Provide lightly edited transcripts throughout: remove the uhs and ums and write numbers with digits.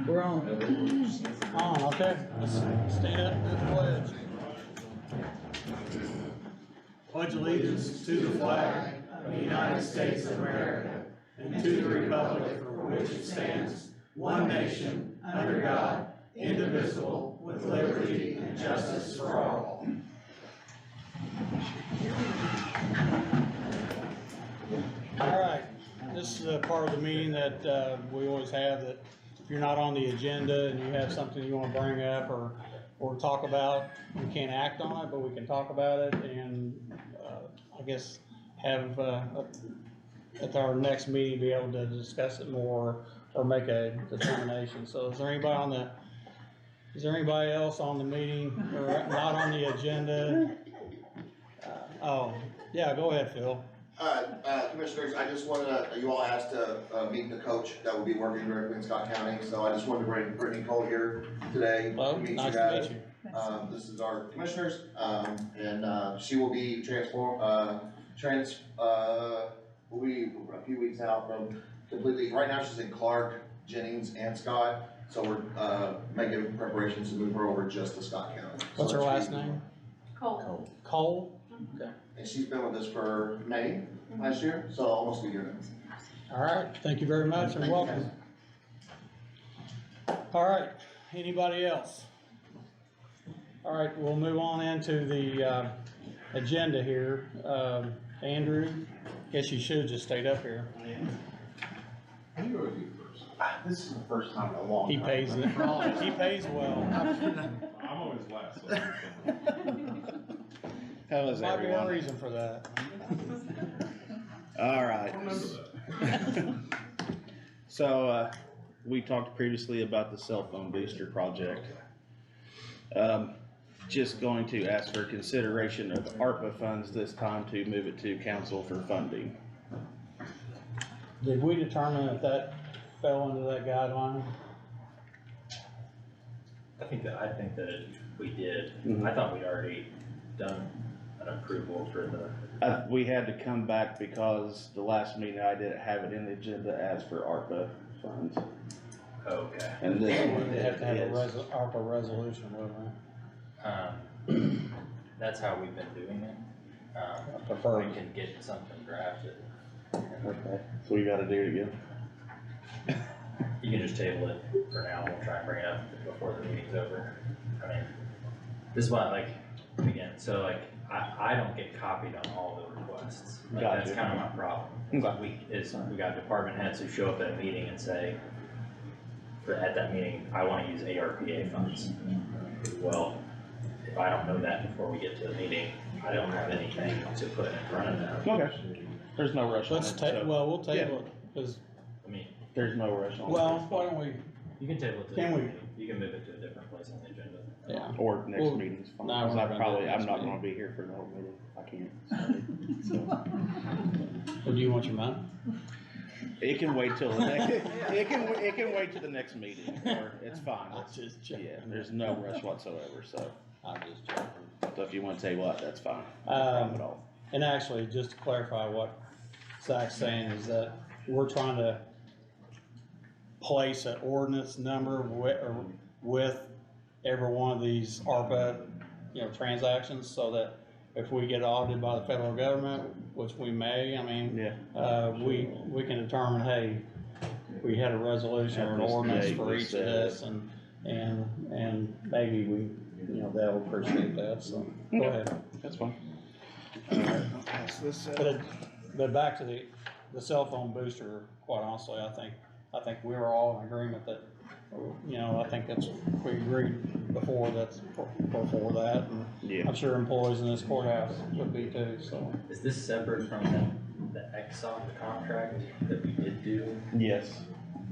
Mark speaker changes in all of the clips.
Speaker 1: We're on. Okay. Let's stand up and do the pledge. Pledge allegiance to the flag of the United States of America and to the republic for which it stands, one nation, under God, indivisible, with liberty and justice for all. All right. This is a part of the meeting that we always have, that if you're not on the agenda and you have something you want to bring up or talk about, we can't act on it, but we can talk about it and I guess have at our next meeting be able to discuss it more or make a determination. So is there anybody else on the meeting or not on the agenda? Oh, yeah, go ahead, Phil.
Speaker 2: Commissioners, I just wanted to, you all asked to meet the coach that will be working directly in Scott County, so I just wanted to bring Brittany Cole here today to meet you guys. This is our commissioners, and she will be will be a few weeks out from completely, right now she's in Clark, Jennings, and Scott, so we're making preparations to move her over just to Scott County.
Speaker 1: What's her last name?
Speaker 3: Cole.
Speaker 1: Cole? Okay.
Speaker 2: And she's been with us for May last year, so almost a year now.
Speaker 1: All right, thank you very much and welcome. All right, anybody else? All right, we'll move on into the agenda here. Andrew, guess you should have just stayed up here.
Speaker 4: You go with you first. This is the first time in a long
Speaker 1: He
Speaker 4: time.
Speaker 1: pays it. He pays well.
Speaker 4: I'm always last.
Speaker 5: How is
Speaker 1: Might be one
Speaker 5: everyone?
Speaker 1: reason for that.
Speaker 5: All right.
Speaker 4: I remember that.
Speaker 5: So, we talked previously about the cell phone booster project. Just going to ask for consideration of ARPA funds this time to move it to council for funding.
Speaker 1: Did we determine if that fell into that guideline?
Speaker 6: I think that we did.
Speaker 5: Mhm.
Speaker 6: I thought we'd already done an approval for the.
Speaker 5: We had to come back because the last meeting I didn't have it in the agenda as for ARPA funds.
Speaker 6: Okay.
Speaker 5: And this one
Speaker 1: They have to have a
Speaker 5: is.
Speaker 1: ARPA resolution, wouldn't we?
Speaker 6: That's how we've been doing it.
Speaker 1: I prefer.
Speaker 6: We can get something drafted.
Speaker 5: Okay, so we gotta do it again.
Speaker 6: You can just table it for now. We'll try and bring it up before the meeting's over. I mean, this is why, like, again, so like, I don't get copied on all the requests. Like,
Speaker 5: Gotcha.
Speaker 6: that's kind of my problem.
Speaker 5: Okay.
Speaker 6: We got department heads who show up at a meeting and say, at that meeting, I wanna use ARPA funds. Well, if I don't know that before we get to the meeting, I don't have anything to put in front of them.
Speaker 5: Okay, there's no rush on
Speaker 1: Let's
Speaker 5: it.
Speaker 1: take,
Speaker 5: So
Speaker 1: well, we'll table it, because,
Speaker 6: I mean,
Speaker 5: there's no rush on it.
Speaker 1: well, why don't we,
Speaker 6: you can table it to the
Speaker 1: Can we-
Speaker 6: meeting. You can move it to a different place on the agenda.
Speaker 1: yeah.
Speaker 5: Or next
Speaker 1: Well,
Speaker 5: meeting's fine,
Speaker 1: no, we're
Speaker 5: 'cause
Speaker 1: not gonna do it
Speaker 5: I'm
Speaker 1: next
Speaker 5: not
Speaker 1: meeting.
Speaker 5: gonna be here for the whole meeting, I can't.
Speaker 1: Or do you want your money?
Speaker 5: It can wait till the next, it can wait till the next meeting, or it's fine.
Speaker 1: I'm just joking.
Speaker 5: Yeah, there's no rush whatsoever, so
Speaker 1: I'm just joking.
Speaker 5: if you wanna table it, that's fine. No problem at all.
Speaker 1: And actually, just to clarify what Zach's saying is that we're trying to place an ordinance number with every one of these ARPA, transactions, so that if we get audited by the federal government, which we may, I mean,
Speaker 5: Yeah,
Speaker 1: we can determine, hey, we had a resolution or an
Speaker 5: At this
Speaker 1: ordinance
Speaker 5: date,
Speaker 1: for
Speaker 5: we
Speaker 1: each of
Speaker 5: said-
Speaker 1: this, and maybe we, they'll appreciate that, so, go
Speaker 5: Okay.
Speaker 1: ahead.
Speaker 5: that's fine. Alright, I'll pass this out.
Speaker 1: But back to the cell phone booster, quite honestly, I think we were all in agreement that, I think we agreed before that's for that, and
Speaker 5: Yeah,
Speaker 1: I'm sure employees in this courthouse would be too, so.
Speaker 6: Is this separate from the Exxon contract that we did do?
Speaker 5: yes,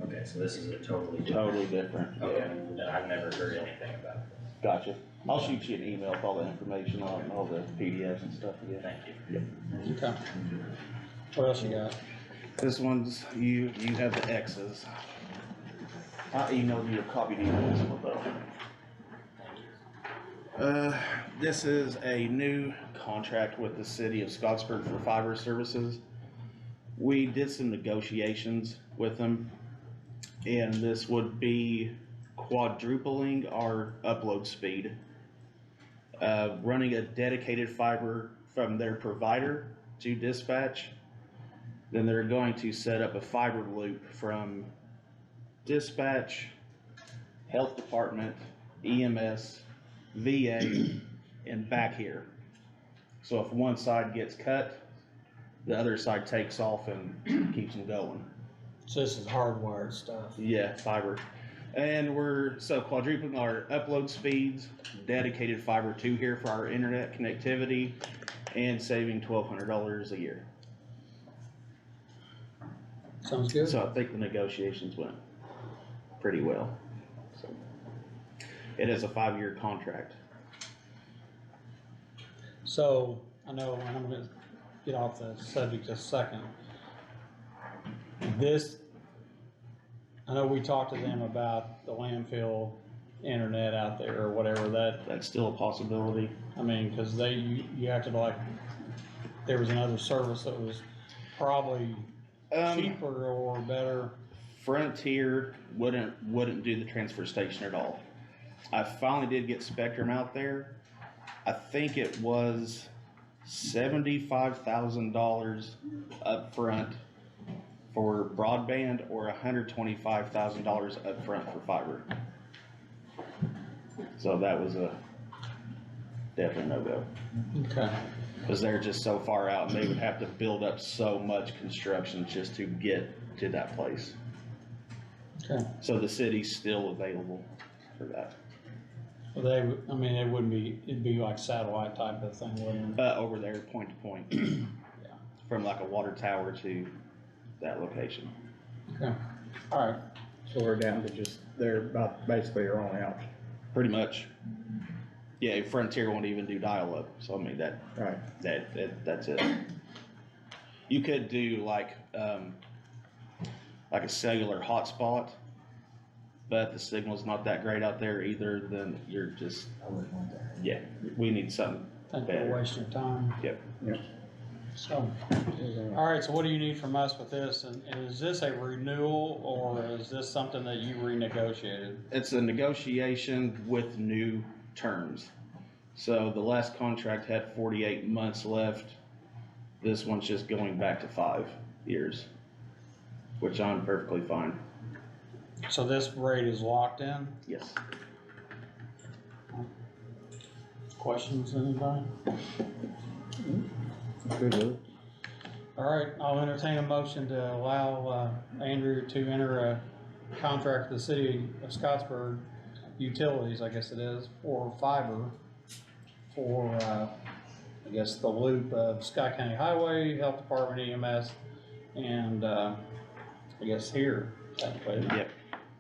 Speaker 6: Okay, so this is a totally different.
Speaker 5: totally different,
Speaker 6: Okay,
Speaker 5: yeah,
Speaker 6: and I've never heard anything about this.
Speaker 5: gotcha. I'll shoot you an email with all the information on all the PDFs and stuff again.
Speaker 6: Thank you.
Speaker 1: Okay. What else you got?
Speaker 5: This one's, you have the X's. I emailed you a copy to this one though. This is a new contract with the city of Scottsburg for fiber services. We did some negotiations with them and this would be quadrupling our upload speed. Running a dedicated fiber from their provider to dispatch. Then they're going to set up a fiber loop from dispatch, health department, EMS, VA, and back here. So if one side gets cut, the other side takes off and keeps them going.
Speaker 1: So this is hardwired stuff.
Speaker 5: Yeah, fiber. And we're quadrupling our upload speeds, dedicated fiber to here for our internet connectivity, and saving $1,200 a year.
Speaker 1: Sounds good.
Speaker 5: So I think the negotiations went pretty well. So it is a 5-year contract.
Speaker 1: So, I know, and I'm gonna get off the subject just a second. I know we talked to them about the landfill internet out there or whatever
Speaker 5: That's still a possibility.
Speaker 1: I mean, cause you acted like there was another service that was probably cheaper or better.
Speaker 5: Frontier wouldn't do the transfer station at all. I finally did get Spectrum out there. I think it was $75,000 up front for broadband or $125,000 up front for fiber. So that was a definitely no-go.
Speaker 1: Okay.
Speaker 5: Because they're just so far out and they would have to build up so much construction just to get to that place.
Speaker 1: Okay.
Speaker 5: So the city's still available for that.
Speaker 1: Well, it wouldn't be, it'd be like satellite type of thing, wouldn't it?
Speaker 5: Over there, point to point. From like a water tower to that location.
Speaker 1: Okay. All right.
Speaker 3: So we're down to just, they're about basically our only option.
Speaker 5: Pretty much. Yeah, Frontier won't even do dial-up, so I mean
Speaker 3: Right.
Speaker 5: that's it. You could do like a cellular hotspot, but the signal's not that great out there either, then you're just, yeah, we need something
Speaker 1: I think
Speaker 5: better.
Speaker 1: we're wasting your time.
Speaker 5: Yep.
Speaker 1: So, all right, so what do you need from us with this? And is this a renewal or is this something that you renegotiated?
Speaker 5: It's a negotiation with new terms. So the last contract had 48 months left. This one's just going back to 5 years, which I'm perfectly fine.
Speaker 1: So this rate is locked in?
Speaker 5: Yes.
Speaker 1: Questions, anybody?
Speaker 3: Good.
Speaker 1: All right, I'll entertain a motion to allow, Andrew to enter a contract with the city of Scottsburg Utilities, I guess it is, for fiber for, I guess the loop of Scott County Highway, Health Department, EMS, and, I guess here. That way.
Speaker 5: Yep.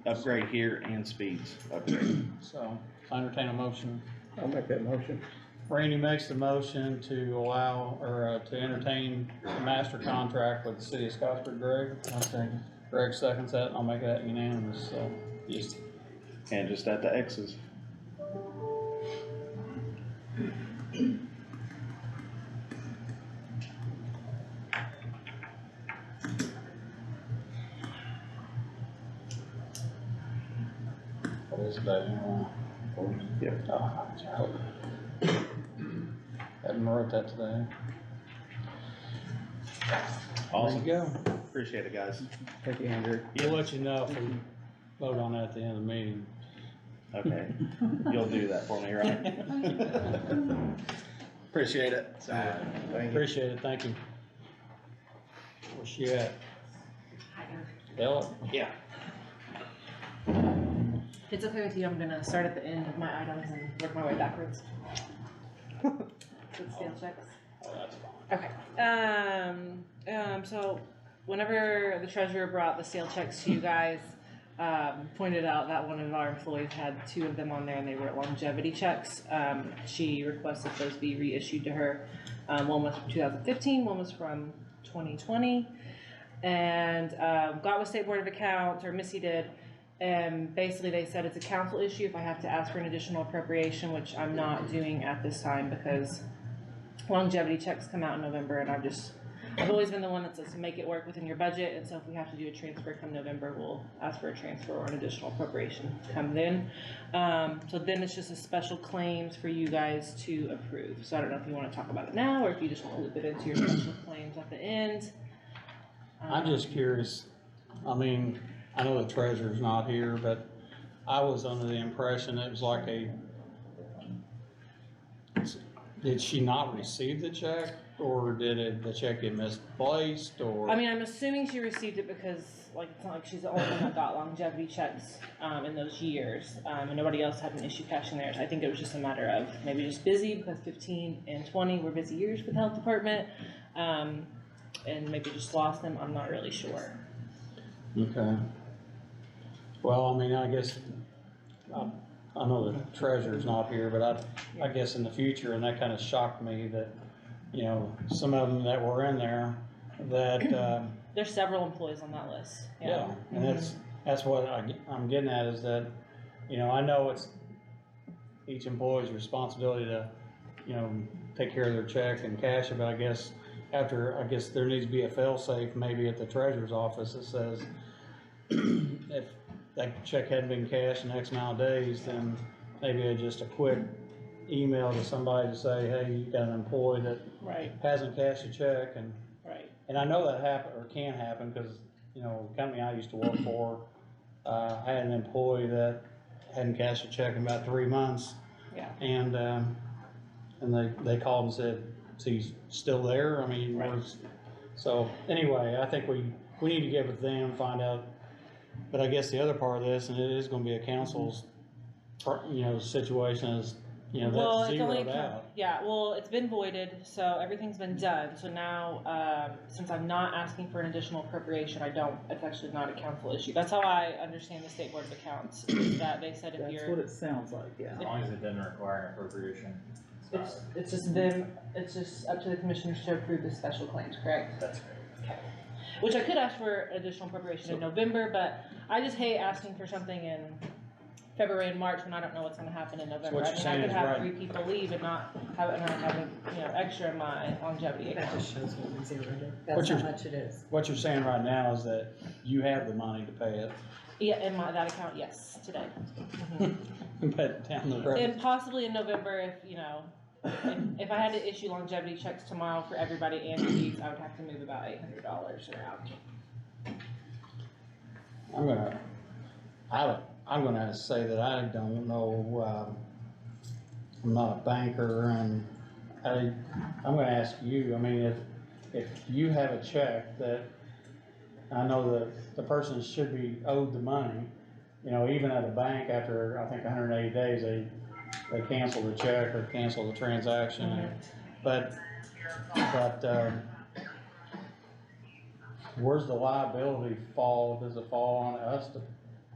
Speaker 5: Upgrade here and speeds upgrade.
Speaker 1: So, I entertain a motion.
Speaker 3: I'll make that motion.
Speaker 1: Randy makes the motion to allow, or, to entertain a master contract with the city of Scottsburg. Greg?
Speaker 3: I'll second.
Speaker 1: Greg seconds that, and I'll make that unanimous, so, yes.
Speaker 5: And just at the X's.
Speaker 1: What is that?
Speaker 5: Yep.
Speaker 1: Oh, Joe. Hadn't wrote that today.
Speaker 5: Awesome.
Speaker 1: There you go.
Speaker 5: Appreciate it, guys.
Speaker 3: Thank you, Andrew.
Speaker 1: We'll let you know if we vote on that at the end of the meeting.
Speaker 5: Okay. You'll do that for me, right? Appreciate it.
Speaker 3: Thank you.
Speaker 1: Appreciate it, thank you. Where's she at? Ella?
Speaker 5: Yeah.
Speaker 7: If it's okay with you, I'm gonna start at the end of my items and work my way backwards. So it's sales checks.
Speaker 1: Oh, that's fine.
Speaker 7: Okay, so whenever the treasurer brought the sale checks to you guys, pointed out that one of our employees had 2 of them on there and they were longevity checks. She requested those be reissued to her. One was from 2015, one was from 2020. And got with State Board of Accounts, or Missy did, and basically they said it's a council issue if I have to ask for an additional appropriation, which I'm not doing at this time because longevity checks come out in November and I've always been the one that says to make it work within your budget, and so if we have to do a transfer come November, we'll ask for a transfer or an additional appropriation come then. So then it's just a special claims for you guys to approve. So I don't know if you wanna talk about it now, or if you just wanna loop it into your special claims at the end.
Speaker 1: I'm just curious, I mean, I know the treasurer's not here, but I was under the impression it was like did she not receive the check, or did the check get misplaced, or?
Speaker 7: I mean, I'm assuming she received it because, like, it's not like she's the only one that got longevity checks, in those years, and nobody else had an issue cashing theirs. I think it was just a matter of maybe just busy, because 15 and 20 were busy years for the health department, and maybe just lost them, I'm not really sure.
Speaker 1: Okay. Well, I mean, I guess, I know the treasurer's not here, but I guess in the future, and that kinda shocked me that, you know, some of them that were in there, that,
Speaker 7: There's several employees on that list,
Speaker 1: yeah, and that's what I'm getting at, is that, you know, I know it's each employee's responsibility to, you know, take care of their check and cash it, but I guess there needs to be a fail-safe maybe at the treasurer's office that says, if that check hadn't been cashed in X amount of days, then maybe just a quick email to somebody to say, hey, you got an employee that
Speaker 7: Right,
Speaker 1: hasn't cashed a check,
Speaker 7: right.
Speaker 1: and I know that happen, or can happen, cause, you know, the company I used to work for, I had an employee that hadn't cashed a check in about 3 months.
Speaker 7: Yeah.
Speaker 1: And they called and said, is he still there? I mean,
Speaker 7: Right.
Speaker 1: so, anyway, I think we need to get with them, find out. But I guess the other part of this, and it is gonna be a council's, you know, situation is, you know,
Speaker 7: Well,
Speaker 1: that's
Speaker 7: it's only,
Speaker 1: zeroed out.
Speaker 7: yeah, well, it's been voided, so everything's been done, so now, since I'm not asking for an additional appropriation, it's actually not a council issue. That's how I understand the State Board of Accounts, is that they said if
Speaker 8: That's
Speaker 7: you're.
Speaker 8: what it sounds like, yeah.
Speaker 6: As long as it doesn't require an appropriation,
Speaker 7: It's just it's just up to the commissioners to approve the special claims, correct?
Speaker 6: that's great.
Speaker 7: Which I could ask for additional appropriation in November, but I just hate asking for something in February and March when I don't know what's gonna happen in November.
Speaker 1: what
Speaker 7: I
Speaker 1: you're
Speaker 7: mean, I
Speaker 1: saying
Speaker 7: could
Speaker 1: is
Speaker 7: have
Speaker 1: right.
Speaker 7: 3 people leave and not have you know, extra in my longevity
Speaker 8: That
Speaker 7: account.
Speaker 8: just shows what we zeroed it.
Speaker 1: What
Speaker 8: That's how
Speaker 1: you're-
Speaker 8: much it is.
Speaker 1: What you're saying right now is that you have the money to pay it,
Speaker 7: Yeah, in that account, yes, today. Mhm.
Speaker 1: but down the road.
Speaker 7: And possibly in November, if, you know, if I had to issue longevity checks tomorrow for everybody and Keith, I would have to move about $800 around.
Speaker 1: I'm gonna say that I don't know, I'm not a banker, and I'm gonna ask you, I mean, if you have a check that, I know that the person should be owed the money, you know, even at a bank after, I think 180 days, they cancel the check or cancel the transaction, but, where's the liability fall, does it fall on us to,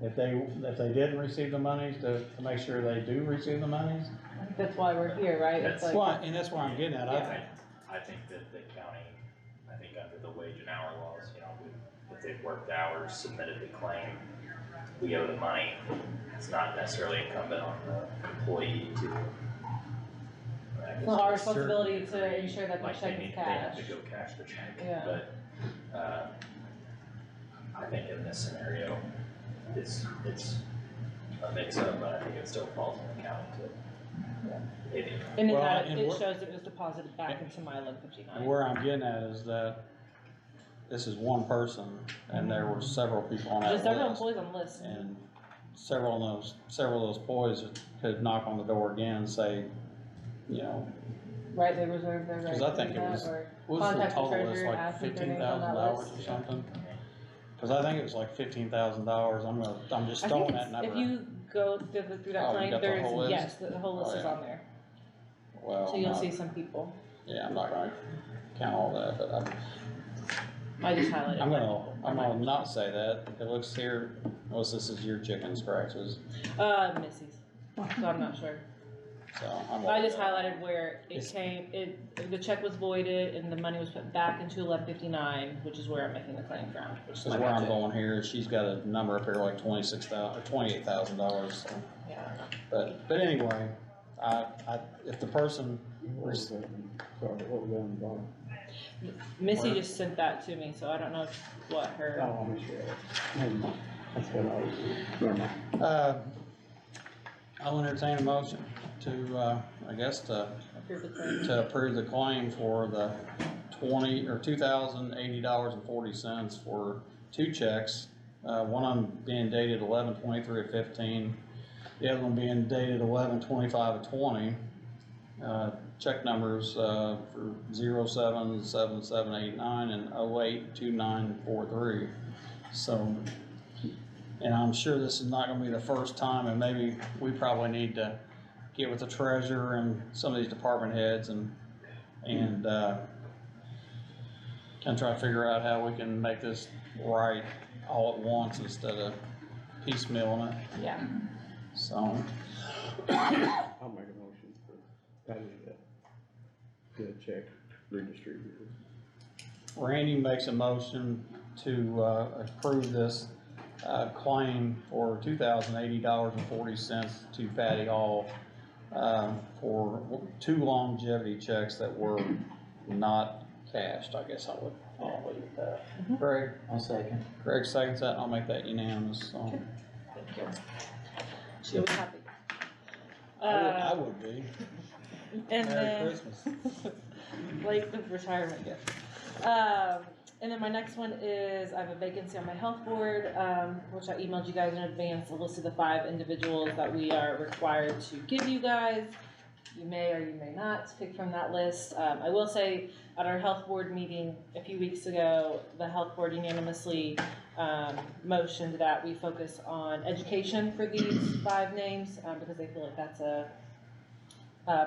Speaker 1: if they didn't receive the monies, to make sure they do receive the monies?
Speaker 7: I think that's why we're here, right? It's like,
Speaker 1: Well, and that's where I'm getting at,
Speaker 6: I think that the county, I think under the wage and hour laws, you know, if they've worked hours, submitted the claim, we owe the money. It's not necessarily incumbent on the employee to.
Speaker 7: it's not our responsibility to ensure that the
Speaker 6: Like
Speaker 7: check
Speaker 6: they
Speaker 7: is
Speaker 6: need, they have
Speaker 7: cashed.
Speaker 6: to go cash the check.
Speaker 7: Yeah.
Speaker 6: But, I think in this scenario, it's a mix-up, but I think it still falls on the county to pay the.
Speaker 7: And in
Speaker 1: Well,
Speaker 7: that,
Speaker 1: and
Speaker 7: it
Speaker 1: we're-
Speaker 7: shows it was deposited back into my 1159.
Speaker 1: and where I'm getting at is that this is one person, and there were several people on that
Speaker 7: There's several
Speaker 1: list.
Speaker 7: employees on the list.
Speaker 1: And several of those employees could knock on the door again and say, you know,
Speaker 7: Right, they reserve their right
Speaker 1: 'Cause I
Speaker 7: to
Speaker 1: think
Speaker 7: do
Speaker 1: it
Speaker 7: that,
Speaker 1: was-
Speaker 7: or
Speaker 1: what was the
Speaker 7: contact the
Speaker 1: total, it's
Speaker 7: treasurer,
Speaker 1: like
Speaker 7: ask if their name's on that
Speaker 1: $15,000 or
Speaker 7: list.
Speaker 1: something? Cause I think it was like $15,000, I'm just
Speaker 7: I
Speaker 1: throwing
Speaker 7: think
Speaker 1: that
Speaker 7: it's,
Speaker 1: number.
Speaker 7: if you go through
Speaker 1: Oh,
Speaker 7: that
Speaker 1: you
Speaker 7: claim,
Speaker 1: got the
Speaker 7: there's,
Speaker 1: whole list?
Speaker 7: yes, the whole list
Speaker 1: Oh,
Speaker 7: is
Speaker 1: yeah.
Speaker 7: on there.
Speaker 1: Well,
Speaker 7: So
Speaker 1: I'm
Speaker 7: you'll
Speaker 1: not-
Speaker 7: see some people.
Speaker 1: yeah, I'm not gonna count all that, but
Speaker 7: I just highlighted.
Speaker 1: I'm gonna not say that. It looks here, unless this is your chicken scratches,
Speaker 7: Missy's, so I'm not sure.
Speaker 1: so I'm.
Speaker 7: I just highlighted where it
Speaker 1: It's-
Speaker 7: came, the check was voided and the money was put back into 1159, which is where I'm making the claim from, which is
Speaker 1: Cause
Speaker 7: my
Speaker 1: where I'm
Speaker 7: budget.
Speaker 1: going here, she's got a number up here like $26,000 or $28,000, so.
Speaker 7: Yeah.
Speaker 1: But anyway, if the person,
Speaker 3: Sorry, what was on the bottom?
Speaker 7: Missy just sent that to me, so I don't know what her,
Speaker 3: Oh, I'm sure. Never mind. That's what I was, never mind.
Speaker 1: I'll entertain a motion to, I guess
Speaker 7: approve the claim.
Speaker 1: to approve the claim for the $2,080.40 for two checks. One of them being dated 11/23/15, the other one being dated 11/25/20. Check numbers, for 077789 and 082943. So, and I'm sure this is not gonna be the first time, and maybe we probably need to get with the treasurer and some of these department heads and kind of try to figure out how we can make this right all at once instead of piecemealing it,
Speaker 7: Yeah,
Speaker 1: so.
Speaker 3: I'll make a motion for Patty to get a check redistributed.
Speaker 1: Randy makes a motion to, approve this, claim for $2,080.40 to Patty Hall, for two longevity checks that were not cashed, I guess I'll leave it at that. Greg?
Speaker 8: I'll second.
Speaker 1: Greg seconds that, and I'll make that unanimous, so.
Speaker 7: thank you. She'll be happy.
Speaker 1: I would be.
Speaker 7: And
Speaker 1: Merry
Speaker 7: then,
Speaker 1: Christmas.
Speaker 7: like the retirement gift. And then my next one is, I have a vacancy on my health board, which I emailed you guys in advance, a list of the 5 individuals that we are required to give you guys. You may or you may not pick from that list. I will say, at our health board meeting a few weeks ago, the health board unanimously motioned that we focus on education for these 5 names, because they feel like that's a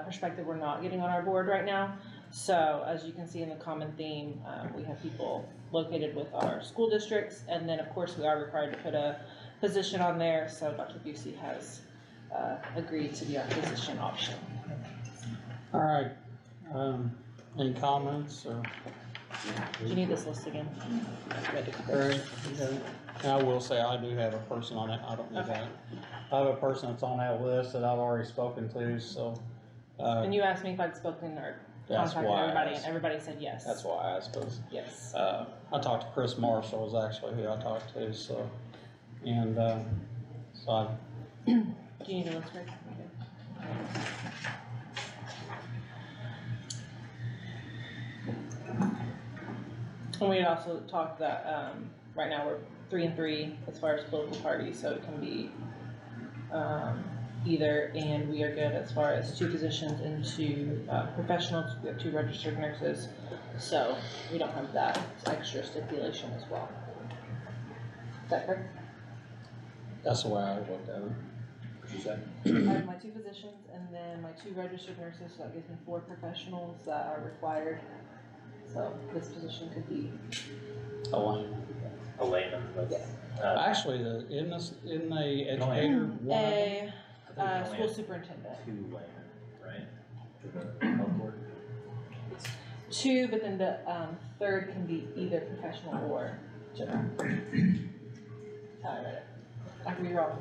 Speaker 7: perspective we're not getting on our board right now. So as you can see in the common theme, we have people located with our school districts, and then of course we are required to put a position on there, so Dr. Busey has agreed to be our physician option.
Speaker 1: All right, any comments or?
Speaker 7: Do you need this list again?
Speaker 1: Greg, you got it? And I will say, I do have a person on it, I don't need that. I have a person that's on that list that I've already spoken to, so.
Speaker 7: And you asked me if I'd spoken or
Speaker 1: That's
Speaker 7: contacted
Speaker 1: why I
Speaker 7: everybody,
Speaker 1: asked.
Speaker 7: and everybody said yes.
Speaker 1: That's why I asked, because,
Speaker 7: Yes.
Speaker 1: I talked to Chris Marshall is actually who I talked to, so, and, so I,
Speaker 7: Do you need a list, Greg? And we had also talked that, right now we're 3 and 3 as far as political parties, so it can be, either, and we are good as far as 2 positions into, professionals. We have 2 registered nurses, so we don't have that extra stipulation as well. Is that correct?
Speaker 1: that's the way I looked at it. What'd you say?
Speaker 7: I have my 2 physicians and then my 2 registered nurses, so that gives me 4 professionals that are required. So this position could be,
Speaker 1: Elaine.
Speaker 6: A layman, but,
Speaker 1: Actually, in the educator, one of them,
Speaker 7: a,
Speaker 6: I think we
Speaker 7: school
Speaker 6: only have
Speaker 7: superintendent.
Speaker 6: 2 laymen, right? For the health board.
Speaker 7: 2, but then the, 3rd can be either professional or general. I read it. I could be wrong.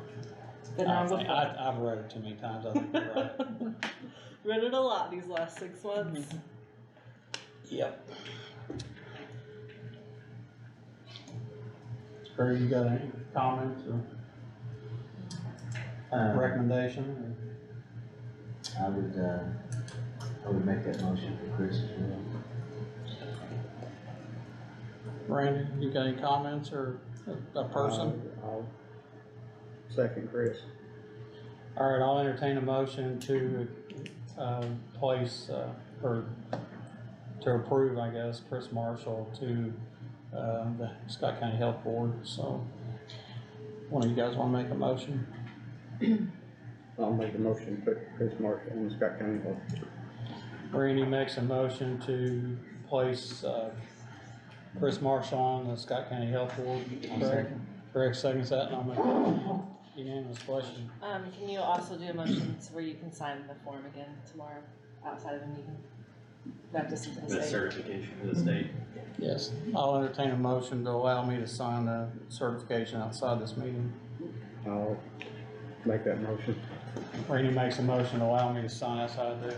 Speaker 7: But now I'm with
Speaker 1: I've read it too many times, I think you're right.
Speaker 7: read it a lot these last 6 months.
Speaker 1: Yep. Kurt, you got any comments or recommendation?
Speaker 8: I would make that motion for Chris as well.
Speaker 1: Randy, you got any comments or a person?
Speaker 3: I'll second Chris.
Speaker 1: All right, I'll entertain a motion to, place, or to approve, I guess, Chris Marshall to, the Scott County Health Board, so. One of you guys wanna make a motion?
Speaker 3: I'll make a motion to put Chris Marshall on the Scott County Health.
Speaker 1: Randy makes a motion to place, Chris Marshall on the Scott County Health Board. Greg seconds that, and I'll make a unanimous question.
Speaker 7: Can you also do a motion where you can sign the form again tomorrow outside of the meeting? Not just into the
Speaker 6: The
Speaker 7: state.
Speaker 6: certification to the state.
Speaker 1: Yes, I'll entertain a motion to allow me to sign the certification outside this meeting.
Speaker 3: I'll make that motion.
Speaker 1: Randy makes a motion to allow me to sign outside the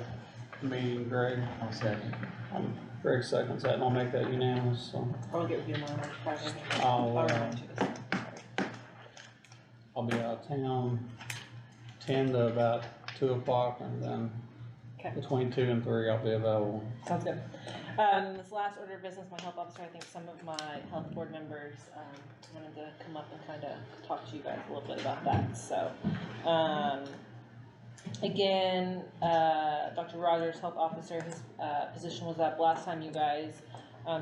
Speaker 1: meeting, Greg.
Speaker 8: I'll second.
Speaker 1: Greg seconds that, and I'll make that unanimous, so.
Speaker 7: I'll get with you tomorrow, Friday.
Speaker 1: I'll,
Speaker 7: I'll remind you this.
Speaker 1: I'll be out of town 10 to about 2 o'clock, and then
Speaker 7: Okay.
Speaker 1: between 2 and 3 I'll be available.
Speaker 7: Sounds good. This last order of business, my health officer, I think some of my health board members, wanted to come up and kinda talk to you guys a little bit about that, so. Again, Dr. Rogers, health officer, his, position was up last time you guys,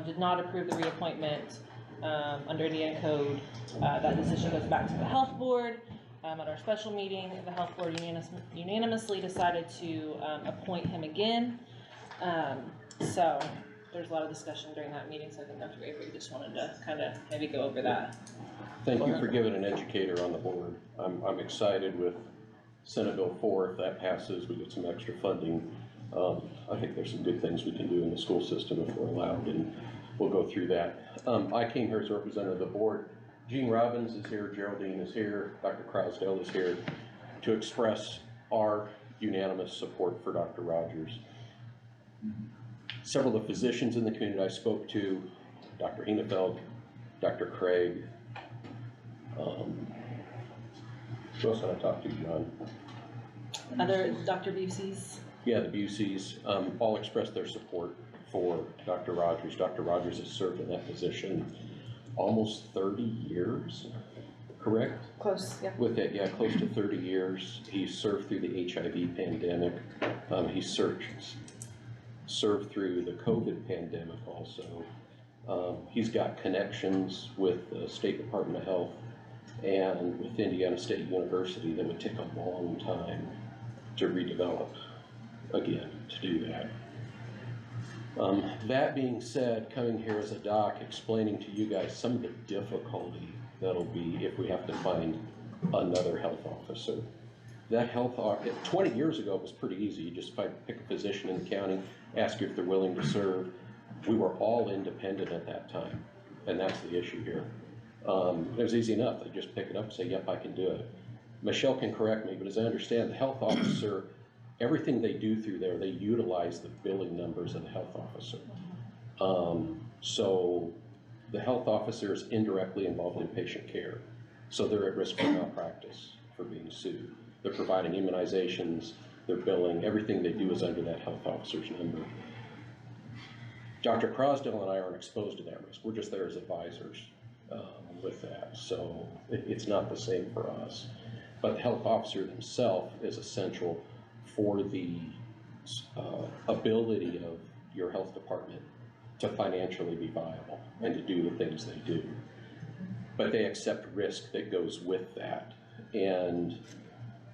Speaker 7: did not approve the reappointment, under Indiana code. That decision goes back to the health board. At our special meeting, the health board unanimously decided to, appoint him again. So there's a lot of discussion during that meeting, so I think Dr. Avery just wanted to kind of maybe go over that.
Speaker 3: Thank you for giving an educator on the board. I'm excited with Senate Bill 4. If that passes, we get some extra funding. I think there's some good things we can do in the school system if we're allowed, and we'll go through that. I came here as a representative of the board. Gene Robbins is here, Geraldine is here, Dr. Crosdale is here to express our unanimous support for Dr. Rogers. Several of the physicians in the community I spoke to, Dr. Henefeld, Dr. Craig, who else did I talk to, John?
Speaker 7: Other Dr. Busey's?
Speaker 3: Yeah, the Buseys, all expressed their support for Dr. Rogers. Dr. Rogers has served in that position almost 30 years, correct?
Speaker 7: Close, yeah.
Speaker 3: With it, yeah, close to 30 years. He served through the HIV pandemic. He served through the COVID pandemic also. He's got connections with the State Department of Health and with Indiana State University that would take a long time to redevelop again, to do that. That being said, coming here as a doc, explaining to you guys some of the difficulty that'll be if we have to find another health officer. That 20 years ago it was pretty easy. You just pick a physician in the county, ask if they're willing to serve. We were all independent at that time, and that's the issue here. It was easy enough. They just pick it up and say, yep, I can do it. Michelle can correct me, but as I understand, the health officer, everything they do through there, they utilize the billing numbers of the health officer. So the health officer is indirectly involved in patient care. So they're at risk for malpractice, for being sued. They're providing immunizations, they're billing, everything they do is under that health officer's number. Dr. Crosdale and I aren't exposed to that risk. We're just there as advisors with that. So it's not the same for us. But the health officer themselves is essential for the ability of your health department to financially be viable and to do the things they do. But they accept risk that goes with that. And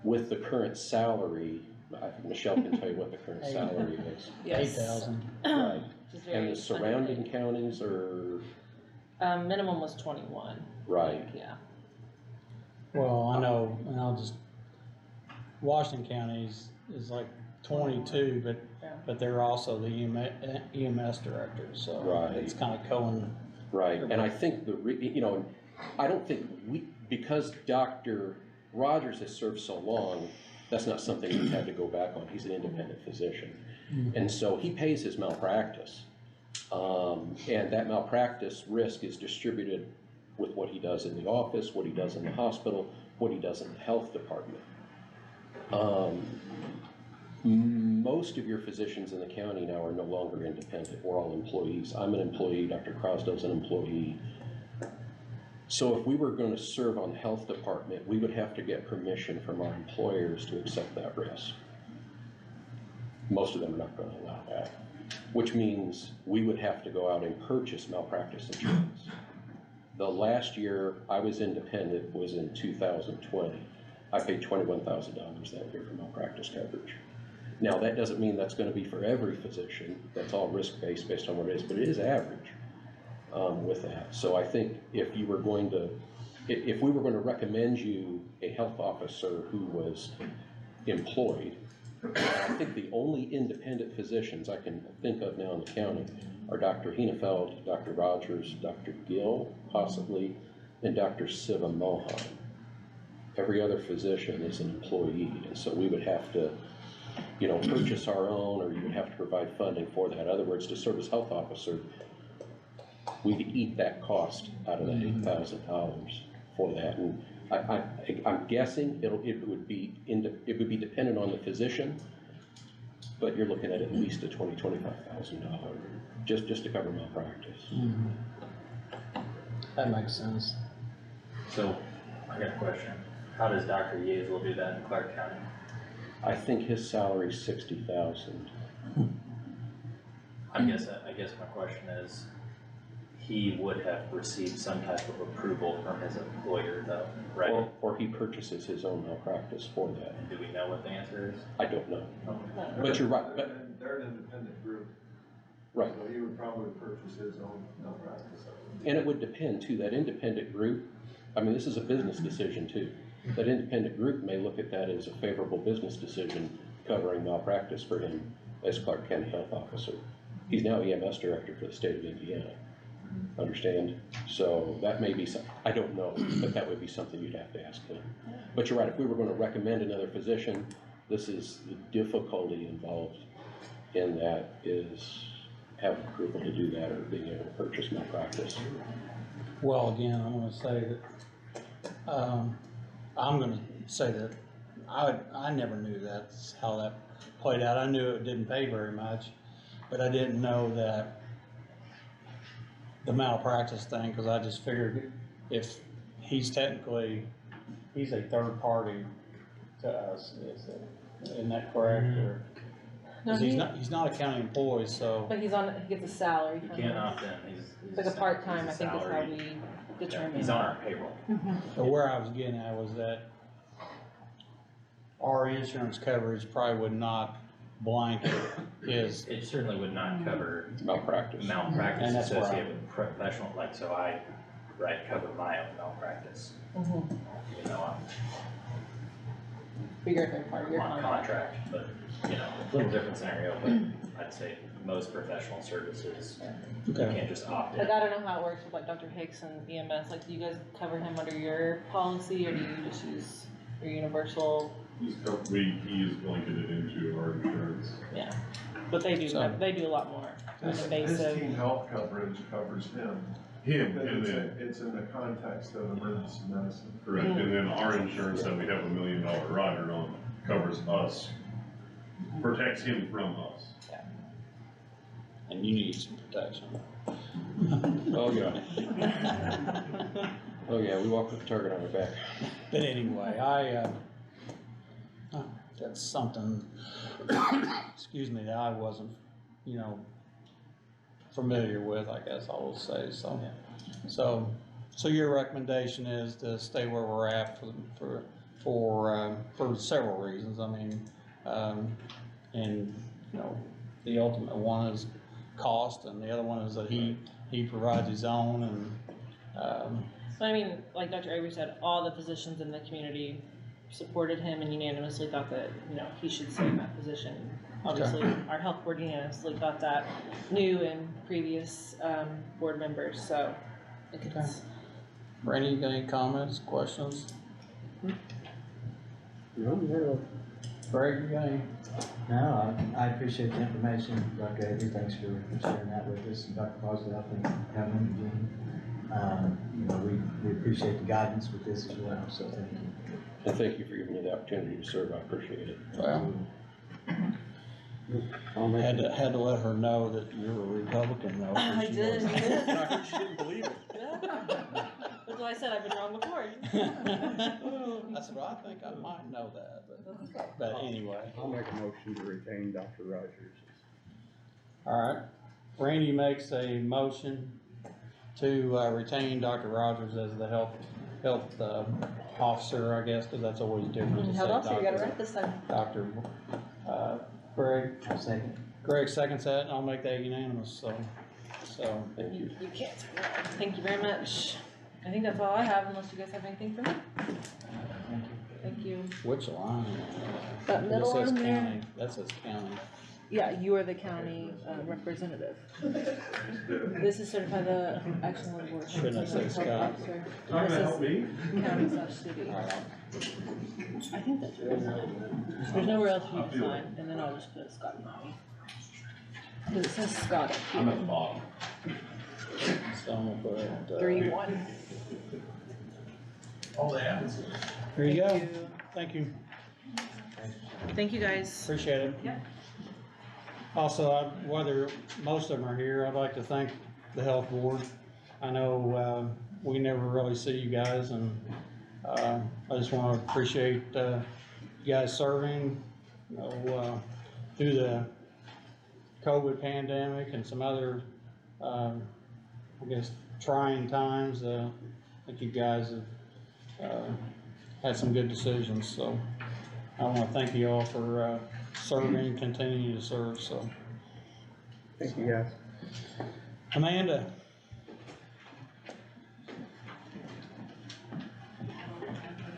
Speaker 3: with the current salary, I think Michelle can tell you what the current salary is.
Speaker 7: Yes.
Speaker 1: 8,000.
Speaker 3: Right.
Speaker 7: Which is very
Speaker 3: And the surrounding
Speaker 7: underpaid.
Speaker 3: counties are,
Speaker 7: Minimum was 21.
Speaker 3: right,
Speaker 7: Yeah.
Speaker 1: Well, I know, and I'll just, Washington County is like 22,
Speaker 7: Yeah.
Speaker 1: but they're also the EMS director, so
Speaker 3: Right.
Speaker 1: it's kind of going.
Speaker 3: right. And I think I don't think because Dr. Rogers has served so long, that's not something we've had to go back on. He's an independent physician. And so he pays his malpractice. And that malpractice risk is distributed with what he does in the office, what he does in the hospital, what he does in the health department. Most of your physicians in the county now are no longer independent. We're all employees. I'm an employee, Dr. Crosdale's an employee. So if we were going to serve on the health department, we would have to get permission from our employers to accept that risk. Most of them are not going to allow that, which means we would have to go out and purchase malpractice insurance. The last year I was independent was in 2020. I paid $21,000 that year for malpractice coverage. Now that doesn't mean that's going to be for every physician. That's all risk-based based on what it is, but it is average with that. So I think if we were going to recommend you a health officer who was employed, I think the only independent physicians I can think of now in the county are Dr. Henefeld, Dr. Rogers, Dr. Gill, possibly, and Dr. Siva Mohan. Every other physician is an employee, and so we would have to purchase our own, or you would have to provide funding for that. In other words, to serve as health officer, we'd eat that cost out of that $8,000 for that. And I'm guessing it would be dependent on the physician, but you're looking at least a $25,000 just to cover malpractice.
Speaker 1: That makes sense.
Speaker 6: So, I got a question. How does Dr. Yazel do that in Clark County?
Speaker 3: I think his salary is $60,000.
Speaker 6: I guess my question is, he would have received some type of approval from his employer though, right?
Speaker 3: Or he purchases his own malpractice for that.
Speaker 6: And do we know what the answer is?
Speaker 3: I don't know.
Speaker 6: Okay.
Speaker 3: But you're right, but,
Speaker 9: They're an independent group.
Speaker 3: right.
Speaker 9: So he would probably purchase his own malpractice.
Speaker 3: And it would depend too, that independent group, I mean, this is a business decision too. That independent group may look at that as a favorable business decision covering malpractice for him as Clark County Health Officer. He's now EMS Director for the state of Indiana. Understand? So that may be some, I don't know, but that would be something you'd have to ask him. But you're right, if we were going to recommend another physician, this is the difficulty involved in that is having approval to do that or being able to purchase malpractice.
Speaker 1: Well, again, I'm gonna say that, I never knew that's how that played out. I knew it didn't pay very much, but I didn't know that the malpractice thing, cause I just figured if he's technically, he's a third party to us, isn't that correct? Or,
Speaker 7: No,
Speaker 1: 'cause he's not a county employee, so,
Speaker 7: But he gets a salary
Speaker 6: He
Speaker 7: from
Speaker 6: can't
Speaker 7: it.
Speaker 6: opt in, he's.
Speaker 7: It's like a part-time, I think is how
Speaker 6: salary.
Speaker 7: we
Speaker 6: Yeah,
Speaker 7: determine.
Speaker 6: he's on our payroll.
Speaker 1: but where I was getting at was that our insurance coverage probably would not blanket his,
Speaker 6: It certainly would not cover
Speaker 3: Malpractice.
Speaker 6: malpractice
Speaker 1: And that's where
Speaker 6: associated with professional, like, so I, cover my own malpractice.
Speaker 7: Mhm.
Speaker 6: You know,
Speaker 7: For your third party, your
Speaker 6: I'm on
Speaker 7: contract.
Speaker 6: contract, but, a little different scenario, but I'd say most professional services, you
Speaker 1: okay,
Speaker 6: can't just opt in.
Speaker 7: Like, I don't know how it works with like Dr. Hicks and EMS, like, do you guys cover him under your policy, or do you just use your universal?
Speaker 10: He is blanketed into our insurance.
Speaker 7: Yeah, but they do,
Speaker 1: So-
Speaker 7: they do a lot more
Speaker 9: His
Speaker 7: invasive.
Speaker 9: team health coverage covers him.
Speaker 10: Him,
Speaker 9: But
Speaker 10: and
Speaker 9: it's,
Speaker 10: then,
Speaker 9: it's in the context of emergency medicine.
Speaker 10: correct, and then our insurance that we have $1 million rider on covers us, protects him from us.
Speaker 1: and you need some protection.
Speaker 3: Oh, yeah. Oh, yeah, we walk with a target on our back.
Speaker 1: But anyway, that's something, excuse me, that I wasn't, familiar with, I guess I will say, so. So your recommendation is to stay where we're at for several reasons, I mean, and, the ultimate one is cost, and the other one is that he provides his own, and,
Speaker 7: So I mean, like Dr. Avery said, all the physicians in the community supported him and unanimously thought that, he should stay in that position. Obviously, our health board unanimously thought that, new and previous, board members, so I think it's.
Speaker 1: Randy, you got any comments, questions?
Speaker 8: No,
Speaker 1: Greg, you got any?
Speaker 8: I appreciate the information, Dr. Avery, thanks for sharing that with us, and Dr. Boswell, I think, coming again. We appreciate the guidance with this as well, so thank you.
Speaker 3: And thank you for giving me the opportunity to serve, I appreciate it.
Speaker 1: Well, had to let her know that you're a Republican though.
Speaker 7: I
Speaker 1: she
Speaker 7: did,
Speaker 1: wasn't.
Speaker 7: I did.
Speaker 1: I heard she didn't believe it.
Speaker 7: That's why I said I've been wrong before.
Speaker 1: That's what I think, I might know that, but anyway.
Speaker 11: I'll make a motion to retain Dr. Rogers.
Speaker 1: Alright, Randy makes a motion to retain Dr. Rogers as the health officer, I guess, cause that's always different to say
Speaker 7: Held on, so you got it
Speaker 1: doctor.
Speaker 7: right this time.
Speaker 1: Dr. Greg,
Speaker 8: I'll second.
Speaker 1: Greg seconds that, and I'll make that unanimous, so.
Speaker 3: Thank you.
Speaker 7: You can't. Thank you very much. I think that's all I have, unless you guys have anything for me. Thank you.
Speaker 1: Which line?
Speaker 7: That middle
Speaker 1: That says
Speaker 7: one there.
Speaker 1: county. That says county.
Speaker 7: Yeah, you are the county representative. This is certified the action of the board.
Speaker 1: Shouldn't I say Scott?
Speaker 7: This is
Speaker 10: me?
Speaker 7: county/city.
Speaker 1: Alright,
Speaker 7: I think think that's where it's signed. There's nowhere else you can sign, and then I'll just put Scott and Bonnie. Cause it says Scott up
Speaker 6: I'm at
Speaker 7: here.
Speaker 6: the bottom.
Speaker 1: So I'm gonna put,
Speaker 7: 3-1.
Speaker 9: All they have is.
Speaker 1: There you go. Thank you.
Speaker 7: Thank you, guys.
Speaker 1: Appreciate it.
Speaker 7: Yeah.
Speaker 1: Also, whether most of them are here, I'd like to thank the health board. I know, we never really see you guys, and, I just wanna appreciate, you guys serving, you know, through the COVID pandemic and some other, I guess, trying times. I think you guys have, had some good decisions, so I wanna thank you all for, serving, continuing to serve, so.
Speaker 11: Thank you, guys.
Speaker 1: Amanda?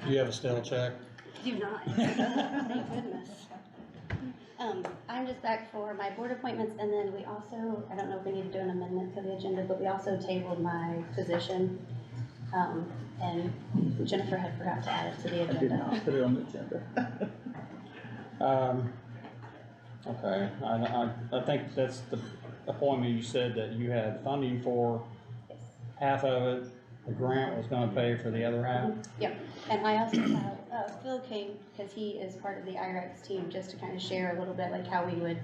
Speaker 1: Do you have a stale check?
Speaker 12: Do not. Thank goodness. I'm just back for my board appointments, and then we also, I don't know if we need to do an amendment to the agenda, but we also tabled my position. And Jennifer had forgot to add it to the agenda.
Speaker 11: I did not put it on the agenda.
Speaker 1: Okay, I think that's the appointment you said that you had funding for, half of it, the grant was gonna pay for the other half?
Speaker 12: Yep, and I also have, Phil came, because he is part of the IREX team, just to kind of share a little bit like how we would,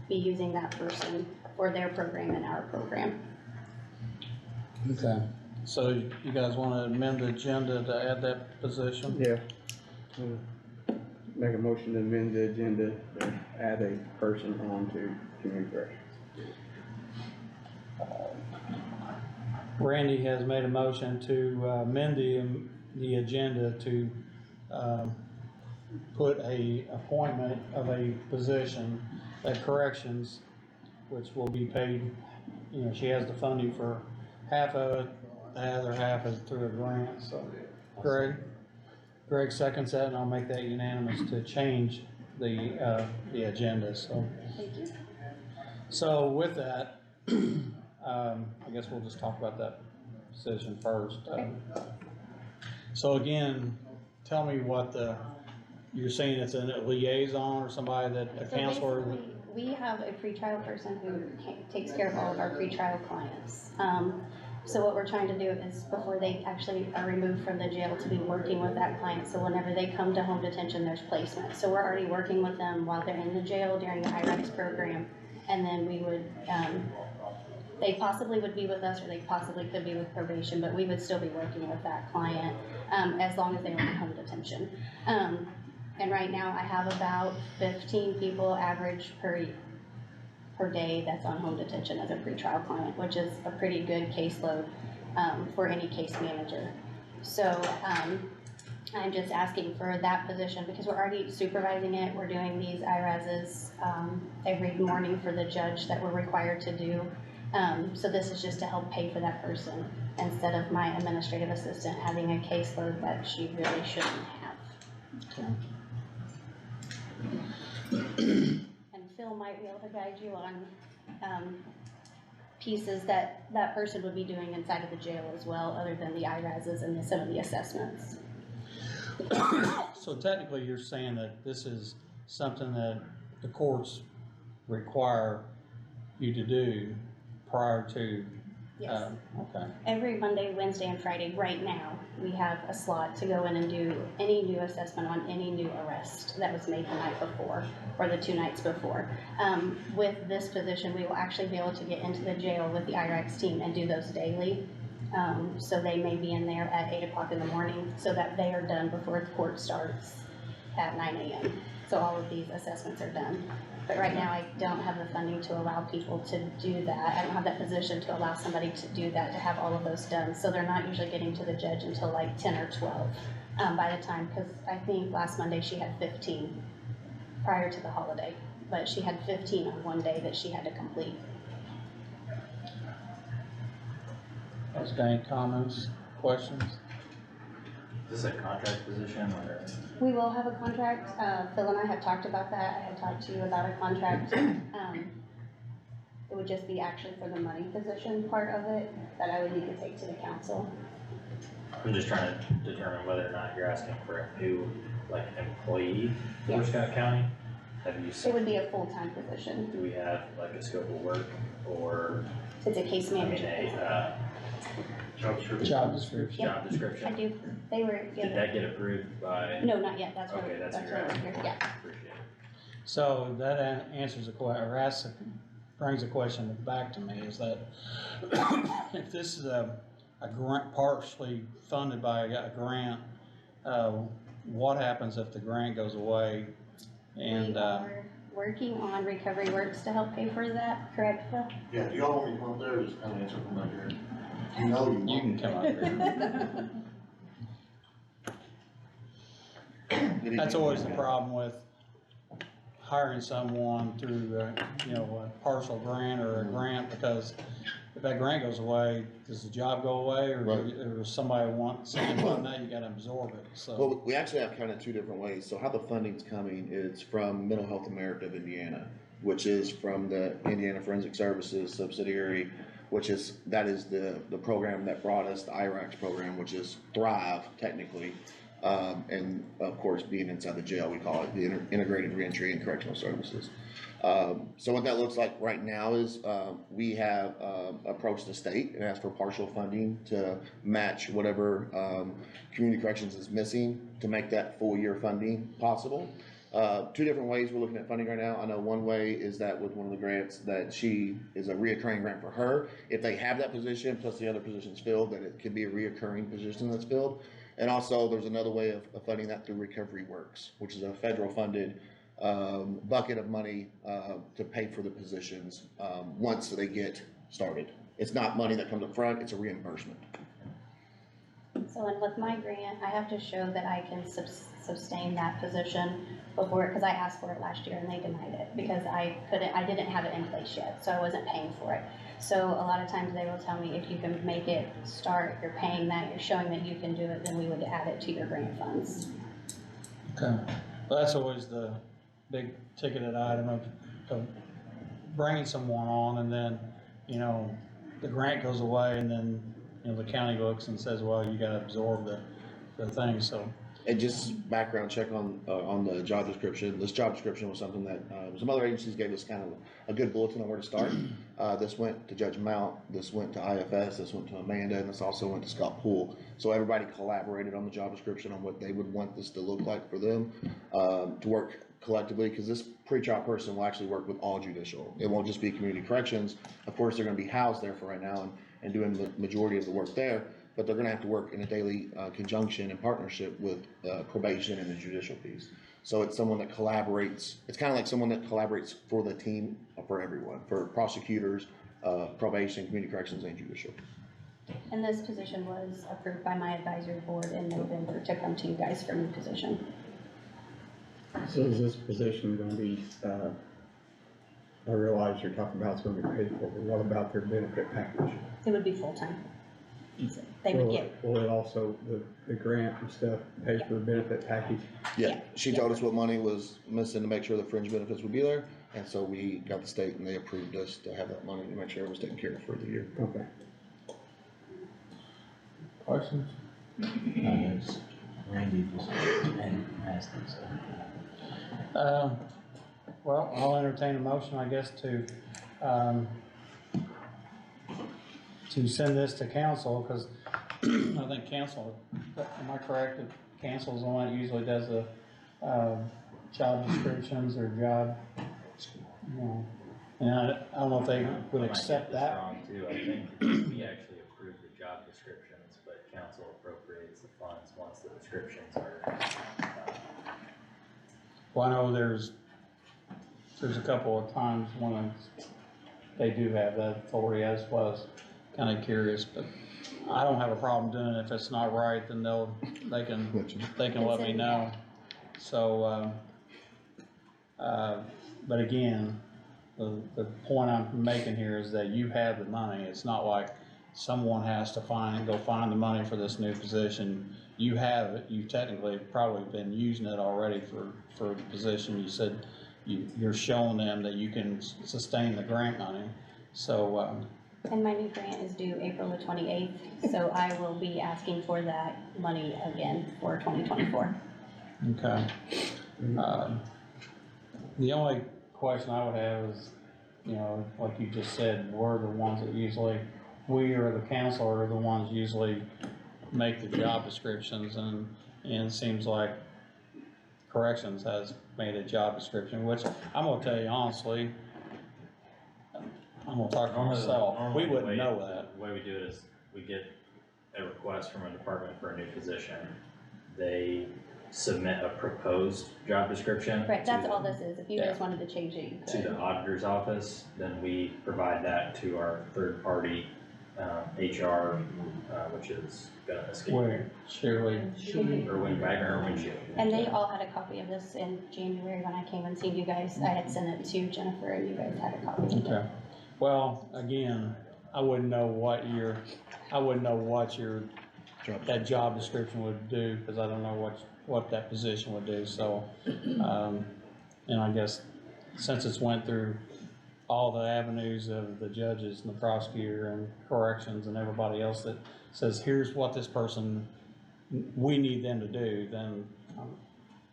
Speaker 12: be using that person for their program and our program.
Speaker 1: Okay. So you guys wanna amend the agenda to add that position?
Speaker 11: Yeah. Make a motion to amend the agenda to add a person on to community corrections.
Speaker 1: Randy has made a motion to amend the agenda to put a appointment of a position at corrections, which will be paid, you know, she has the funding for half of it, the other half is through a grant, so. Greg seconds that, and I'll make that unanimous to change the agenda, so.
Speaker 12: Thank you.
Speaker 1: So with that, I guess we'll just talk about that decision first. So again, tell me what you're saying it's a liaison or somebody that a
Speaker 12: So
Speaker 1: counselor?
Speaker 12: basically, we have a pretrial person who takes care of all of our pretrial clients. So what we're trying to do is, before they actually are removed from the jail, to be working with that client, so whenever they come to home detention, there's placement. So we're already working with them while they're in the jail during the IREX program, and then we would, they possibly would be with us, or they possibly could be with probation, but we would still be working with that client, as long as they were in home detention. And right now, I have about 15 people average per day that's on home detention as a pretrial client, which is a pretty good caseload for any case manager. So I'm just asking for that position because we're already supervising it. We're doing these IRASs every morning for the judge that we're required to do. So this is just to help pay for that person instead of my administrative assistant having a caseload that she really shouldn't have. Okay. Phil might be able to guide you on pieces that that person would be doing inside of the jail as well, other than the IRASs and some of the assessments.
Speaker 1: So technically, you're saying that this is something that the courts require you to do prior to?
Speaker 12: Yes.
Speaker 1: Okay.
Speaker 12: Every Monday, Wednesday, and Friday, right now, we have a slot to go in and do any new assessment on any new arrest that was made the night before or the 2 nights before. With this position, we will actually be able to get into the jail with the IREX team and do those daily. So they may be in there at 8 o'clock in the morning so that they are done before the court starts at 9 a.m. So all of these assessments are done. But right now, I don't have the funding to allow people to do that. I don't have that position to allow somebody to do that, to have all of those done. So they're not usually getting to the judge until like 10 or 12 by the time, because I think last Monday she had 15 prior to the holiday, but she had 15 on one day that she had to complete.
Speaker 1: Has got any comments, questions?
Speaker 6: Is this a contract position or?
Speaker 12: We will have a contract. Phil and I have talked about that. I had talked to you about a contract. It would just be actually for the money position part of it that I would need to take to the council.
Speaker 6: I'm just trying to determine whether or not you're asking for a new, like, employee for Scott County. Have you
Speaker 12: It
Speaker 6: seen,
Speaker 12: would be a full-time position.
Speaker 6: do we have like a scope of work or,
Speaker 12: It's a case
Speaker 6: I mean,
Speaker 12: manager.
Speaker 10: Job description.
Speaker 1: Job description.
Speaker 6: job
Speaker 12: I
Speaker 6: description?
Speaker 12: do, they were
Speaker 6: Did
Speaker 12: given,
Speaker 6: that get approved by?
Speaker 12: no, not yet, that's what,
Speaker 6: Okay,
Speaker 12: that's
Speaker 6: that's
Speaker 12: what
Speaker 6: what
Speaker 12: we're
Speaker 6: you're
Speaker 12: here, yeah.
Speaker 6: Appreciate it.
Speaker 1: So that answers a or asks, brings a question back to me, is that if this is a grant, partially funded by a grant, what happens if the grant goes away? And,
Speaker 12: We are working on Recovery Works to help pay for that, correct, Phil?
Speaker 2: Yeah, do y'all want me to come up there or just kind of answer from up here? You know you
Speaker 1: you can come up here. That's always the problem with hiring someone through, a partial grant or a grant, because if that grant goes away, does the job go away, or,
Speaker 2: Right.
Speaker 1: or somebody wants something on that, you gotta absorb it, so.
Speaker 2: Well, we actually have kind of two different ways. So how the funding's coming is from Mental Health America of Indiana, which is from the Indiana Forensic Services subsidiary, that is the program that brought us the IRACS program, which is Thrive technically. And of course, being inside the jail, we call it the Integrated Reentry and Correctional Services. So what that looks like right now is, we have, approached the state and asked for partial funding to match whatever, community corrections is missing to make that full year funding possible. Two different ways we're looking at funding right now. I know one way is that with one of the grants that she is a reoccurring grant for her. If they have that position plus the other positions filled, that it could be a reoccurring position that's filled. And also there's another way of funding that through Recovery Works, which is a federal funded bucket of money to pay for the positions once they get started. It's not money that comes up front, it's a reimbursement.
Speaker 12: So, and with my grant, I have to show that I can sustain that position before, because I asked for it last year and they denied it, because I didn't have it in place yet, so I wasn't paying for it. So a lot of times they will tell me, if you can make it start, you're paying that, you're showing that you can do it, then we would add it to your grant funds.
Speaker 1: Okay, well, that's always the big ticketed item of bringing someone on, and then, the grant goes away, and then, the county looks and says, well, you gotta absorb the thing, so.
Speaker 2: And just background check on the job description. This job description was something that, some other agencies gave us kind of a good bulletin on where to start. This went to Judge Mount, this went to IFS, this went to Amanda, and this also went to Scott Poole. So everybody collaborated on the job description on what they would want this to look like for them, to work collectively, because this pretrial person will actually work with all judicial. It won't just be community corrections. Of course, they're gonna be housed there for right now and doing the majority of the work there, but they're gonna have to work in a daily conjunction and partnership with probation and the judicial piece. So it's someone that collaborates, it's kind of like someone that collaborates for the team, for everyone, for prosecutors, probation, community corrections, and judicial.
Speaker 12: And this position was approved by my advisory board in November to come to you guys for a new position.
Speaker 11: So is this position gonna be, I realize you're talking about it's gonna be paid for, but what about their benefit package?
Speaker 12: It would be full-time. They would get,
Speaker 11: Will it also, the grant and stuff pay for the benefit package?
Speaker 2: Yeah, she told us what money was missing to make sure the fringe benefits would be there, and so we got the state and they approved us to have that money to make sure it was taken care of for the year.
Speaker 11: Okay.
Speaker 8: Questions? Randy just asked them, so.
Speaker 1: Well, I'll entertain a motion, I guess, to send this to council, because I think council, am I correct, that council's the one that usually does the, job descriptions or job, and I don't know if they would accept that.
Speaker 6: I might get this wrong too, I think we actually approve the job descriptions, but council appropriates the funds once the descriptions are,
Speaker 1: Well, I know there's a couple of times when they do have that authority. I just was kind of curious, but I don't have a problem doing it. If it's not right, then they can let me know. So, but again, the point I'm making here is that you have the money. It's not like someone has to go find the money for this new position. You have it. You technically have probably been using it already for the position. You said you're showing them that you can sustain the grant money. So,
Speaker 12: And my new grant is due April the 28th, so I will be asking for that money again for 2024.
Speaker 1: Okay. The only question I would have is, you know, like you just said, we're the ones that usually, we or the council are the ones usually make the job descriptions, and it seems like corrections has made a job description, which I'm gonna tell you honestly, I'm gonna talk for myself, we wouldn't know that.
Speaker 6: The way we do it is, we get a request from a department for a new position. They submit a proposed job description.
Speaker 12: Right, that's all this is. If you guys wanted to change it, you
Speaker 6: To the
Speaker 12: could.
Speaker 6: auditor's office, then we provide that to our third party, HR, which is gonna escape.
Speaker 1: Wait, Shirley,
Speaker 6: Or Wayne Wagner or Windshield.
Speaker 12: And they all had a copy of this in January when I came and seen you guys. I had sent it to Jennifer and you guys had a copy of it.
Speaker 1: okay. Well, again, I wouldn't know what your, that job description would do, because I don't know what that position would do, so, and I guess since it's went through all the avenues of the judges and the prosecutor and corrections and everybody else that says, here's what this person, we need them to do, then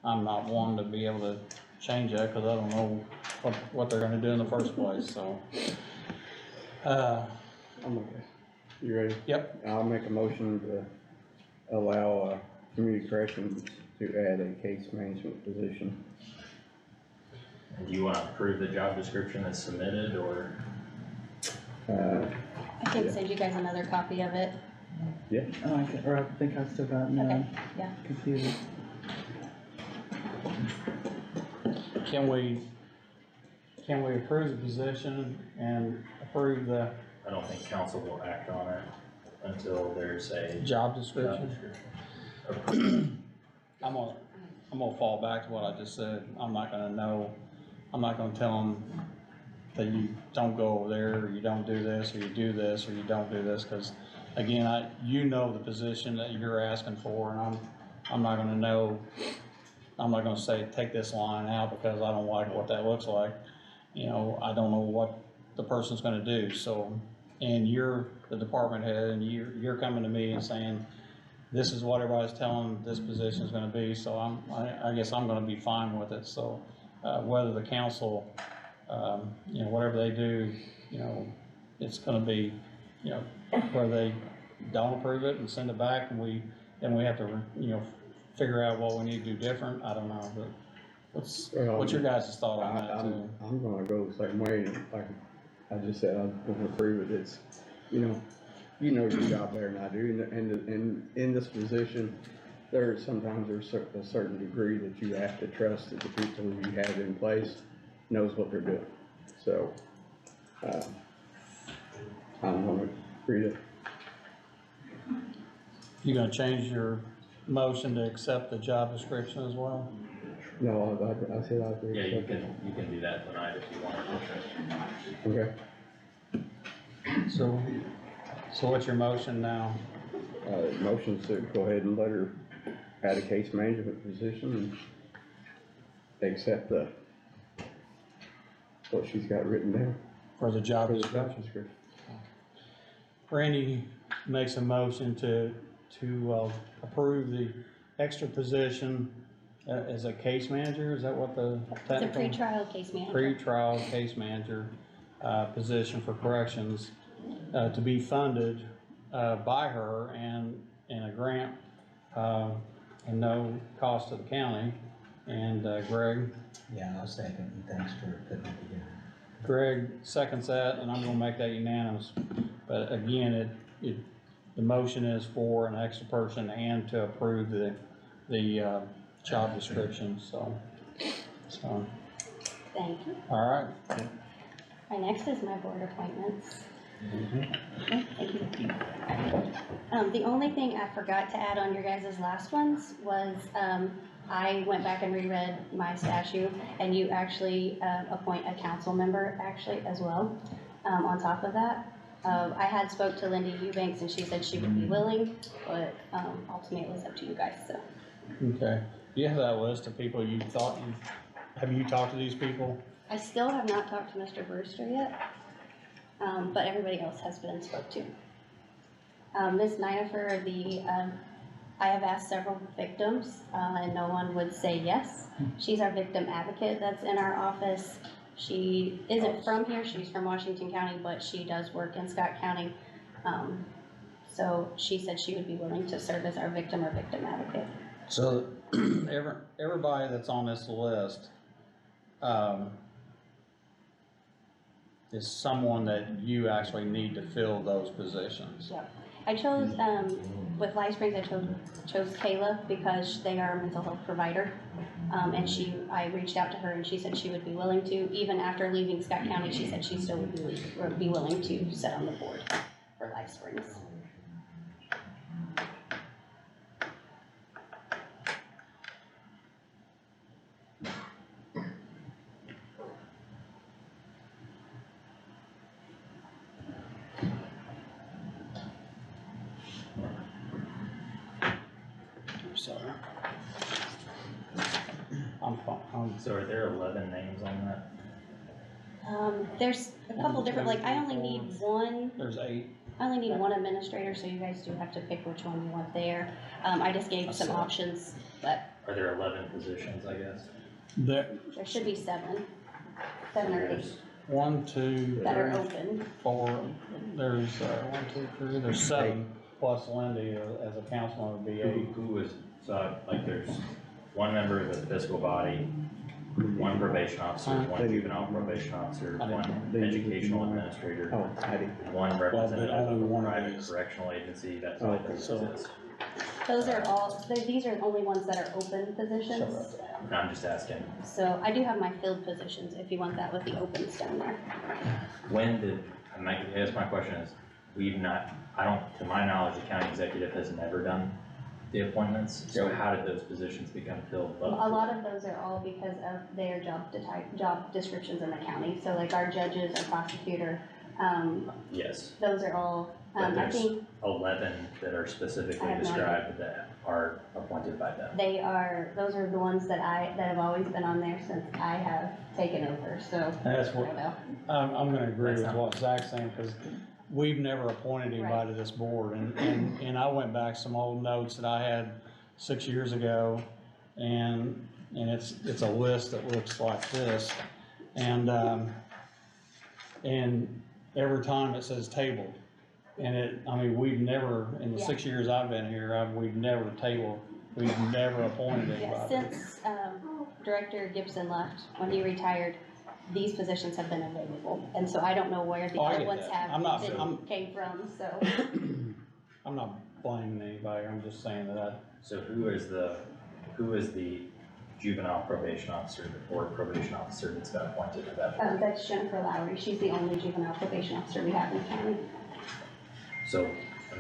Speaker 1: I'm not one to be able to change that, because I don't know what they're gonna do in the first place, so.
Speaker 11: I'm okay. You ready?
Speaker 1: Yep.
Speaker 11: I'll make a motion to allow, community corrections to add a case management position.
Speaker 6: And do you wanna approve the job description that's submitted, or?
Speaker 12: I can send you guys another copy of it.
Speaker 11: Yeah.
Speaker 13: Oh, I think I've still got it
Speaker 12: Okay,
Speaker 13: on
Speaker 12: yeah.
Speaker 13: computer.
Speaker 1: Can we approve the position and approve the
Speaker 6: I don't think council will act on it until there's a
Speaker 1: job description? I'm gonna fall back to what I just said. I'm not gonna tell them that you don't go over there, or you don't do this, or you do this, or you don't do this, because again, you know the position that you're asking for, and I'm not gonna say, take this line out because I don't like what that looks like. You know, I don't know what the person's gonna do, so, and you're the department head, and you're coming to me and saying, this is what everybody's telling this position is gonna be, so I guess I'm gonna be fine with it, so, whether the council, you know, whatever they do, you know, it's gonna be, you know, where they don't approve it and send it back, and then we have to, you know, figure out what we need to do different, I don't know, but what's your guys' thought on that too?
Speaker 11: I'm gonna go the same way, like I just said, I'm gonna approve it, it's, you know your job better than I do, and in this position, sometimes there's a certain degree that you have to trust that the people who you have in place knows what they're doing, so, I'm gonna read it.
Speaker 1: You gonna change your motion to accept the job description as well?
Speaker 11: No, I said I agree.
Speaker 6: Yeah, you can do that tonight if you want.
Speaker 11: Okay.
Speaker 1: So what's your motion now?
Speaker 11: Motion to go ahead and let her add a case management position and accept what she's got written down.
Speaker 1: For the job description? Randy makes a motion to approve the extra position as a case manager, is that what the technical?
Speaker 12: It's a pretrial case manager.
Speaker 1: Pre-trial case manager, position for corrections, to be funded, by her and a grant, and no cost to the county. And, Greg?
Speaker 8: Yeah, I'll second, and thanks for putting it together.
Speaker 1: Greg seconds that, and I'm gonna make that unanimous. But again, the motion is for an extra person and to approve the job description, so.
Speaker 12: Thank you.
Speaker 1: All right.
Speaker 12: My next is my board appointments. Thank you. The only thing I forgot to add on your guys' last ones was, I went back and reread my statute, and you actually, appoint a council member actually as well, on top of that. I had spoke to Lindy Eubanks and she said she would be willing, but, ultimately it's up to you guys, so.
Speaker 1: Okay. Do you have that list of people have you talked to these people?
Speaker 12: I still have not talked to Mr. Brewster yet. but everybody else has been spoke to. Ms. Ninefer, I have asked several victims, and no one would say yes. She's our victim advocate that's in our office. She isn't from here, she's from Washington County, but she does work in Scott County. So she said she would be willing to serve as our victim or victim advocate.
Speaker 1: So, everybody that's on this list, is someone that you actually need to fill those positions.
Speaker 12: Yep. I chose, with Live Springs, I chose Kayla because they are a mental health provider. And I reached out to her and she said she would be willing to, even after leaving Scott County, she said she still would be willing to sit on the board for Live Springs.
Speaker 1: So, I'm fine.
Speaker 6: So are there 11 names on that?
Speaker 12: There's a couple different, like, I only need one.
Speaker 1: There's 8.
Speaker 12: I only need one administrator, so you guys do have to pick which one you want there. I just gave some options, but
Speaker 6: Are there 11 positions, I guess?
Speaker 1: There,
Speaker 12: there should be 7 or 8
Speaker 1: 1, 2,
Speaker 12: that are
Speaker 1: 3,
Speaker 12: open.
Speaker 1: 4, there's, 1, 2, 3, there's 7, plus Lindy as a councilman would be 8.
Speaker 6: Who was, so like there's one member of the fiscal body, one probation officer, one juvenile probation officer, one educational administrator,
Speaker 11: Oh, Patty.
Speaker 6: one representative of
Speaker 1: only
Speaker 6: a
Speaker 1: one of
Speaker 6: private
Speaker 1: these.
Speaker 6: correctional agency, that's why it doesn't exist.
Speaker 12: Those are all, these are the only ones that are open positions.
Speaker 6: And I'm just asking,
Speaker 12: So I do have my filled positions if you want that with the opens down there.
Speaker 6: when did, and I guess my question is, we've not, I don't, to my knowledge, the county executive has never done the appointments, so how did those positions become filled?
Speaker 12: A lot of those are all because of their job descriptions in the county. So like our judges, our prosecutor,
Speaker 6: Yes,
Speaker 12: those are all,
Speaker 6: but
Speaker 12: I
Speaker 6: there's
Speaker 12: think
Speaker 6: 11 that are
Speaker 12: I
Speaker 6: specifically
Speaker 12: have no
Speaker 6: described that are appointed by them.
Speaker 12: those are the ones that have always been on there since I have taken over, so.
Speaker 1: That's
Speaker 12: I
Speaker 1: what,
Speaker 12: don't know.
Speaker 1: I'm gonna agree
Speaker 6: That's
Speaker 1: with
Speaker 6: not-
Speaker 1: what Zach's saying, cause we've never appointed anybody to this board, and I went back some old notes that I had 6 years ago, and it's a list that looks like this, and every time it says tabled, and I mean, we've never, in the 6 years I've been here, we've never tabled, we've never appointed
Speaker 12: Yeah,
Speaker 1: anybody.
Speaker 12: since, Director Gibson left, when he retired, these positions have been available, and so I don't know where the
Speaker 1: Oh, I
Speaker 12: other
Speaker 1: get
Speaker 12: ones
Speaker 1: that. I'm not-
Speaker 12: came from, so.
Speaker 1: I'm not blaming anybody, I'm just saying that
Speaker 6: So who is the juvenile probation officer or probation officer that's been appointed to that board?
Speaker 12: That's Jennifer Lowry, she's the only juvenile probation officer we have in the county.
Speaker 6: So,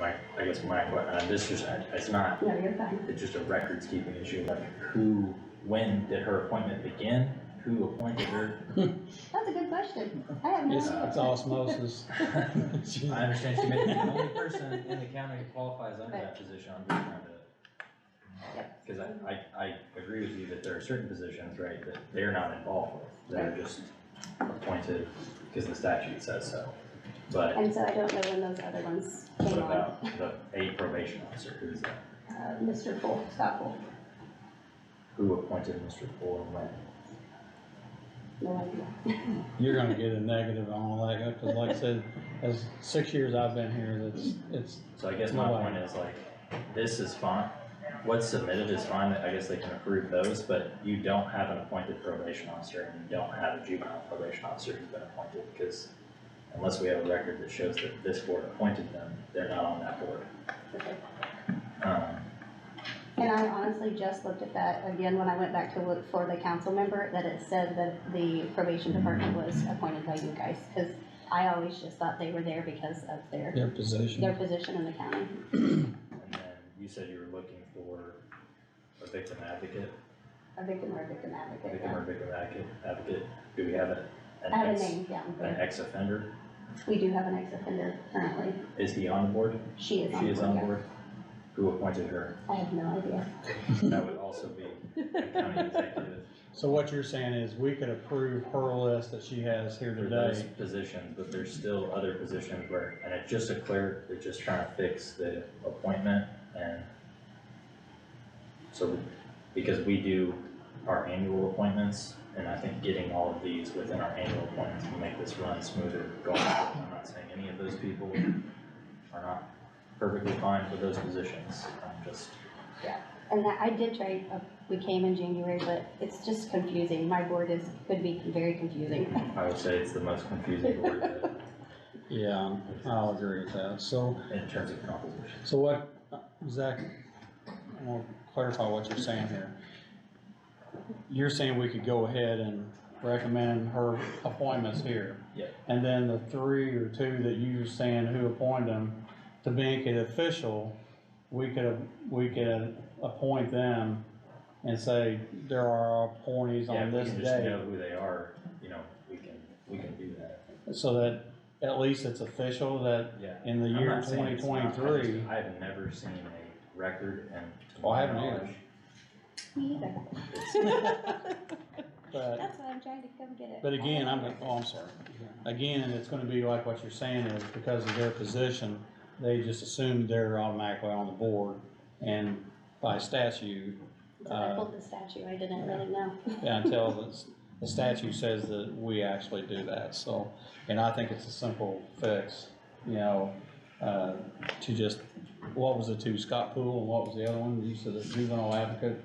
Speaker 6: I guess my question, this just, it's not,
Speaker 12: No, you're fine.
Speaker 6: it's just a records keeping issue, like when did her appointment begin? Who appointed her?
Speaker 12: That's a good question. I have no idea.
Speaker 1: it's osmosis.
Speaker 6: I understand she may be the only person in the county who qualifies under that position, I'm just trying to. Cause I agree with you that there are certain positions, right, that they're not involved with, they're just appointed because the statute says so. But
Speaker 12: And so I don't know when those other ones
Speaker 6: what
Speaker 12: came on.
Speaker 6: about a probation officer, who's that?
Speaker 12: Mr. Full, Scott Full,
Speaker 6: Who appointed Mr. Full and when?
Speaker 12: no idea.
Speaker 1: You're gonna get a negative on all that, cause like I said, as 6 years I've been here, it's,
Speaker 6: So I guess my point is like, this is fine, what's submitted is fine, I guess they can approve those, but you don't have an appointed probation officer and you don't have a juvenile probation officer who's been appointed, because unless we have a record that shows that this board appointed them, they're not on that board.
Speaker 12: And I honestly just looked at that again when I went back to look for the council member, that it said that the probation department was appointed by you guys, cause I always just thought they were there because of their
Speaker 1: position.
Speaker 12: position in the county.
Speaker 6: And then you said you were looking for a victim advocate,
Speaker 12: A victim or a victim advocate,
Speaker 6: victim
Speaker 12: yeah.
Speaker 6: or victim advocate, do we have
Speaker 12: I have a name down
Speaker 6: an
Speaker 12: there.
Speaker 6: ex-offender?
Speaker 12: We do have an ex-offender currently.
Speaker 6: Is he on the board?
Speaker 12: She is on
Speaker 6: She
Speaker 12: board,
Speaker 6: is on
Speaker 12: yeah.
Speaker 6: board? Who appointed her?
Speaker 12: I have no idea.
Speaker 6: That would also be a county executive.
Speaker 1: So what you're saying is we could approve her list that she has here
Speaker 6: For those
Speaker 1: today.
Speaker 6: positions, but there's still other positions where, and it's just a clerk, they're just trying to fix the appointment, and so, because we do our annual appointments, and I think getting all of these within our annual appointments will make this run smoother going forward. I'm not saying any of those people are not perfectly fine for those positions, I'm just,
Speaker 12: And that, I did try, we came in January, but it's just confusing. My board could be very confusing.
Speaker 6: I would say it's the most confusing board that-
Speaker 1: Yeah, I'll agree with that. So,
Speaker 6: in terms of composition.
Speaker 1: so what, Zach, I want to clarify what you're saying here. You're saying we could go ahead and recommend her appointments here?
Speaker 6: Yeah.
Speaker 1: And then the 3 or 2 that you were saying who appoint them, to make it official, we could appoint them and say there are appointees
Speaker 6: Yeah,
Speaker 1: on
Speaker 6: if we
Speaker 1: this
Speaker 6: can just know
Speaker 1: day.
Speaker 6: who they are, you know, we can do that.
Speaker 1: So that at least it's official that
Speaker 6: Yeah.
Speaker 1: in the
Speaker 6: I'm
Speaker 1: year
Speaker 6: not saying it's not,
Speaker 1: 2023.
Speaker 6: I have never seen a record, and to
Speaker 1: Oh, I
Speaker 6: my
Speaker 1: haven't either.
Speaker 6: knowledge,
Speaker 12: Me either.
Speaker 1: But,
Speaker 12: That's why I'm trying to come get it.
Speaker 1: but again, I'm sorry. Again, it's gonna be like what you're saying is because of their position, they just assume they're automatically on the board. And by statute,
Speaker 12: Until I pulled the statute, I didn't really know.
Speaker 1: yeah, until the statute says that we actually do that, so. And I think it's a simple fix, you know, to just, what was the 2, Scott Poole, and what was the other one? You said the juvenile advocate?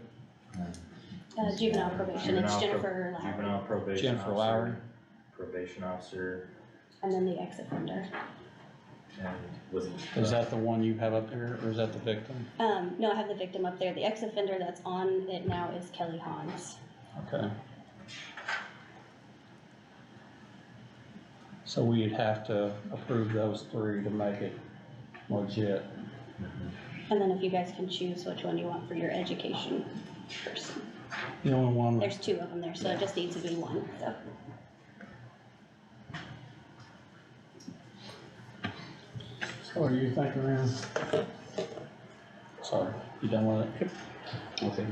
Speaker 12: Juvenile probation, it's
Speaker 6: Juvenile
Speaker 12: Jennifer Lowry,
Speaker 6: juvenile probation
Speaker 1: Jennifer Lowry.
Speaker 6: officer, probation officer,
Speaker 12: and then the ex-offender.
Speaker 6: and was.
Speaker 1: Is that the one you have up here, or is that the victim?
Speaker 12: No, I have the victim up there. The ex-offender that's on it now is Kelly Hans.
Speaker 1: Okay. So we'd have to approve those 3 to make it legit.
Speaker 12: And then if you guys can choose which one you want for your education person.
Speaker 1: The only one,
Speaker 12: There's 2 of them there, so it just needs to be one, so.
Speaker 1: so what are you thinking, man? Sorry, you done with it? Okay.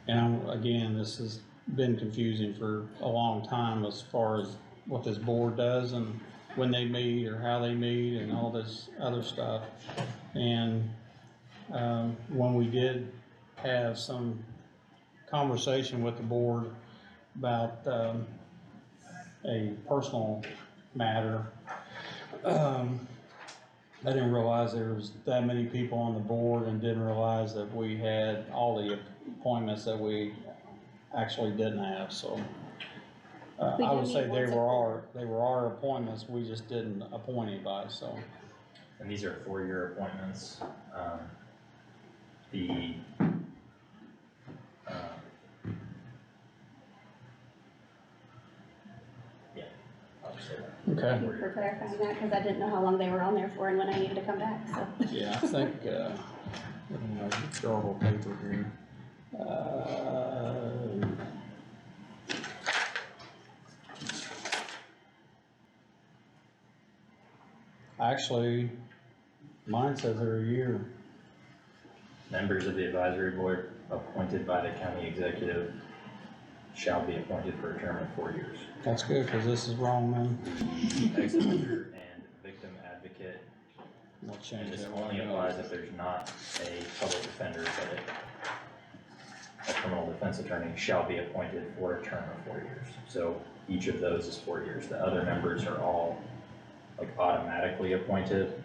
Speaker 1: And again, this has been confusing for a long time as far as what this board does and when they meet or how they meet and all this other stuff. And, when we did have some conversation with the board about, a personal matter, I didn't realize there was that many people on the board and didn't realize that we had all the appointments that we actually didn't have, so.
Speaker 12: We
Speaker 1: I
Speaker 12: do
Speaker 1: would say
Speaker 12: meet once a
Speaker 1: they were our appointments, we just didn't appoint anybody, so.
Speaker 6: And these are 4-year appointments, the, yeah, I'll just say that.
Speaker 1: Okay.
Speaker 12: Thank you for clarifying that, because I didn't know how long they were on there for and when I needed to come back, so.
Speaker 1: Yeah, I think, draw a whole paper here. Actually, mine says they're a year.
Speaker 6: Members of the advisory board appointed by the county executive shall be appointed for a term of 4 years.
Speaker 1: That's good, cause this is wrong, man.
Speaker 6: Ex-offender and victim advocate,
Speaker 1: We'll change
Speaker 6: and this
Speaker 1: that.
Speaker 6: only applies if there's not a public defender, but a criminal defense attorney shall be appointed for a term of 4 years. So each of those is 4 years. The other members are all like automatically appointed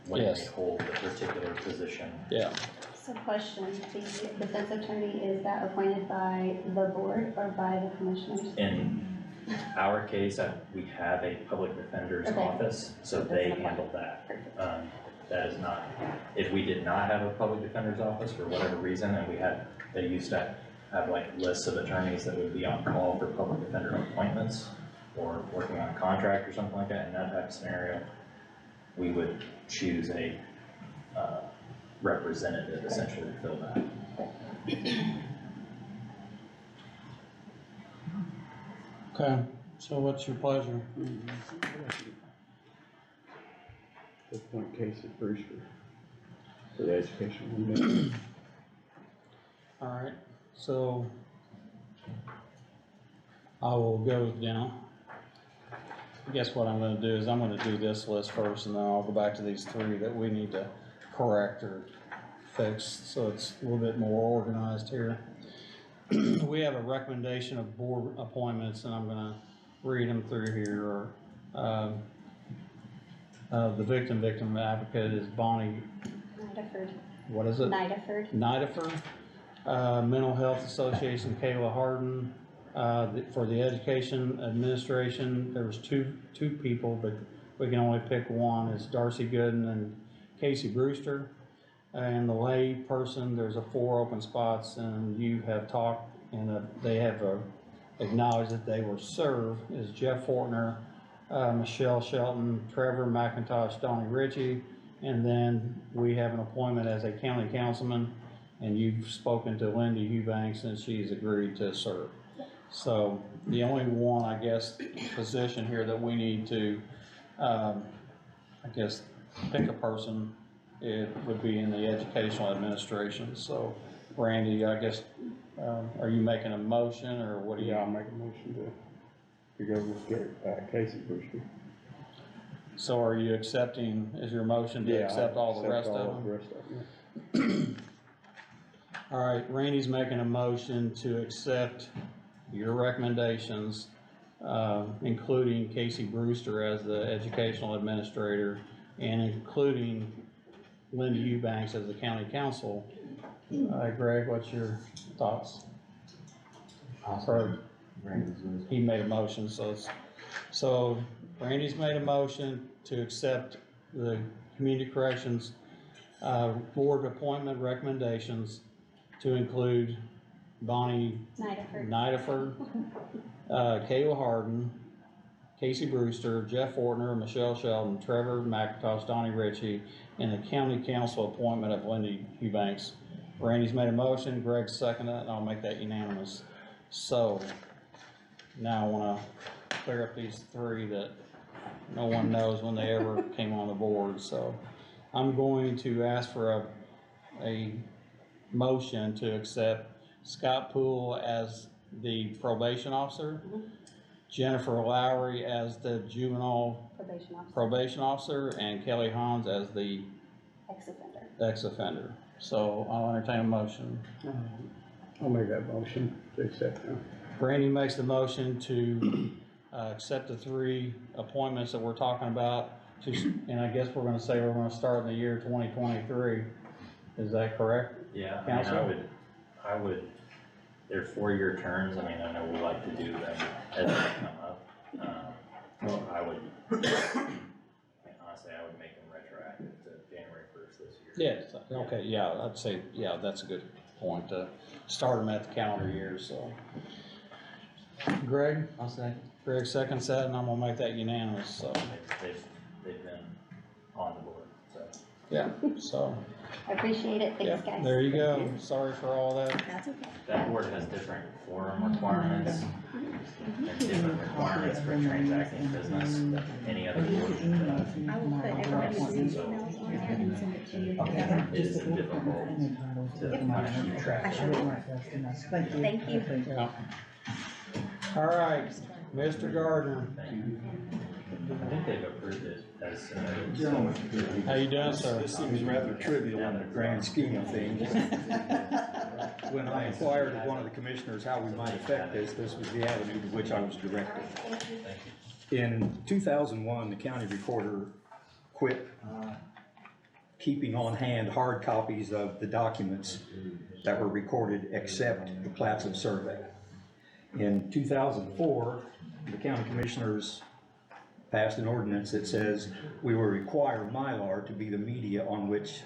Speaker 6: when they
Speaker 1: Yes.
Speaker 6: hold a particular position.
Speaker 1: Yeah,
Speaker 12: So question, the defense attorney, is that appointed by the board or by the commissioners?
Speaker 6: In our case, we have a public defender's
Speaker 12: Okay.
Speaker 6: office, so they handle that.
Speaker 12: Perfect.
Speaker 6: That is not, if we did not have a public defender's office for whatever reason, and they used to have like lists of attorneys that would be on call for public defender appointments or working on a contract or something like that, in that type of scenario, we would choose a representative essentially to fill that.
Speaker 1: okay, so what's your pleasure?
Speaker 11: The point Casey Brewster for the education.
Speaker 1: Alright, so I will go down. I guess what I'm gonna do is I'm gonna do this list first and then I'll go back to these three that we need to correct or fix, so it's a little bit more organized here. We have a recommendation of board appointments and I'm gonna read them through here. The victim advocate is Bonnie,
Speaker 12: Nidaford.
Speaker 1: what is it?
Speaker 12: Nidaford.
Speaker 1: Nidaford. Mental Health Association, Kayla Harden. For the Education Administration, there was two people, but we can only pick one. It's Darcy Gooden and Casey Brewster. And the lay person, there's 4 open spots, and you have talked, and they have acknowledged that they were served, is Jeff Fortner, Michelle Shelton, Trevor McIntosh, Donnie Ritchie, and then we have an appointment as a county councilman, and you've spoken to Linda Eubanks, and she's agreed to serve. So the only one, I guess, position here that we need to, I guess, pick a person, it would be in the educational administration. So Randy, I guess, are you making a motion or what do you?
Speaker 11: Yeah, I'll make a motion to go with Casey Brewster.
Speaker 1: So are you accepting, is your motion to accept all the rest of them? All right, Randy's making a motion to accept your recommendations, including Casey Brewster as the educational administrator and including Linda Eubanks as the county council. Greg, what's your thoughts? He made a motion, so Randy's made a motion to accept the community corrections board appointment recommendations to include Bonnie Nidaford, Kayla Harden, Casey Brewster, Jeff Fortner, Michelle Sheldon, Trevor McIntosh, Donnie Ritchie, and the county council appointment of Linda Eubanks. Randy's made a motion, Greg seconded it, and I'll make that unanimous. So now I wanna clear up these 3 that no one knows when they ever came on the board. So I'm going to ask for a motion to accept Scott Poole as the probation officer, Jennifer Lowry as the juvenile probation officer, and Kelly Hans as the ex-offender. So I'll entertain a motion.
Speaker 11: I'll make that motion to accept them.
Speaker 1: Randy makes the motion to accept the 3 appointments that we're talking about, and I guess we're gonna say we're gonna start in the year 2023. Is that correct?
Speaker 6: Yeah,
Speaker 1: Council?
Speaker 6: I would, they're 4-year terms, I mean, I know we like to do them as they come up. I would, honestly, I would make them retroactive to January 1st this year.
Speaker 1: Yes, okay, yeah, I'd say, yeah, that's a good point, to start them at the calendar year, so. Greg?
Speaker 8: I'll second.
Speaker 1: Greg seconds that, and I'm gonna make that unanimous, so.
Speaker 6: They've been on the board, so.
Speaker 1: Yeah, so,
Speaker 12: I appreciate it,
Speaker 1: yeah,
Speaker 12: thanks guys.
Speaker 1: there you go, sorry for all that.
Speaker 12: That's okay.
Speaker 6: That board has different quorum requirements and different requirements for transacting business than any other board should
Speaker 12: I will put everybody's
Speaker 6: So
Speaker 12: emails on there and send it to you.
Speaker 6: it is difficult to kind of keep track of.
Speaker 12: Thank you.
Speaker 1: Yeah. All right, Mr. Gardner,
Speaker 6: I think they've approved it as submitted.
Speaker 1: how you doing, sir?
Speaker 14: This seems rather trivial in the grand scheme of things. When I inquired of one of the commissioners how we might affect this, this was the avenue to which I was directed. In 2001, the county recorder quit keeping on hand hard copies of the documents that were recorded except the plats of survey. In 2004, the county commissioners passed an ordinance that says we will require Mylar to be the media on which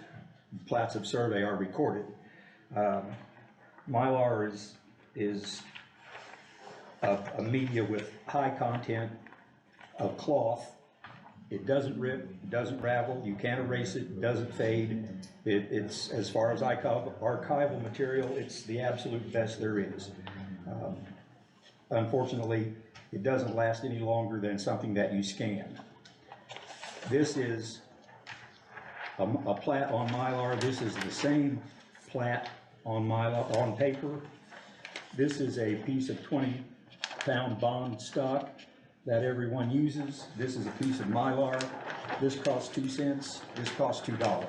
Speaker 14: plats of survey are recorded. Mylar is a media with high content of cloth. It doesn't rip, it doesn't ravel, you can't erase it, it doesn't fade. It's, as far as archival material, it's the absolute best there is. Unfortunately, it doesn't last any longer than something that you scan. This is a plat on Mylar. This is the same plat on paper. This is a piece of 20-pound bond stock that everyone uses. This is a piece of Mylar. This costs 2 cents, this costs $2.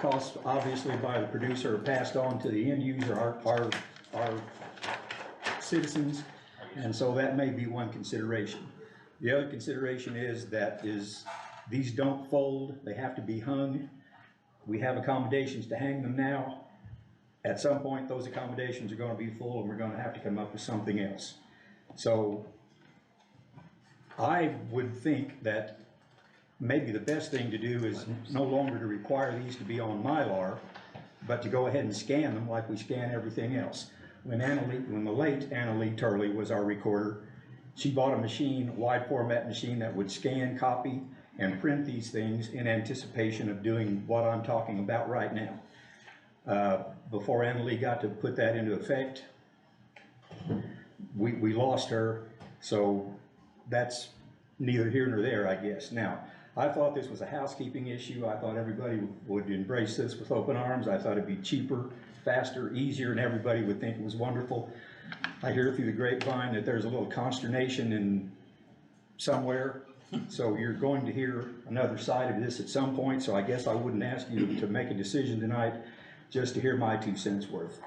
Speaker 14: Costs obviously by the producer are passed on to the end user, our citizens, and so that may be one consideration. The other consideration is these don't fold, they have to be hung. We have accommodations to hang them now. At some point, those accommodations are gonna be full and we're gonna have to come up with something else. So I would think that maybe the best thing to do is no longer to require these to be on Mylar, but to go ahead and scan them like we scan everything else. When the late Anna Lee Turley was our recorder, she bought a machine, a wide format machine that would scan, copy, and print these things in anticipation of doing what I'm talking about right now. Before Anna Lee got to put that into effect, we lost her, so that's neither here nor there, I guess. Now, I thought this was a housekeeping issue. I thought everybody would embrace this with open arms. I thought it'd be cheaper, faster, easier, and everybody would think it was wonderful. I hear through the grapevine that there's a little consternation in somewhere, so you're going to hear another side of this at some point, so I guess I wouldn't ask you to make a decision tonight just to hear my 2 cents worth.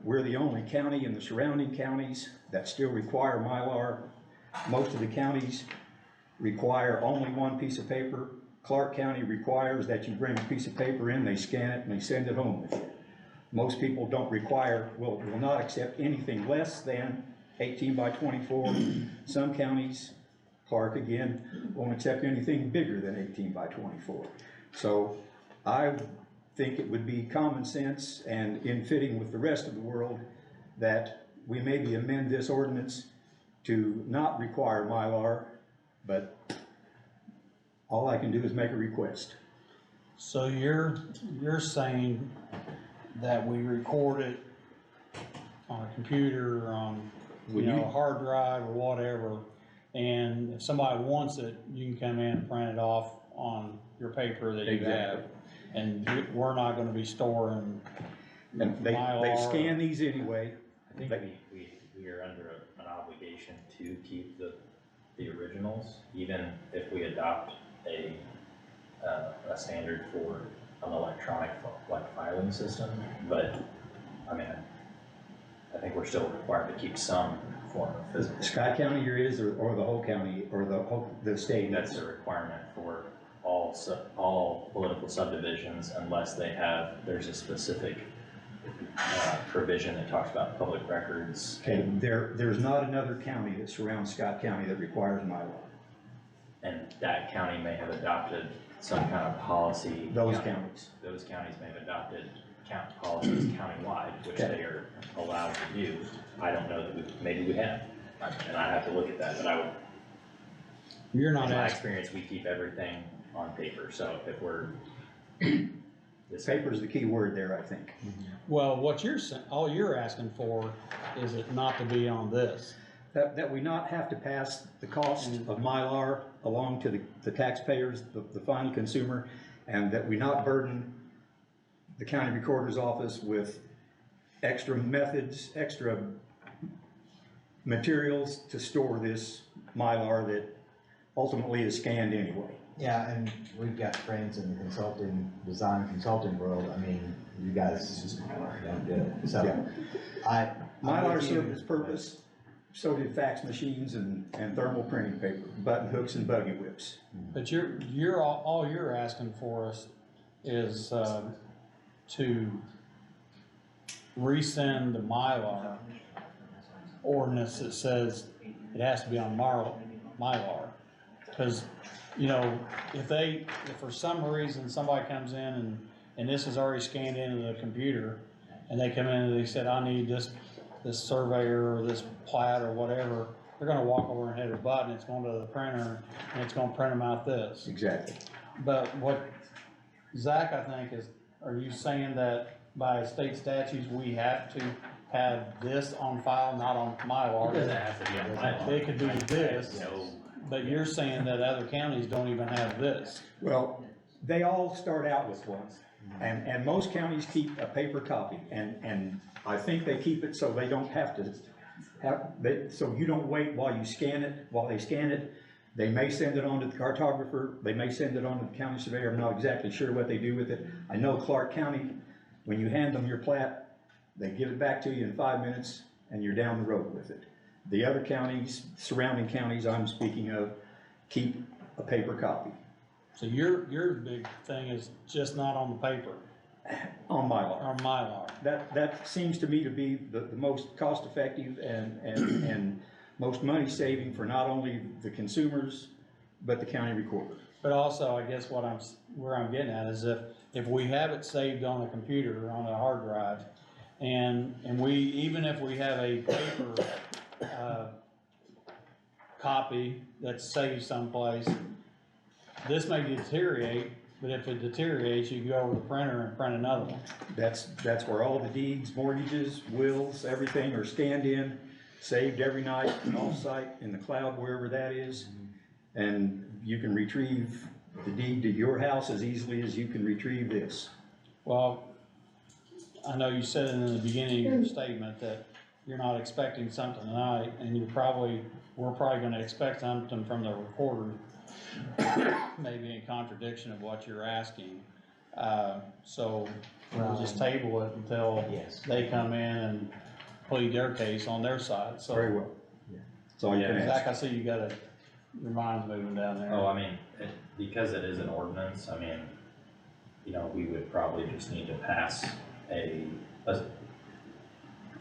Speaker 14: We're the only county in the surrounding counties that still require Mylar. Most of the counties require only one piece of paper. Clark County requires that you bring a piece of paper in, they scan it, and they send it home with you. Most people don't require, will not accept anything less than 18 by 24. Some counties, Clark again, won't accept anything bigger than 18 by 24. So I think it would be common sense and in fitting with the rest of the world that we maybe amend this ordinance to not require Mylar, but all I can do is make a request.
Speaker 1: So you're saying that we record it on a computer, on, a hard drive or whatever, and if somebody wants it, you can come in and print it off on your paper that you have. And we're not gonna be storing
Speaker 14: And they
Speaker 1: Mylar.
Speaker 14: scan these anyway.
Speaker 6: I think we are under an obligation to keep the originals, even if we adopt a standard for an electronic filing system. But I mean, I think we're still required to keep some form of physical.
Speaker 14: Scott County here is, or the whole county, or the state.
Speaker 6: That's a requirement for all political subdivisions unless there's a specific provision that talks about public records.
Speaker 14: Okay, there's not another county that surrounds Scott County that requires Mylar.
Speaker 6: And that county may have adopted some kind of policy.
Speaker 14: Those counties
Speaker 6: may have adopted policies countywide, which they are allowed to do. I don't know that maybe we have, and I have to look at that, but I would.
Speaker 1: You're not
Speaker 6: in my
Speaker 1: asking.
Speaker 6: experience, we keep everything on paper, so if we're.
Speaker 14: Paper's the key word there, I think.
Speaker 1: Well, all you're asking for is it not to be on this.
Speaker 14: That we not have to pass the cost of Mylar along to the taxpayers, the final consumer, and that we not burden the county recorder's office with extra methods, extra materials to store this Mylar that ultimately is scanned anyway.
Speaker 8: Yeah, and we've got friends in the design consulting world. I mean, you guys just don't do it. So
Speaker 14: Mylar served its purpose. So did fax machines and thermal printing paper, button hooks and buggy whips.
Speaker 1: But all you're asking for us is to rescind the Mylar ordinance that says it has to be on Mylar. Because, if for some reason somebody comes in and this is already scanned into the computer, and they come in and they said, I need this surveyor or this plat or whatever, they're gonna walk over and hit a button, it's going to the printer, and it's gonna print them out this.
Speaker 14: Exactly.
Speaker 1: But what Zach, I think, are you saying that by state statutes, we have to have this on file, not on Mylar?
Speaker 6: It doesn't have to be on Mylar.
Speaker 1: It could be this, but you're saying that other counties don't even have this.
Speaker 14: Well, they all start out with one. And most counties keep a paper copy, and I think they keep it so they don't have to so you don't wait while they scan it. They may send it on to the cartographer, they may send it on to the county surveyor, I'm not exactly sure what they do with it. I know Clark County, when you hand them your plat, they give it back to you in 5 minutes, and you're down the road with it. The other counties, surrounding counties I'm speaking of, keep a paper copy.
Speaker 1: So your big thing is just not on the paper,
Speaker 14: On Mylar.
Speaker 1: on Mylar.
Speaker 14: That seems to me to be the most cost-effective and most money-saving for not only the consumers, but the county recorder.
Speaker 1: But also, I guess where I'm getting at is if we have it saved on a computer, on a hard drive, and even if we have a paper, copy that's saved someplace, this may deteriorate, but if it deteriorates, you go over to the printer and print another one.
Speaker 14: That's where all the deeds, mortgages, wills, everything are scanned in, saved every night, off-site, in the cloud, wherever that is. And you can retrieve the deed to your house as easily as you can retrieve this.
Speaker 1: Well, I know you said in the beginning of your statement that you're not expecting something tonight, and we're probably gonna expect something from the recorder, maybe in contradiction of what you're asking. So we'll just table it until they come in and plead their case on their side, so.
Speaker 14: Very well. That's all you can
Speaker 1: Zach,
Speaker 14: ask.
Speaker 1: I see you got your mind's moving down there.
Speaker 6: Oh, I mean, because it is an ordinance, I mean, we would probably just need to pass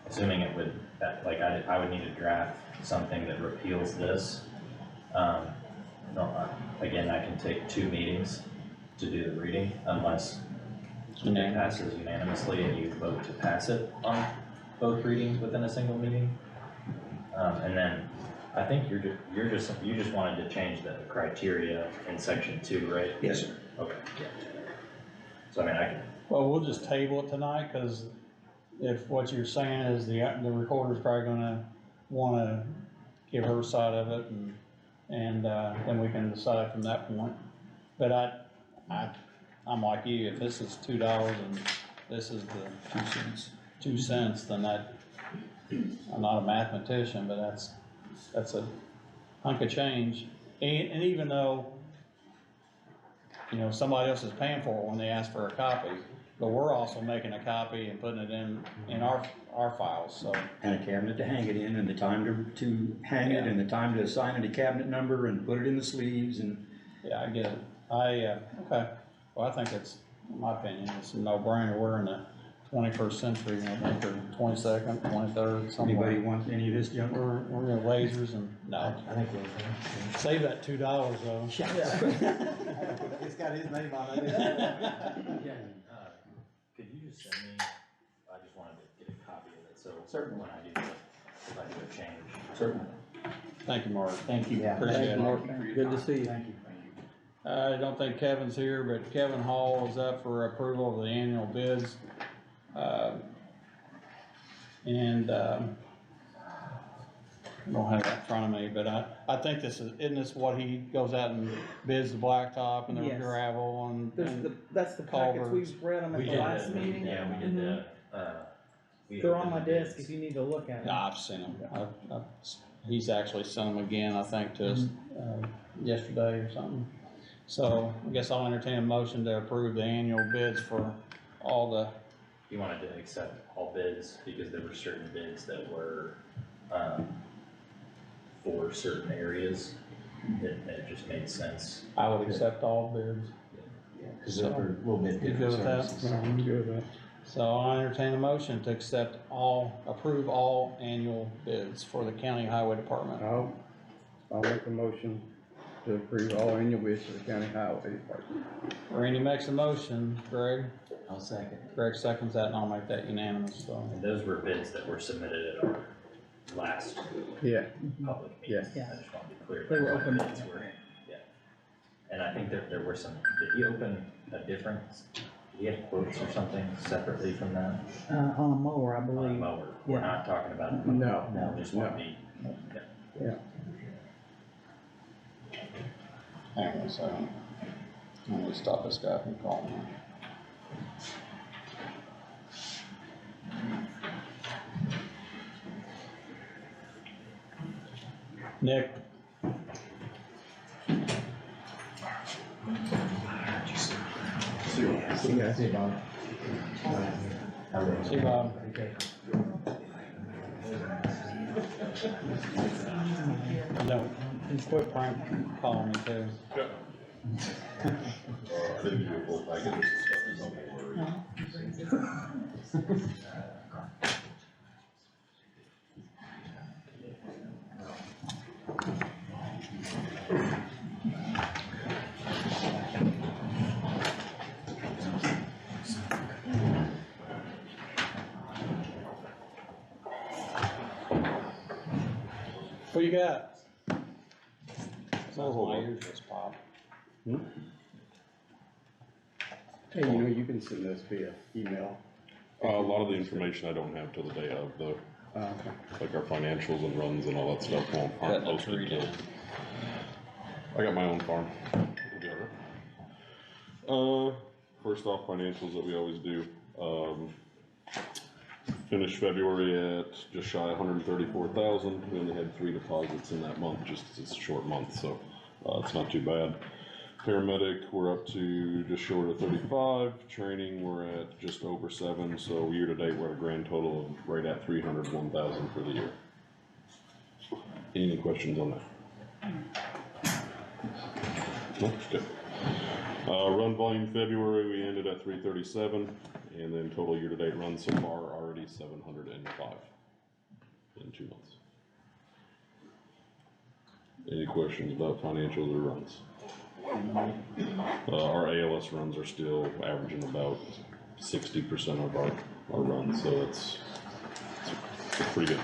Speaker 6: assuming it would, I would need to draft something that repeals this. Again, I can take 2 meetings to do the reading unless it passes unanimously and you vote to pass it on both readings within a single meeting. And then I think you just wanted to change the criteria in section 2, right?
Speaker 14: Yes, sir.
Speaker 6: Okay. So I mean, I can.
Speaker 1: Well, we'll just table it tonight, cause if what you're saying is the recorder's probably gonna wanna give her side of it, and then we can decide from that point. But I'm like you, if this is $2 and this is the 2 cents, then I'm not a mathematician, but that's a hunk of change. And even though, somebody else is paying for it when they ask for a copy, but we're also making a copy and putting it in our files, so.
Speaker 14: And a cabinet to hang it in, and the time to hang it, and the time to assign it a cabinet number and put it in the sleeves, and.
Speaker 1: Yeah, I get it. Okay. Well, I think it's, in my opinion, it's a no-brainer. We're in the 21st century, I think, or 22nd, 23rd, somewhere.
Speaker 14: Anybody want any of this junk?
Speaker 1: We're in lasers and, no.
Speaker 8: I think we're.
Speaker 1: Save that $2 though.
Speaker 8: It's got his name on it.
Speaker 6: Could you just send me, I just wanted to get a copy of it, so certainly when I do a change.
Speaker 14: Certainly.
Speaker 1: Thank you, Mark.
Speaker 14: Thank you.
Speaker 8: Yeah.
Speaker 1: Appreciate it.
Speaker 11: Mark, good to see you.
Speaker 8: Thank you.
Speaker 1: I don't think Kevin's here, but Kevin Hall is up for approval of the annual bids. I don't have that in front of me, but I think isn't this what he goes out and bids the blacktop and the
Speaker 13: Yes.
Speaker 1: gravel and
Speaker 13: That's the packets,
Speaker 1: culverts.
Speaker 13: we've read them at
Speaker 6: We
Speaker 13: the
Speaker 6: did
Speaker 13: last
Speaker 6: that,
Speaker 13: meeting.
Speaker 6: yeah, we did that,
Speaker 13: They're on my desk if you need to look at them.
Speaker 1: Yeah, I've seen him. He's actually sent them again, I think, to us, yesterday or something. So I guess I'll entertain a motion to approve the annual bids for all the,
Speaker 6: You wanted to accept all bids because there were certain bids that were, for certain areas. It just made sense.
Speaker 1: I would accept all bids.
Speaker 8: Cause they're a little bit
Speaker 1: You
Speaker 8: different
Speaker 1: good with that?
Speaker 8: services.
Speaker 11: I'm good with that.
Speaker 1: So I'll entertain a motion to approve all annual bids for the county highway department.
Speaker 11: I'll make a motion to approve all annual bids for the county highway department.
Speaker 1: Randy makes a motion, Greg
Speaker 8: I'll second.
Speaker 1: seconds that, and I'll make that unanimous, so.
Speaker 6: And those were bids that were submitted at our last
Speaker 11: Yeah,
Speaker 6: public meeting.
Speaker 11: Yeah.
Speaker 6: I just want to be clear.
Speaker 13: They were
Speaker 6: about
Speaker 13: open.
Speaker 6: what bids were. Yeah. And I think there were some, did he open a different, did he have quotes or something separately from that?
Speaker 13: On a mower, I
Speaker 6: On a
Speaker 13: believe.
Speaker 6: mower, we're
Speaker 13: Yeah.
Speaker 6: not talking about.
Speaker 11: No.
Speaker 6: Just want to be, yeah.
Speaker 1: Hang on a second. Let me stop this guy from calling me. Nick?
Speaker 8: See you, Bob.
Speaker 1: See Bob. No, quit prank calling me too.
Speaker 10: I didn't do a full package of stuff, don't worry.
Speaker 1: What you got? Sounds like my ears just popped.
Speaker 11: Hey, you know, you can send this via email.
Speaker 10: A lot of the information I don't have till the day of, though.
Speaker 11: Okay.
Speaker 10: Like our financials and runs and all that stuff aren't posted till. I got my own farm. We'll be all right. First off, financials that we always do. Finished February at just shy of 134,000. We only had 3 deposits in that month, just 'cause it's a short month, so it's not too bad. Paramedic, we're up to just short of 35. Training, we're at just over 7. So year to date, we're at a grand total of right at 301,000 for the year. Any questions on that? No? Good. Run volume February, we ended at 337, and then total year to date runs so far already 705 in 2 months. Any questions about financials or runs? Our ALS runs are still averaging about 60% of our runs, so it's pretty good.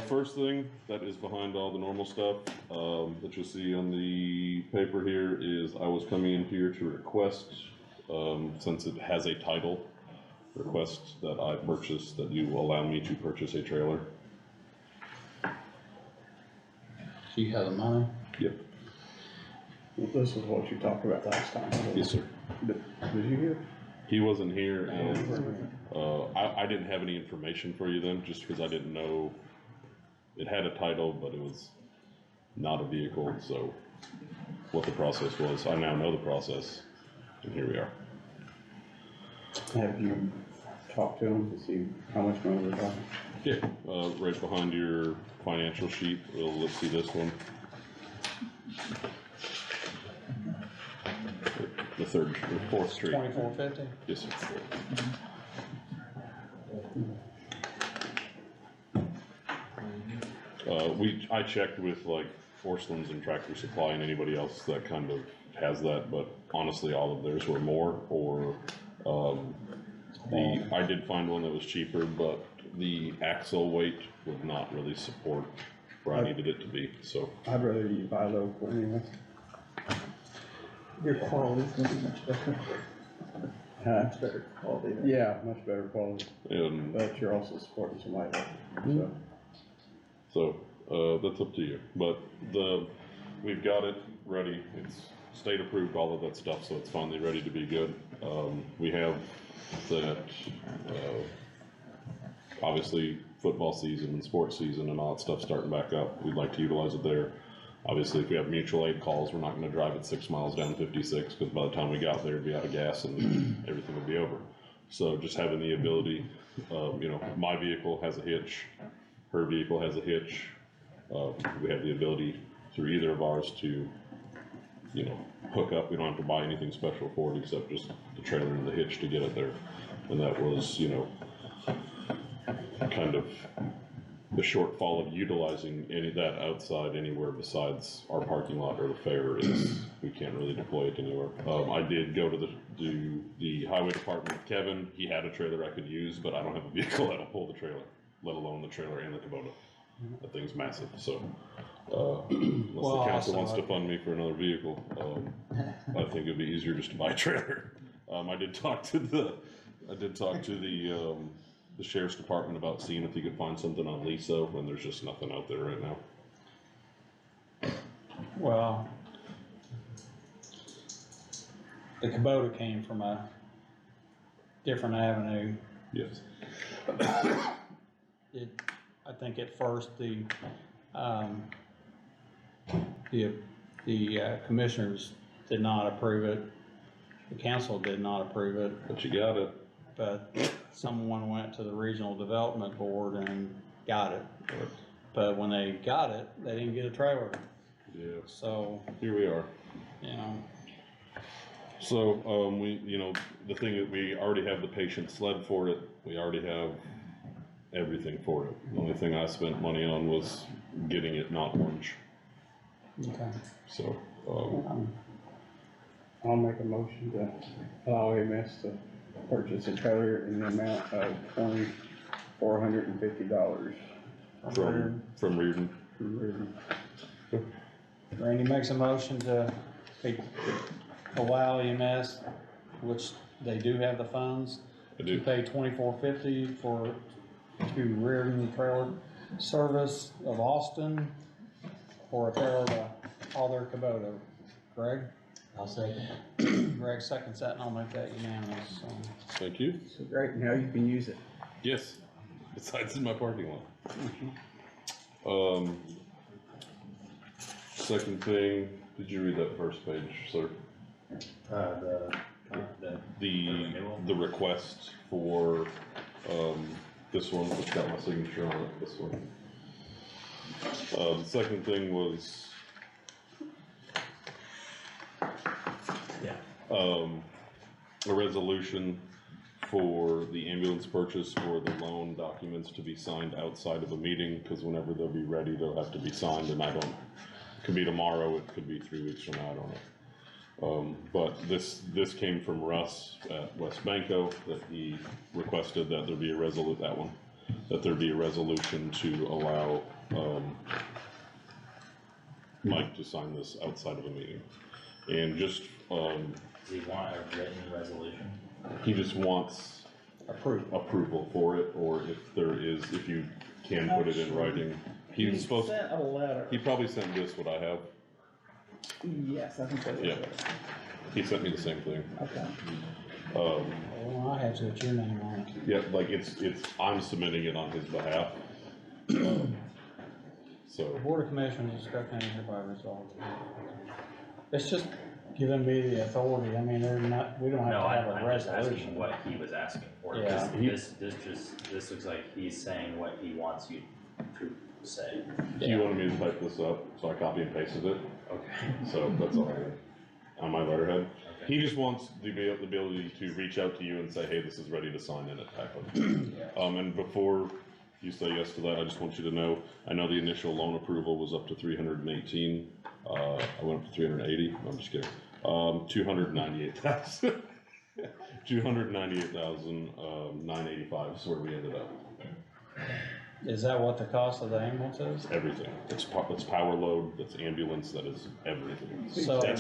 Speaker 10: First thing that is behind all the normal stuff that you'll see on the paper here is I was coming in here to request, since it has a title, request that I purchase, that you will allow me to purchase a trailer.
Speaker 1: You have the money?
Speaker 10: Yep.
Speaker 11: This is what you talked about last time.
Speaker 10: Yes, sir.
Speaker 11: Did you hear?
Speaker 10: He wasn't here, and I didn't have any information for you then, just because I didn't know. It had a title, but it was not a vehicle, so what the process was. I now know the process, and here we are.
Speaker 11: Have you talked to him to see how much money we're talking?
Speaker 10: Yeah, right behind your financial sheet, let's see this one. The third, or fourth street.
Speaker 1: 2450?
Speaker 10: Yes, sir. I checked with like Forslands and Tractor Supply and anybody else that kind of has that, but honestly, all of theirs were more, or, I did find one that was cheaper, but the axle weight would not really support where I needed it to be, so.
Speaker 11: I'd rather you buy local anyway.
Speaker 13: Your quality's gonna be much better.
Speaker 11: Much
Speaker 13: better quality.
Speaker 11: Yeah, much better quality,
Speaker 10: And
Speaker 11: but you're also supporting somebody else, so.
Speaker 10: so, that's up to you, but we've got it ready, it's state approved, all of that stuff, so it's finally ready to be good. We have that, obviously, football season and sports season and all that stuff starting back up, we'd like to utilize it there. Obviously, if we have mutual aid calls, we're not gonna drive it 6 miles down 56, because by the time we got there, it'd be out of gas and everything would be over. So just having the ability, you know, my vehicle has a hitch, her vehicle has a hitch. We have the ability through either of ours to, you know, hook up. We don't have to buy anything special for it except just the trailer and the hitch to get it there. And that was, you know, kind of the shortfall of utilizing any of that outside anywhere besides our parking lot or the fair is we can't really deploy it anywhere. I did go to the highway department with Kevin. He had a trailer I could use, but I don't have a vehicle that'll pull the trailer, let alone the trailer and the Kubota. That thing's massive, so, unless the council wants to fund me for another vehicle, I think it'd be easier just to buy a trailer. I did talk to the sheriff's department about seeing if he could find something on Liso, and there's just nothing out there right now.
Speaker 1: Well, the Kubota came from a different avenue.
Speaker 10: Yes.
Speaker 1: I think at first the commissioners did not approve it, the council did not approve it.
Speaker 10: But you got it.
Speaker 1: But someone went to the regional development board and got it. But when they got it, they didn't get a trailer.
Speaker 10: Yeah.
Speaker 1: So,
Speaker 10: Here we are.
Speaker 1: you know,
Speaker 10: So, we, you know, the thing is, we already have the patient sled for it, we already have everything for it. The only thing I spent money on was getting it not orange,
Speaker 1: okay.
Speaker 10: so,
Speaker 11: I'll make a motion to allow EMS to purchase a trailer in the amount of $2,450.
Speaker 10: from Reardon.
Speaker 1: Randy makes a motion to allow EMS, which they do have the funds,
Speaker 10: I
Speaker 1: to
Speaker 10: do.
Speaker 1: pay $2,450 to Reardon Trailer Service of Austin for a trailer to haul their Kubota. Greg?
Speaker 8: I'll second.
Speaker 1: Greg seconds that, and I'll make that unanimous, so.
Speaker 10: Thank you.
Speaker 11: So great, now you can use it.
Speaker 10: Yes, besides in my parking lot. Second thing, did you read that first page, sir? The request for, this one, it's got my signature on it, this one. The second thing was, a resolution for the ambulance purchase for the loan documents to be signed outside of a meeting, because whenever they'll be ready, they'll have to be signed, and it could be tomorrow, it could be 3 weeks from now, I don't know. But this came from Russ at West Banco, that he requested that there be a resolution to allow, Mike to sign this outside of a meeting. And just,
Speaker 6: Does he want a written resolution?
Speaker 10: he just wants approval for it, or if you can put it in writing. He was supposed,
Speaker 13: Sent a letter.
Speaker 10: he probably sent this, what I have.
Speaker 13: Yes, I think that was
Speaker 10: Yeah.
Speaker 13: it.
Speaker 10: He sent me the same thing.
Speaker 13: Okay.
Speaker 1: Well, I have to put your name on it.
Speaker 10: Yeah, like I'm submitting it on his behalf. So,
Speaker 1: The Board of Commissioners of Scott County hereby resolved. It's just giving me the authority, I mean, we don't have
Speaker 6: No,
Speaker 1: to have a
Speaker 6: I'm just asking
Speaker 1: resolution.
Speaker 6: what he was asking for,
Speaker 1: Yeah.
Speaker 6: because this looks like he's saying what he wants you to say.
Speaker 10: he wanted me to type this up, so I copy and pasted it,
Speaker 6: Okay.
Speaker 10: so that's all I did on my letterhead.
Speaker 6: Okay.
Speaker 10: He just wants the ability to reach out to you and say, hey, this is ready to sign in it, type of thing. And before you say yes to that, I just want you to know, I know the initial loan approval was up to 318, I went up to 380, no, I'm just kidding. 298,000. 298,985 is where we ended up.
Speaker 1: Is that what the cost of the ambulance is?
Speaker 10: Everything. It's power load, that's ambulance, that is everything.
Speaker 1: So-
Speaker 10: That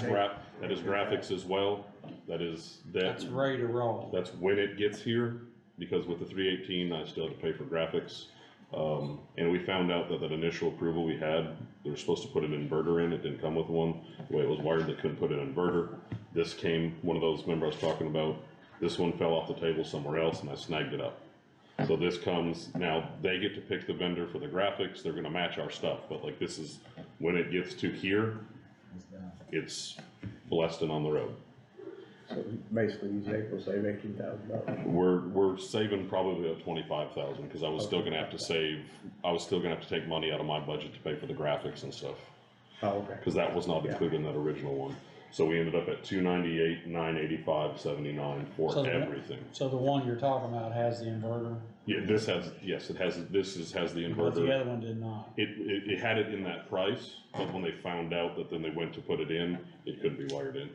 Speaker 10: is graphics as well,
Speaker 1: That's ready to roll.
Speaker 10: that's when it gets here, because with the 318, I still have to pay for graphics. And we found out that initial approval we had, they were supposed to put an inverter in, it didn't come with one. The way it was wired, they couldn't put an inverter. This came, one of those, remember I was talking about, this one fell off the table somewhere else and I snagged it up. So this comes, now they get to pick the vendor for the graphics, they're gonna match our stuff, but like this is, when it gets to here, it's blessed and on the road.
Speaker 11: So basically, you save $18,000.
Speaker 10: We're saving probably about 25,000, cause I was still gonna have to take money out of my budget to pay for the graphics and stuff.
Speaker 11: Oh, okay.
Speaker 10: Cause that was not included in that original one. So we ended up at 298, 985, 79 for
Speaker 1: So
Speaker 10: everything.
Speaker 1: So the one you're talking about has the inverter,
Speaker 10: Yeah, this has the
Speaker 1: but
Speaker 10: inverter.
Speaker 1: the other one did not.
Speaker 10: It had it in that price, but when they found out that then they went to put it in, it couldn't be wired in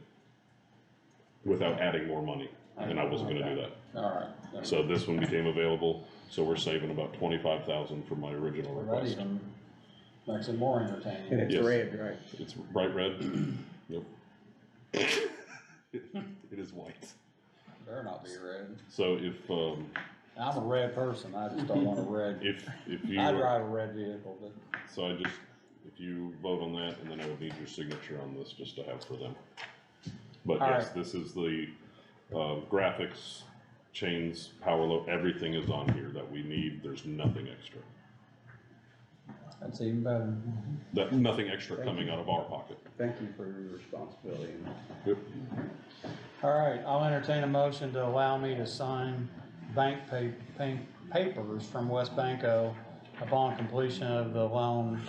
Speaker 10: without adding more money, and I wasn't gonna do that.
Speaker 1: Alright.
Speaker 10: So this one became available, so we're saving about 25,000 from my original
Speaker 1: That
Speaker 10: request.
Speaker 1: even makes it more
Speaker 11: And
Speaker 1: entertaining.
Speaker 11: it's
Speaker 10: Yes.
Speaker 11: red, right?
Speaker 10: It's bright red. Yep. It is white.
Speaker 1: Better not be red.
Speaker 10: So if,
Speaker 1: I'm a red person, I just don't want a red.
Speaker 10: if you.
Speaker 1: I drive a red vehicle, but.
Speaker 10: So if you vote on that, and then I would need your signature on this just to have for them. But
Speaker 1: All
Speaker 10: yes,
Speaker 1: right.
Speaker 10: this is the, graphics chains, power load, everything is on here that we need, there's nothing extra.
Speaker 1: That's even better.
Speaker 10: That, nothing extra coming out of our pocket.
Speaker 11: Thank you for your responsibility.
Speaker 10: Yep.
Speaker 1: All right, I'll entertain a motion to allow me to sign bank papers from West Banco upon completion of the loan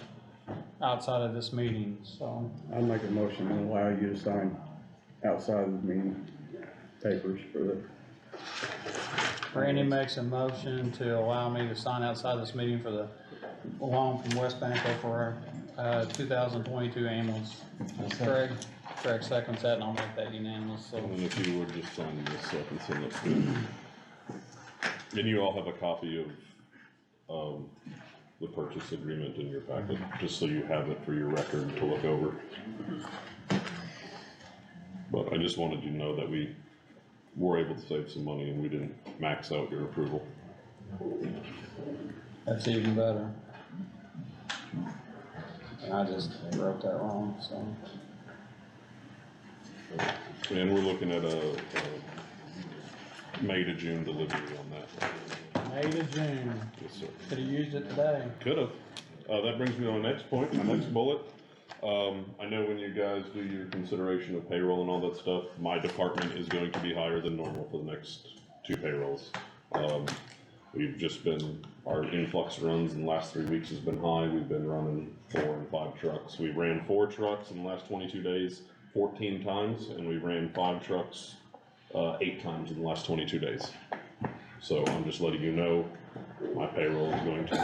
Speaker 1: outside of this meeting, so.
Speaker 11: I'll make a motion to allow you to sign outside of the meeting papers for the.
Speaker 1: Randy makes a motion to allow me to sign outside this meeting for the loan from West Banco for our 2022 ambulance. Craig seconds that, and I'll make that unanimous, so.
Speaker 10: And if you would just sign this so I can send it to you. And you all have a copy of the purchase agreement in your packet, just so you have it for your record to look over. But I just wanted you to know that we were able to save some money and we didn't max out your approval.
Speaker 1: That's even better. And I just wrote that wrong, so.
Speaker 10: And we're looking at a May to June delivery on that.
Speaker 1: May to June.
Speaker 10: Yes, sir.
Speaker 1: Could've used it today.
Speaker 10: Could've. That brings me to the next point, my next bullet. I know when you guys do your consideration of payroll and all that stuff, my department is going to be higher than normal for the next 2 payrolls. We've just been, our influx runs in the last 3 weeks has been high. We've been running 4 and 5 trucks. We ran 4 trucks in the last 22 days, 14 times, and we ran 5 trucks 8 times in the last 22 days. So I'm just letting you know, my payroll is going to be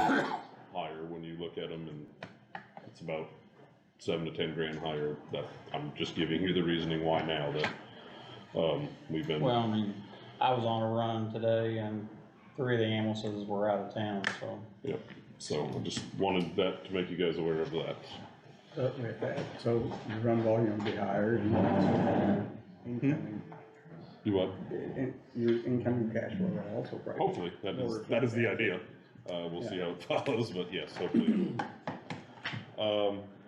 Speaker 10: higher when you look at them, and it's about 7 to 10 grand higher. That I'm just giving you the reasoning why now that we've been.
Speaker 1: Well, I mean, I was on a run today and 3 of the ambulances were out of town, so.
Speaker 10: Yep. So I just wanted that to make you guys aware of that.
Speaker 11: So your run volume will be higher and incoming.
Speaker 10: You what?
Speaker 11: Your incoming cash flow will also probably.
Speaker 10: Hopefully, that is the idea. We'll see how it follows, but yes, hopefully.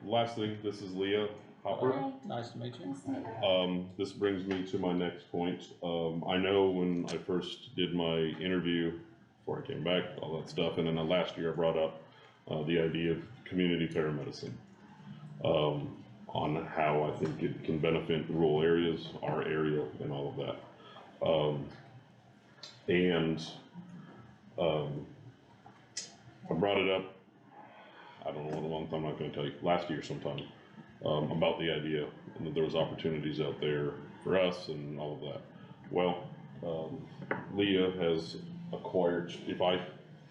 Speaker 10: Last thing, this is Leah Hopper.
Speaker 12: Hi.
Speaker 1: Nice to meet you.
Speaker 10: This brings me to my next point. I know when I first did my interview, before I came back, all that stuff, and then last year I brought up the idea of community paramedicine, on how I think it can benefit rural areas, our area, and all of that. I brought it up, I don't know what month, I'm not gonna tell you, last year sometime, about the idea, and that there was opportunities out there for us and all of that. Well, Leah has acquired, if I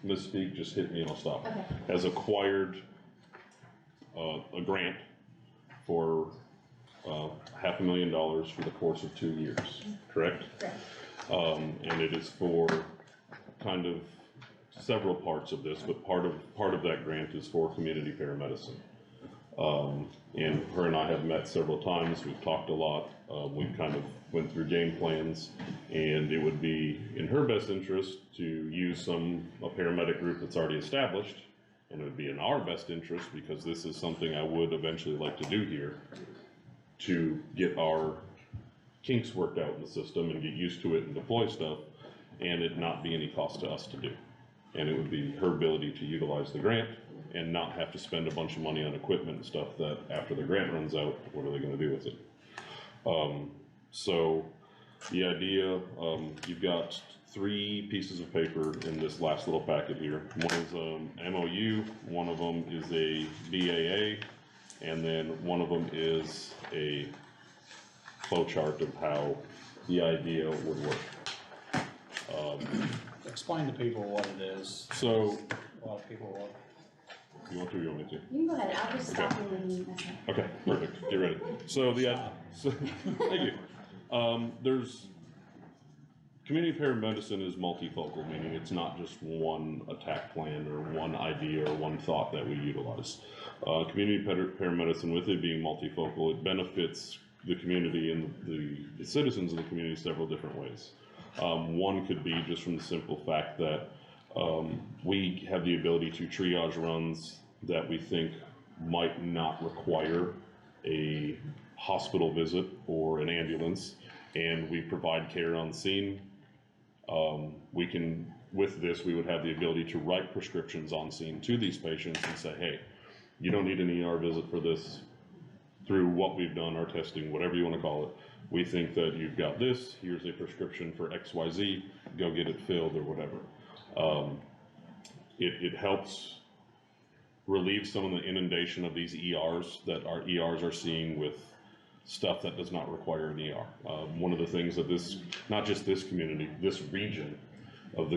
Speaker 10: misspeak, just hit me and I'll stop.
Speaker 12: Okay.
Speaker 10: Has acquired a grant for $500,000 for the course of 2 years, correct?
Speaker 12: Correct.
Speaker 10: And it is for kind of several parts of this, but part of that grant is for community paramedicine. And her and I have met several times, we've talked a lot, we've kind of went through game plans, and it would be in her best interest to use a paramedic group that's already established, and it would be in our best interest, because this is something I would eventually like to do here, to get our kinks worked out in the system and get used to it and deploy stuff, and it not be any cost to us to do. And it would be her ability to utilize the grant and not have to spend a bunch of money on equipment and stuff that after the grant runs out, what are they gonna do with it? So the idea, you've got 3 pieces of paper in this last little packet here. One is MOU, one of them is a BAA, and then one of them is a flow chart of how the idea would work.
Speaker 1: Explain to people what it is.
Speaker 10: So,
Speaker 1: A lot of people will.
Speaker 10: you want to, or you want me to?
Speaker 12: You can go ahead, I'll just stop you when you mess up.
Speaker 10: Okay, perfect, get ready. So thank you. There's, community paramedicine is multifocal, meaning it's not just one attack plan or one idea or one thought that we utilize. Community paramedicine, with it being multifocal, it benefits the community and the citizens of the community several different ways. One could be just from the simple fact that we have the ability to triage runs that we think might not require a hospital visit or an ambulance, and we provide care on scene We can, with this, we would have the ability to write prescriptions on scene to these patients and say, hey, you don't need an ER visit for this. Through what we've done, our testing, whatever you want to call it, we think that you've got this, here's a prescription for XYZ, go get it filled or whatever. It helps relieve some of the inundation of these ERs that our ERs are seeing with stuff that does not require an ER. One of the things that this, not just this community, this region of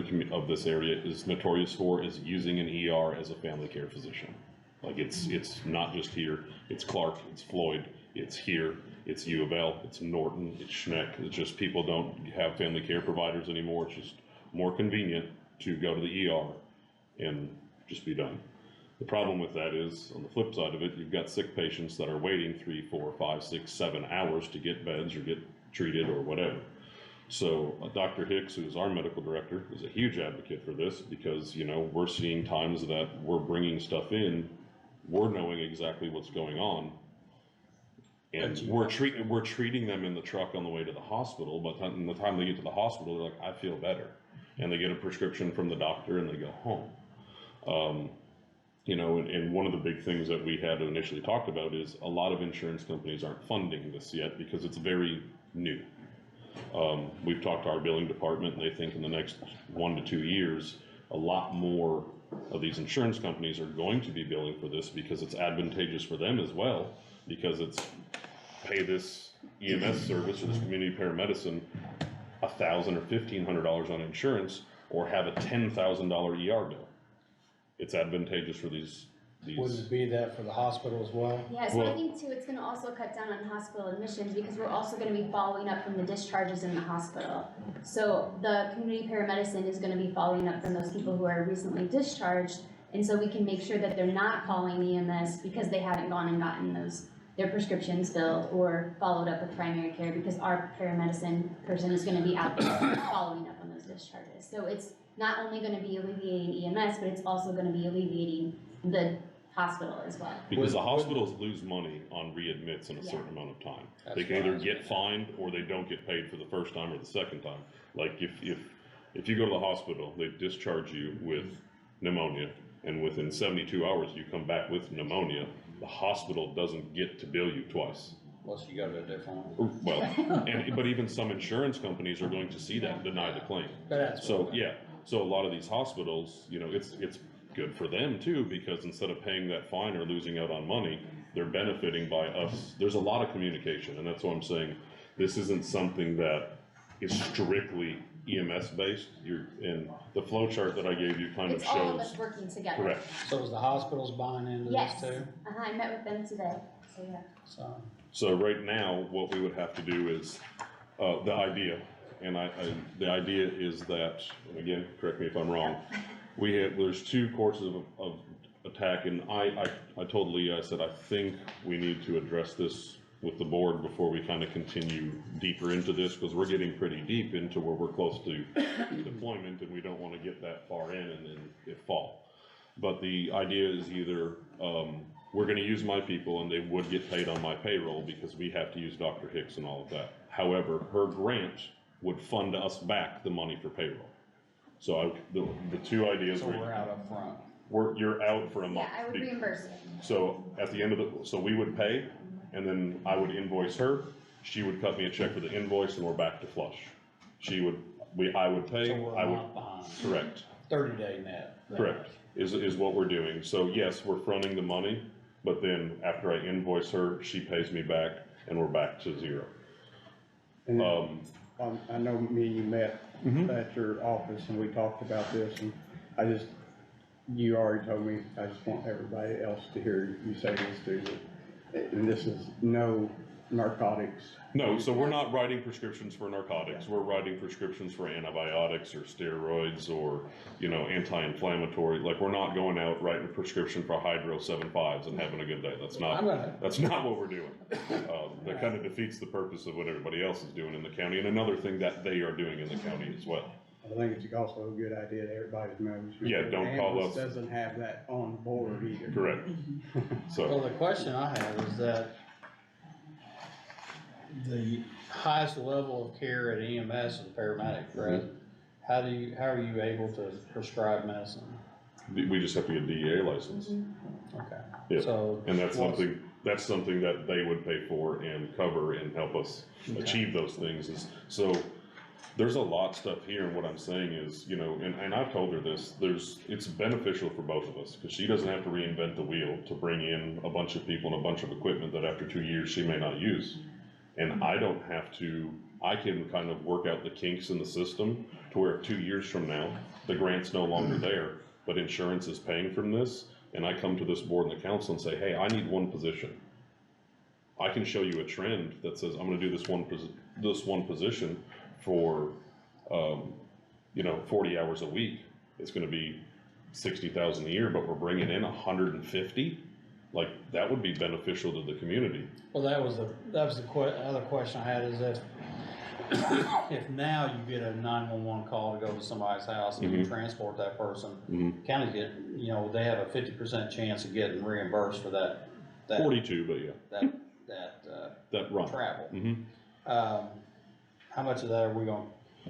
Speaker 10: this area is notorious for is using an ER as a family care physician. Like it's not just here, it's Clark, it's Floyd, it's here, it's U of L, it's Norton, it's Schneck. It's just people don't have family care providers anymore. It's just more convenient to go to the ER and just be done. The problem with that is, on the flip side of it, you've got sick patients that are waiting 3, 4, 5, 6, 7 hours to get beds or get treated or whatever. So Dr. Hicks, who's our medical director, is a huge advocate for this because, you know, we're seeing times that we're bringing stuff in, we're knowing exactly what's going on, and we're treating them in the truck on the way to the hospital, but in the time they get to the hospital, they're like, I feel better. And they get a prescription from the doctor and they go home. You know, and one of the big things that we had initially talked about is a lot of insurance companies aren't funding this yet because it's very new. We've talked to our billing department and they think in the next 1 to 2 years, a lot more of these insurance companies are going to be billing for this because it's advantageous for them as well, because it's pay this EMS service or this community paramedicine $1,000 or $1,500 on insurance or have a $10,000 ER bill. It's advantageous for these.
Speaker 1: Wouldn't it be that for the hospital as well?
Speaker 12: Yeah, so I think too, it's gonna also cut down on hospital admissions because we're also gonna be following up from the discharges in the hospital. So the community paramedicine is gonna be following up from those people who are recently discharged, and so we can make sure that they're not calling EMS because they haven't gone and gotten their prescriptions filled or followed up with primary care, because our paramedicine person is gonna be out there following up on those discharges. So it's not only gonna be alleviating EMS, but it's also gonna be alleviating the hospital as well.
Speaker 10: Because the hospitals lose money on readmits in a certain amount of time. They can either get fined or they don't get paid for the first time or the second time. Like if you go to the hospital, they discharge you with pneumonia, and within 72 hours you come back with pneumonia, the hospital doesn't get to bill you twice.
Speaker 1: Unless you go to a different one.
Speaker 10: Well, but even some insurance companies are going to see that and deny the claim. So yeah, so a lot of these hospitals, you know, it's good for them too, because instead of paying that fine or losing out on money, they're benefiting by us. There's a lot of communication, and that's why I'm saying this isn't something that is strictly EMS based. In the flow chart that I gave you kind of shows.
Speaker 12: It's all of us working together.
Speaker 10: Correct.
Speaker 1: So is the hospitals buying into
Speaker 12: Yes.
Speaker 1: this too?
Speaker 12: I met with them today, so yeah.
Speaker 10: So right now, what we would have to do is, the idea, and the idea is that, and again, correct me if I'm wrong, there's 2 courses of attack, and I told Lee, I said, I think we need to address this with the board before we kind of continue deeper into this, because we're getting pretty deep into where we're close to deployment, and we don't want to get that far in and then it fall. But the idea is either, we're gonna use my people and they would get paid on my payroll because we have to use Dr. Hicks and all of that. However, her grant would fund us back the money for payroll. So the 2 ideas.
Speaker 1: So we're out up front.
Speaker 10: You're out for a month.
Speaker 12: Yeah, I would reimburse you.
Speaker 10: So at the end of so we would pay, and then I would invoice her, she would cut me a check for the invoice, and we're back to flush. I would pay,
Speaker 1: So we're
Speaker 10: I would,
Speaker 1: not behind.
Speaker 10: correct.
Speaker 1: 30-day net.
Speaker 10: Correct, is what we're doing. So yes, we're fronting the money, but then after I invoice her, she pays me back, and we're back to 0.
Speaker 11: And I know me and you met at your office and we talked about this, and you already told me, I just want everybody else to hear you say this too. And this is no narcotics.
Speaker 10: No, so we're not writing prescriptions for narcotics. We're writing prescriptions for antibiotics or steroids or, you know, anti-inflammatory. Like, we're not going out writing a prescription for Hydro 7.5s and having a good day. That's not what we're doing. That kind of defeats the purpose of what everybody else is doing in the county, and another thing that they are doing in the county as well.
Speaker 11: I think it's also a good idea that everybody knows.
Speaker 10: Yeah, don't call us.
Speaker 11: Doesn't have that on board either.
Speaker 10: Correct.
Speaker 1: Well, the question I have is that the highest level of care at EMS is paramedic, correct? how are you able to prescribe medicine?
Speaker 10: We just have to get a DEA license.
Speaker 1: Okay.
Speaker 10: Yeah.
Speaker 1: So.
Speaker 10: And that's something that they would pay for and cover and help us achieve those things so there's a lot of stuff here, and what I'm saying is, you know, and I've told her this, it's beneficial for both of us, because she doesn't have to reinvent the wheel to bring in a bunch of people and a bunch of equipment that after 2 years she may not use. And I don't have to, I can kind of work out the kinks in the system to where 2 years from now, the grant's no longer there, but insurance is paying from this, and I come to this board and the council and say, hey, I need one position. I can show you a trend that says, I'm gonna do this one position for, 40 hours a week. It's gonna be 60,000 a year, but we're bringing in 150. Like, that would be beneficial to the community.
Speaker 1: Well, that was the other question I had, is if now you get a 911 call to go to somebody's house and you transport that person, county they have a 50% chance of getting reimbursed for that.
Speaker 10: 42, but yeah.
Speaker 1: That
Speaker 10: run.
Speaker 1: Travel. How much of that are we gonna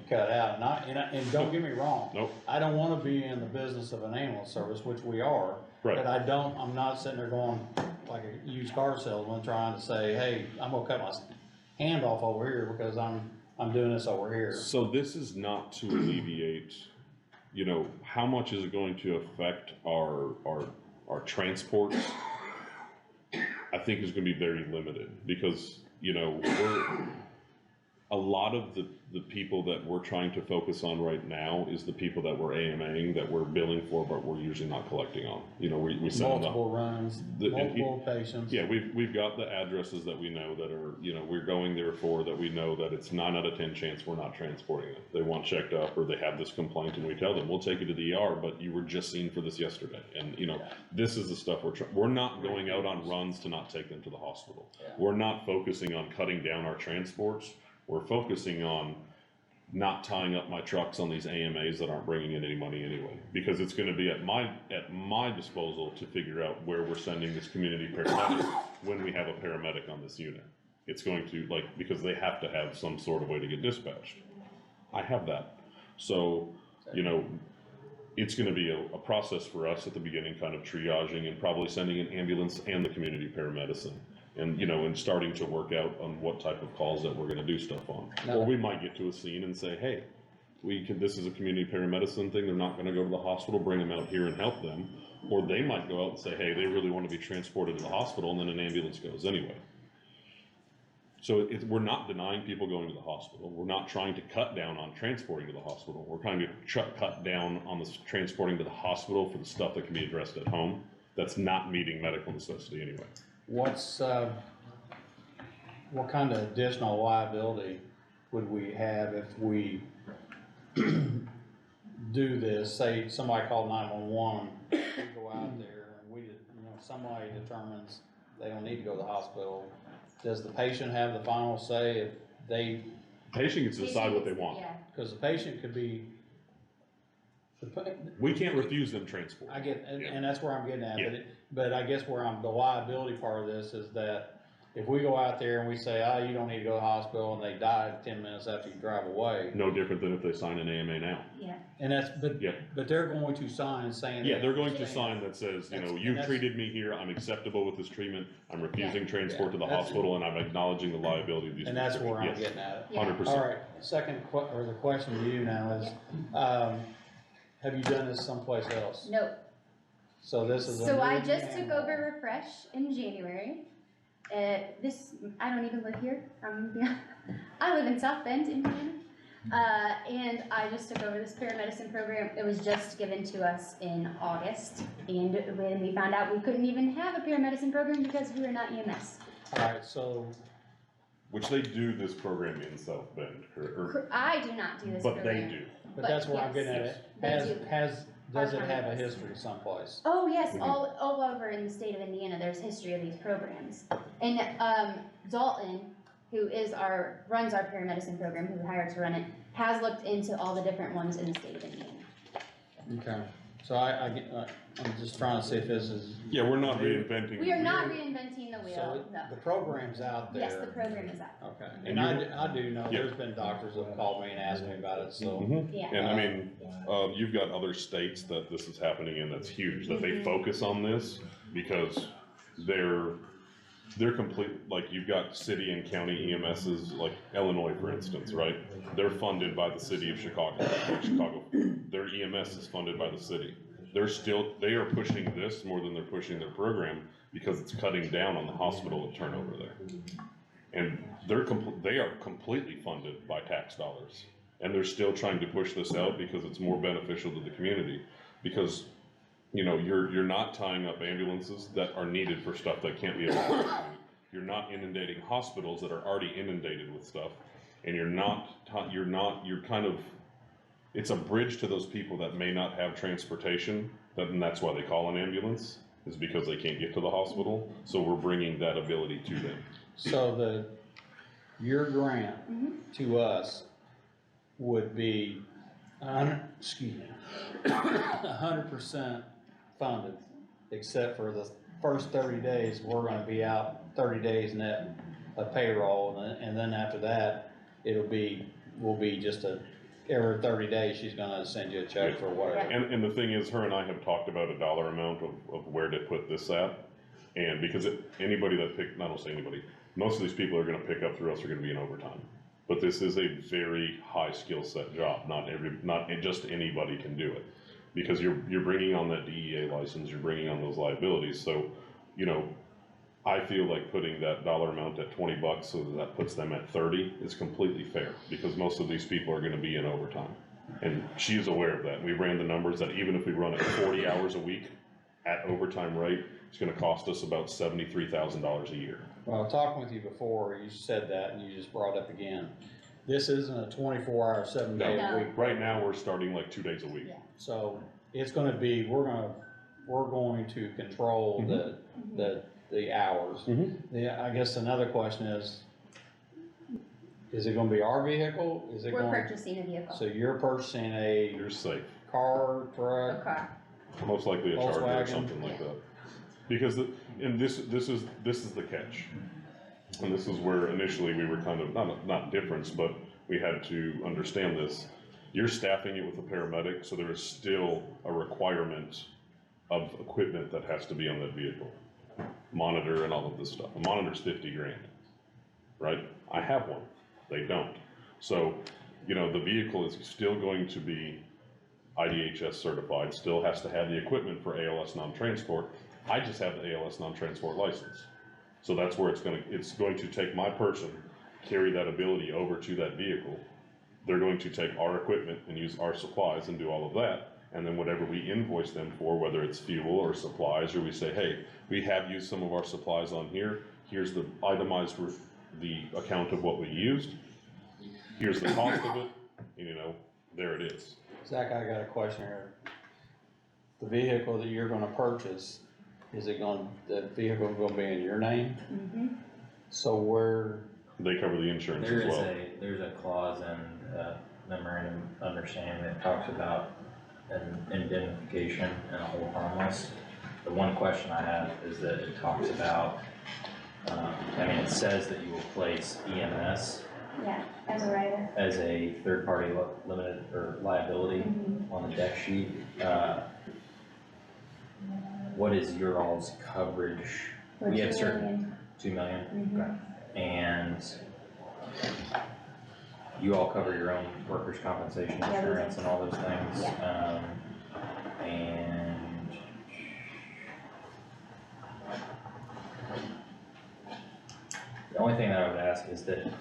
Speaker 1: cut out? And don't get me wrong.
Speaker 10: Nope.
Speaker 1: I don't wanna be in the business of an ambulance service, which we are.
Speaker 10: Right.
Speaker 1: But I'm not sitting there going like a used car salesman trying to say, hey, I'm gonna cut my hand off over here because I'm doing this over here.
Speaker 10: So this is not to alleviate, how much is it going to affect our transports? I think is gonna be very limited, because, a lot of the people that we're trying to focus on right now is the people that we're AMAing, that we're billing for, but we're usually not collecting on. We send
Speaker 1: multiple runs, multiple patients.
Speaker 10: Yeah, we've got the addresses that we know that are, we're going there for, that we know that it's 9 out of 10 chance we're not transporting them. They want checked up, or they have this complaint, and we tell them, we'll take you to the ER, but you were just seen for this yesterday. And, this is the stuff we're not going out on runs to not take them to the hospital.
Speaker 1: Yeah.
Speaker 10: We're not focusing on cutting down our transports. We're focusing on not tying up my trucks on these AMAs that aren't bringing in any money anyway, because it's going to be at my disposal to figure out where we're sending this community paramedic when we have a paramedic on this unit. It's going to, because they have to have some sort of way to get dispatched. I have that. So, it's going to be a process for us at the beginning, kind of triaging and probably sending an ambulance and the community paramedicine. And, and starting to work out on what type of calls that we're gonna do stuff on.
Speaker 1: No.
Speaker 10: Or we might get to a scene and say, hey, this is a community paramedicine thing, they're not gonna go to the hospital, bring them out here and help them. Or they might go out and say, hey, they really wanna be transported to the hospital, and then an ambulance goes anyway. So we're not denying people going to the hospital. We're not trying to cut down on transporting to the hospital. We're trying to cut down on the transporting to the hospital for the stuff that can be addressed at home. That's not meeting medical necessity anyway.
Speaker 1: What kind of additional liability would we have if we do this? Say somebody called 911, we go out there and somebody determines they don't need to go to the hospital. Does the patient have the final say if they?
Speaker 10: Patient gets to decide what they want.
Speaker 1: Because the patient could be.
Speaker 10: We can't refuse them transport.
Speaker 1: I get, and that's where I'm getting at,
Speaker 10: Yeah.
Speaker 1: but I guess the liability part of this is that if we go out there and we say, you don't need to go to the hospital, and they die 10 minutes after you drive away.
Speaker 10: No different than if they sign an AMA now.
Speaker 12: Yeah.
Speaker 1: And but they're going to sign saying.
Speaker 10: Yeah, they're going to sign that says, you've treated me here, I'm acceptable with this treatment, I'm refusing transport to the hospital, and I'm acknowledging the liability of these.
Speaker 1: And that's where I'm getting at it.
Speaker 10: 100%.
Speaker 1: All right, the question to you now is, have you done this someplace else?
Speaker 12: Nope.
Speaker 1: So this is.
Speaker 12: So I just took over Refresh in January. I don't even live here. I live in South Bend, Indiana. And I just took over this paramedicine program. It was just given to us in August. And when we found out we couldn't even have a paramedicine program because we were not EMS.
Speaker 1: All right, so.
Speaker 10: Which they do this program in South Bend, correct?
Speaker 12: I do not do this
Speaker 10: But
Speaker 12: program.
Speaker 10: they do.
Speaker 1: But that's where I'm getting at it. Does it have a
Speaker 12: paramedics.
Speaker 1: history someplace?
Speaker 12: Oh, yes, all over in the state of Indiana, there's history of these programs. And Dalton, who runs our paramedicine program, who we hired to run it, has looked into all the different ones in the state of Indiana.
Speaker 1: Okay, So I'm just trying to see if this is.
Speaker 10: Yeah, we're not reinventing.
Speaker 12: We are not reinventing the wheel, no.
Speaker 1: The program's out there.
Speaker 12: Yes, the program is out.
Speaker 1: Okay, and I do know, there's been doctors that have called me and asked me about it, so.
Speaker 12: Yeah.
Speaker 10: And I mean, you've got other states that this is happening in that's huge, that they focus on this because they're complete, like you've got city and county EMSs, like Illinois, for instance, right? They're funded by the city of Chicago, their EMS is funded by the city. They are pushing this more than they're pushing their program because it's cutting down on the hospital turnover there. And they are completely funded by tax dollars. And they're still trying to push this out because it's more beneficial to the community. Because, you know, you're not tying up ambulances that are needed for stuff that can't be avoided. You're not inundating hospitals that are already inundated with stuff. And you're kind of, it's a bridge to those people that may not have transportation, and that's why they call an ambulance, is because they can't get to the hospital. So we're bringing that ability to them.
Speaker 1: So your grant to us would be 100% funded, except for the first 30 days, we're gonna be out 30 days net of payroll, and then after that, will be just every 30 days, she's gonna send you a check for whatever.
Speaker 10: And the thing is, her and I have talked about a dollar amount of where to put this at. And because anybody that I don't say anybody, most of these people are gonna pick up through us are gonna be in overtime. But this is a very high skill set job. Not just anybody can do it. Because you're bringing on that DEA license, you're bringing on those liabilities. So, you know, I feel like putting that dollar amount at $20 so that puts them at 30 is completely fair, because most of these people are gonna be in overtime. And she's aware of that. We ran the numbers that even if we run it 40 hours a week at overtime rate, it's gonna cost us about $73,000 a year.
Speaker 1: Well, talking with you before, you said that and you just brought it up again. This isn't a 24-hour, 7-day a week.
Speaker 10: Right now, we're starting like 2 days a week.
Speaker 1: So it's gonna be, we're going to control the hours. I guess another question is it gonna be our vehicle?
Speaker 12: We're purchasing a vehicle.
Speaker 1: So you're purchasing
Speaker 10: You're safe.
Speaker 1: car,
Speaker 12: A
Speaker 1: truck?
Speaker 12: car.
Speaker 10: Most likely a Charger or
Speaker 1: Volkswagen.
Speaker 10: something like that. Because this is the catch. And this is where initially we were kind of, not difference, but we had to understand this. You're staffing it with a paramedic, so there is still a requirement of equipment that has to be on that vehicle. Monitor and all of this stuff. A monitor's 50 grand, right? I have one. They don't. So, you know, the vehicle is still going to be IDHS certified, still has to have the equipment for ALS non-transport. I just have the ALS non-transport license. So that's where it's going to take my person, carry that ability over to that vehicle. They're going to take our equipment and use our supplies and do all of that. And then whatever we invoice them for, whether it's fuel or supplies, or we say, hey, we have used some of our supplies on here. Here's the itemized, the account of what we used. Here's the cost of it. And, you know, there it is.
Speaker 1: Zach, I got a question here. The vehicle that you're gonna purchase, the vehicle gonna be in your name? So where?
Speaker 10: They cover the insurance as well.
Speaker 6: There's a clause in memorandum of understanding that talks about an indemnification and a hold harmless. The one question I have is that it talks about, it says that you will place EMS.
Speaker 12: Yeah, as a writer.
Speaker 6: As a third-party limited or liability on the deck sheet. What is your all's coverage?
Speaker 12: For
Speaker 6: We have
Speaker 12: 2 million.
Speaker 6: 2 million? Okay. And you all cover your own workers' compensation
Speaker 12: Yeah, we do.
Speaker 6: insurance and all those things?
Speaker 12: Yeah.
Speaker 6: And the only thing that I would ask is that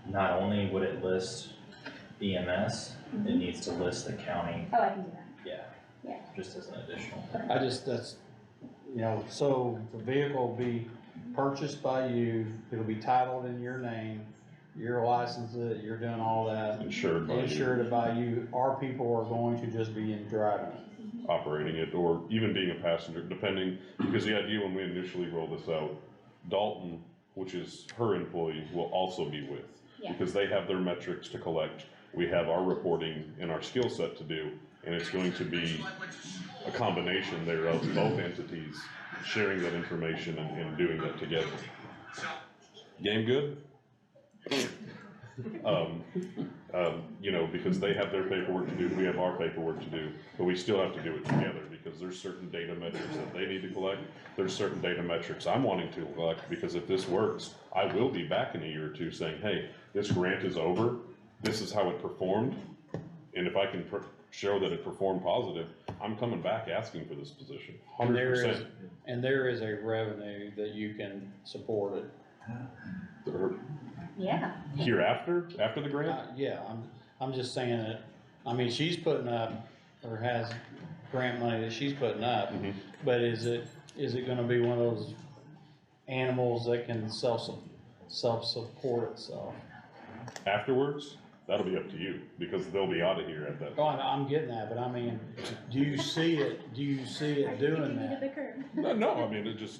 Speaker 6: not only would it list EMS, it needs to list the county.
Speaker 12: Oh, I can do that.
Speaker 6: Yeah, just as an additional.
Speaker 1: So the vehicle will be purchased by you, it'll be titled in your name, you're licensed it, you're doing all that.
Speaker 10: Insured by you.
Speaker 1: Insured by you, our people are going to just be in driving it.
Speaker 10: Operating it, or even being a passenger, depending, because the idea when we initially rolled this out, Dalton, which is her employee, will also be with.
Speaker 12: Yeah.
Speaker 10: Because they have their metrics to collect, we have our reporting and our skill set to do, And it's going to be a combination there of both entities sharing that information and doing that together. Game good? You know, because they have their paperwork to do, we have our paperwork to do, but we still have to do it together because there's certain data metrics that they need to collect. There's certain data metrics I'm wanting to collect because if this works, I will be back in a year or two saying, hey, this grant is over, this is how it performed, and if I can show that it performed positive, I'm coming back asking for this position, 100%.
Speaker 1: And there is a revenue that you can support it.
Speaker 12: Yeah.
Speaker 10: Hereafter, after the grant?
Speaker 1: Yeah, I'm just saying that, I mean, she's putting up, or has grant money that she's putting up, but is it gonna be one of those animals that can self-support itself?
Speaker 10: Afterwards, that'll be up to you, because they'll be out of here at that.
Speaker 1: Oh, I'm getting that, but I mean, do you see it doing that?
Speaker 10: No, I mean, it just.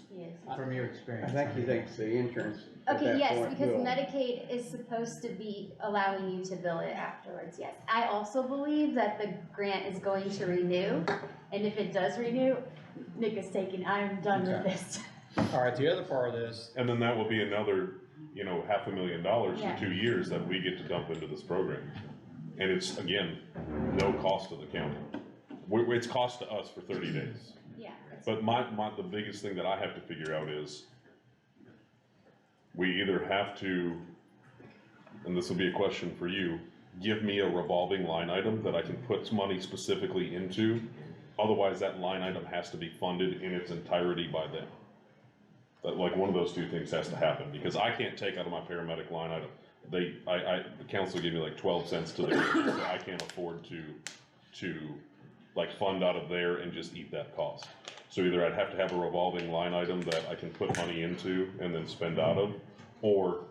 Speaker 1: From your experience.
Speaker 11: I think he thinks the insurance at
Speaker 12: Okay,
Speaker 11: that
Speaker 12: yes,
Speaker 11: point
Speaker 12: because
Speaker 11: will.
Speaker 12: Medicaid is supposed to be allowing you to bill it afterwards, yes. I also believe that the grant is going to renew, and if it does renew, Nick is taking, I'm done with this.
Speaker 1: All right, the other part of this.
Speaker 10: And then that will be another, you know, $500,000
Speaker 12: Yeah.
Speaker 10: for 2 years that we get to dump into this program. And it's, again, no cost to the county. It's cost to us for 30 days.
Speaker 12: Yeah.
Speaker 10: But the biggest thing that I have to figure out is, we either have to, and this will be a question for you, give me a revolving line item that I can put money specifically into. Otherwise, that line item has to be funded in its entirety by them. That, like, one of those two things has to happen, because I can't take out of my paramedic line item. The council gave me like 12 cents to their, so I can't afford to like fund out of there and just eat that cost. So either I'd have to have a revolving line item that I can put money into and then spend out of, or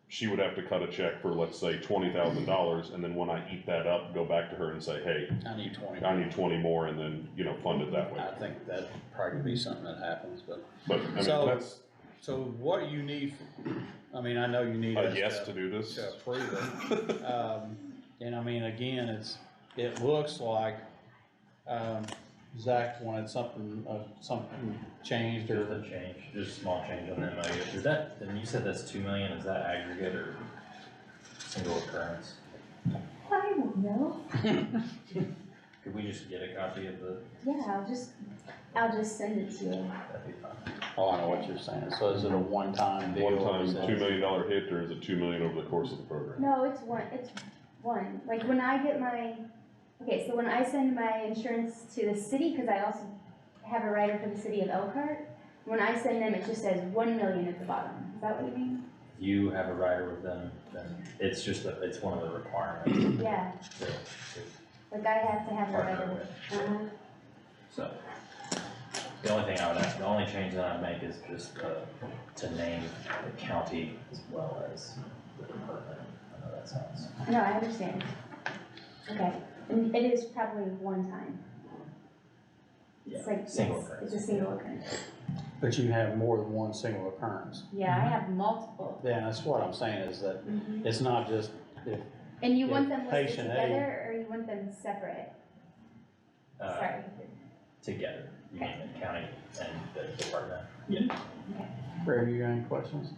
Speaker 10: she would have to cut a check for, let's say, $20,000, and then when I eat that up, go back to her and say, hey,
Speaker 1: I need 20.
Speaker 10: I need 20 more, and then, you know, fund it that way.
Speaker 1: I think that'd probably be something that happens, but.
Speaker 10: But, I mean, that's
Speaker 1: So what do you need, I mean, I know you need
Speaker 10: a
Speaker 1: us
Speaker 10: yes to do this.
Speaker 1: to approve it. And I mean, again, it looks like, Zach wanted something changed
Speaker 6: Just
Speaker 1: or.
Speaker 6: a change, just a small change on the MOU. Is that, and you said that's 2 million, is that aggregate or single occurrence?
Speaker 12: I don't know.
Speaker 6: Could we just get a copy of the,
Speaker 12: Yeah, I'll just send it to you.
Speaker 6: that'd be fine.
Speaker 1: Oh, I know what you're saying. So is it a one-time deal?
Speaker 10: One time, $2 million hit, or is it 2 million over the course of the program?
Speaker 12: No, it's one. Like when I get so when I send my insurance to the city, cause I also have a rider for the city of Elkhart, when I send them, it just says 1 million at the bottom. Is that what you mean?
Speaker 6: You have a rider with them, then it's just, it's one of the requirements.
Speaker 12: Yeah, like I have to have a rider with.
Speaker 6: So, the only thing I would ask, the only change that I'd make is just, to name the county as well as the department. I know that sounds.
Speaker 12: No, I understand. Okay, and it is probably one time. It's
Speaker 6: Yeah,
Speaker 12: like,
Speaker 6: single
Speaker 12: yes,
Speaker 6: occurrence.
Speaker 12: it's a single occurrence.
Speaker 1: But you have more than one single occurrence.
Speaker 12: Yeah, I have multiple.
Speaker 1: Yeah, that's what I'm saying is that
Speaker 12: Mhm.
Speaker 1: it's not just if.
Speaker 12: And you
Speaker 1: if
Speaker 12: want them listed
Speaker 1: patient A-
Speaker 12: together, or you want them separate? Sorry.
Speaker 6: Together, you mean the county and the department?
Speaker 1: Brad, you got any questions?